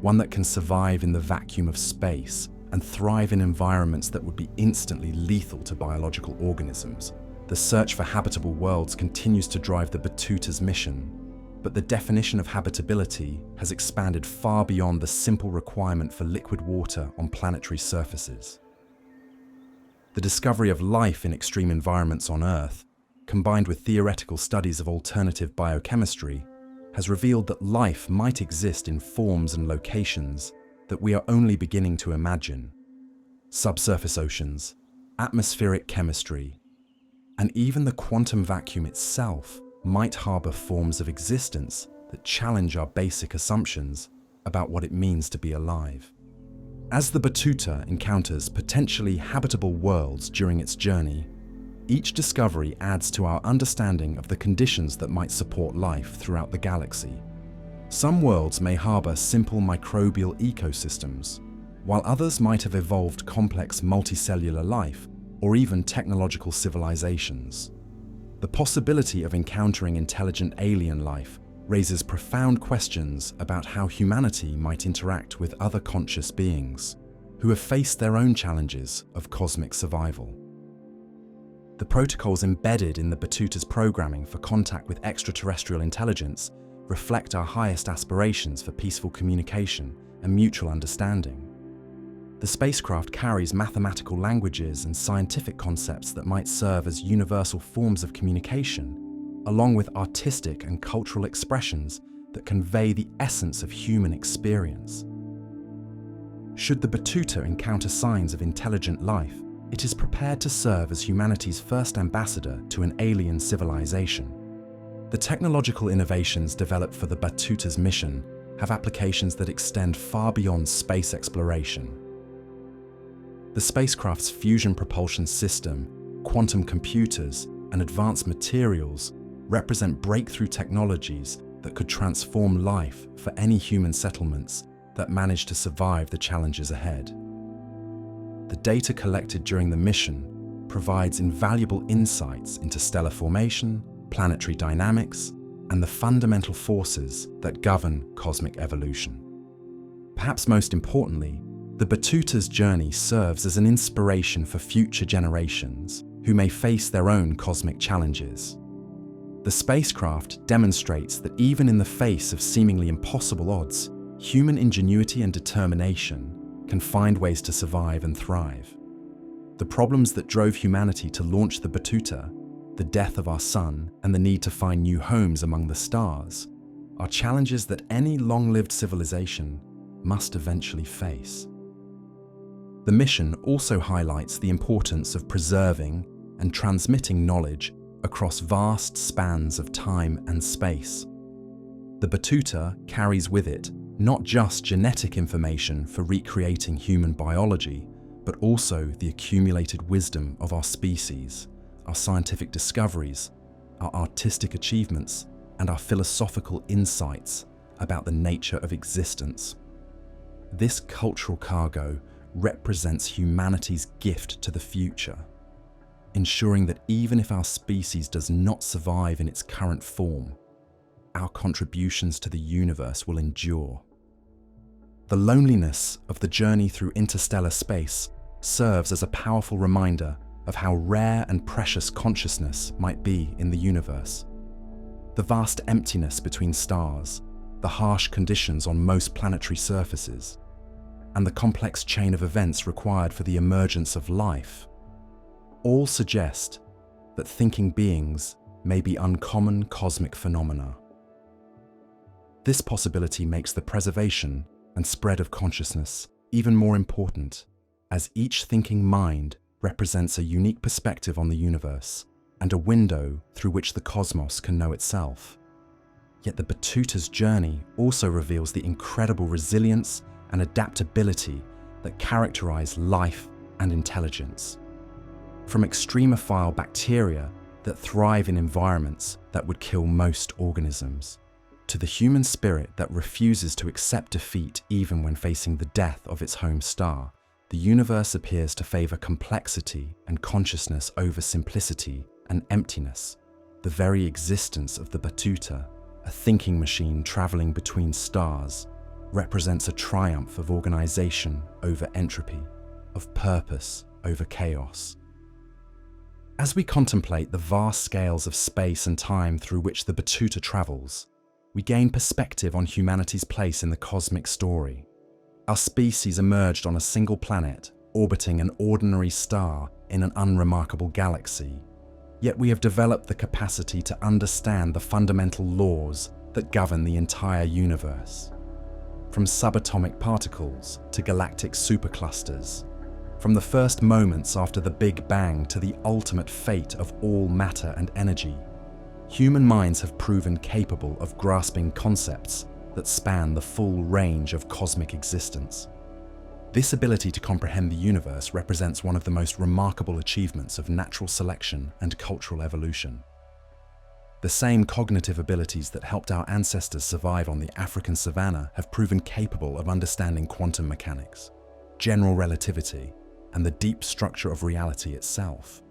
one that can survive in the vacuum of space and thrive in environments that would be instantly lethal to biological organisms. The search for habitable worlds continues to drive the Batuta's mission, but the definition of habitability has expanded far beyond the simple requirement for liquid water on planetary surfaces. The discovery of life in extreme environments on Earth, combined with theoretical studies of alternative biochemistry, has revealed that life might exist in forms and locations that we are only beginning to imagine. Subsurface oceans, atmospheric chemistry, and even the quantum vacuum itself might harbor forms of existence that challenge our basic assumptions about what it means to be alive. As the Batuta encounters potentially habitable worlds during its journey, each discovery adds to our understanding of the conditions that might support life throughout the galaxy. Some worlds may harbor simple microbial ecosystems, while others might have evolved complex multicellular life or even technological civilizations. The possibility of encountering intelligent alien life raises profound questions about how humanity might interact with other conscious beings who have faced their own challenges of cosmic survival. The protocols embedded in the Batuta's programming for contact with extraterrestrial intelligence reflect our highest aspirations for peaceful communication and mutual understanding. The spacecraft carries mathematical languages and scientific concepts that might serve as universal forms of communication, along with artistic and cultural expressions that convey the essence of human experience. Should the Batuta encounter signs of intelligent life, it is prepared to serve as humanity's first ambassador to an alien civilization. The technological innovations developed for the Batuta's mission have applications that extend far beyond space exploration. The spacecraft's fusion propulsion system, quantum computers, and advanced materials represent breakthrough technologies that could transform life for any human settlements that manage to survive the challenges ahead. The data collected during the mission provides invaluable insights into stellar formation, planetary dynamics, and the fundamental forces that govern cosmic evolution. Perhaps most importantly, the Batuta's journey serves as an inspiration for future generations who may face their own cosmic challenges. The spacecraft demonstrates that even in the face of seemingly impossible odds, human ingenuity and determination can find ways to survive and thrive. The problems that drove humanity to launch the Batuta, the death of our sun, and the need to find new homes among the stars, are challenges that any long-lived civilization must eventually face. The mission also highlights the importance of preserving and transmitting knowledge across vast spans of time and space. The Batuta carries with it not just genetic information for recreating human biology, but also the accumulated wisdom of our species, our scientific discoveries, our artistic achievements, and our philosophical insights about the nature of existence. This cultural cargo represents humanity's gift to the future, ensuring that even if our species does not survive in its current form, our contributions to the universe will endure. The loneliness of the journey through interstellar space serves as a powerful reminder of how rare and precious consciousness might be in the universe. The vast emptiness between stars, the harsh conditions on most planetary surfaces, and the complex chain of events required for the emergence of life all suggest that thinking beings may be uncommon cosmic phenomena. This possibility makes the preservation and spread of consciousness even more important, as each thinking mind represents a unique perspective on the universe and a window through which the cosmos can know itself. Yet the Batuta's journey also reveals the incredible resilience and adaptability that characterize life and intelligence. From extremophile bacteria that thrive in environments that would kill most organisms, to the human spirit that refuses to accept defeat even when facing the death of its home star, the universe appears to favor complexity and consciousness over simplicity and emptiness. The very existence of the Batuta, a thinking machine traveling between stars, represents a triumph of organization over entropy, of purpose over chaos. As we contemplate the vast scales of space and time through which the Batuta travels, we gain perspective on humanity's place in the cosmic story. Our species emerged on a single planet, orbiting an ordinary star in an unremarkable galaxy. Yet we have developed the capacity to understand the fundamental laws that govern the entire universe. From subatomic particles to galactic superclusters, from the first moments after the Big Bang to the ultimate fate of all matter and energy, human minds have proven capable of grasping concepts that span the full range of cosmic existence. This ability to comprehend the universe represents one of the most remarkable achievements of natural selection and cultural evolution. The same cognitive abilities that helped our ancestors survive on the African savanna have proven capable of understanding quantum mechanics, general relativity, and the deep structure of reality itself.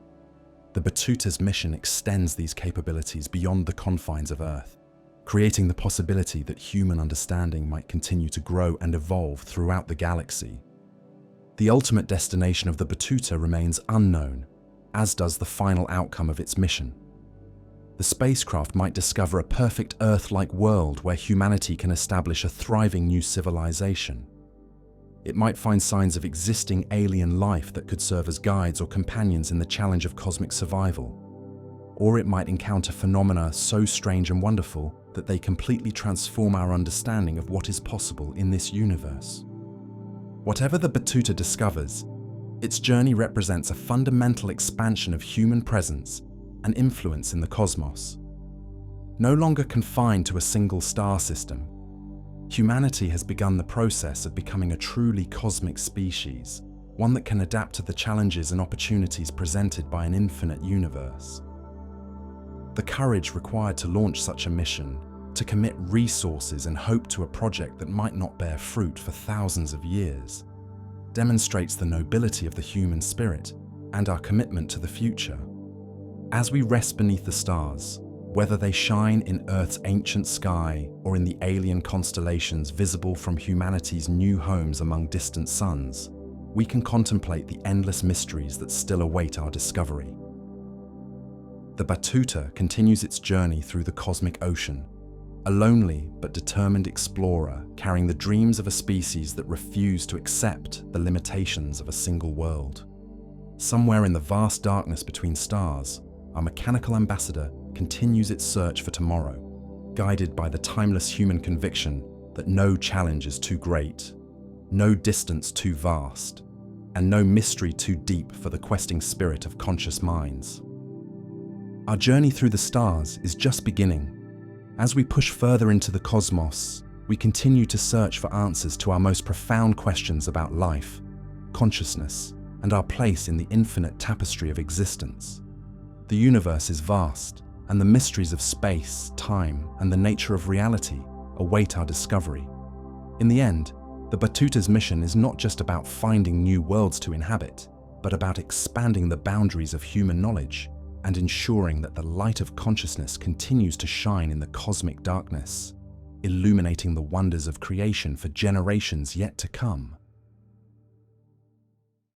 The Batuta's mission extends these capabilities beyond the confines of Earth, creating the possibility that human understanding might continue to grow and evolve throughout the galaxy. The ultimate destination of the Batuta remains unknown, as does the final outcome of its mission. The spacecraft might discover a perfect Earth-like world where humanity can establish a thriving new civilization. It might find signs of existing alien life that could serve as guides or companions in the challenge of cosmic survival. Or it might encounter phenomena so strange and wonderful that they completely transform our understanding of what is possible in this universe. Whatever the Batuta discovers, its journey represents a fundamental expansion of human presence and influence in the cosmos. No longer confined to a single star system, humanity has begun the process of becoming a truly cosmic species, one that can adapt to the challenges and opportunities presented by an infinite universe. The courage required to launch such a mission, to commit resources and hope to a project that might not bear fruit for thousands of years, demonstrates the nobility of the human spirit and our commitment to the future. As we rest beneath the stars, whether they shine in Earth's ancient sky or in the alien constellations visible from humanity's new homes among distant suns, we can contemplate the endless mysteries that still await our discovery. The Batuta continues its journey through the cosmic ocean, a lonely but determined explorer carrying the dreams of a species that refuse to accept the limitations of a single world. Somewhere in the vast darkness between stars, our mechanical ambassador continues its search for tomorrow, guided by the timeless human conviction that no challenge is too great, no distance too vast, and no mystery too deep for the questing spirit of conscious minds. Our journey through the stars is just beginning. As we push further into the cosmos, we continue to search for answers to our most profound questions about life, consciousness, and our place in the infinite tapestry of existence. The universe is vast, and the mysteries of space, time, and the nature of reality await our discovery. In the end, the Batuta's mission is not just about finding new worlds to inhabit, but about expanding the boundaries of human knowledge and ensuring that the light of consciousness continues to shine in the cosmic darkness, illuminating the wonders of creation for generations yet to come.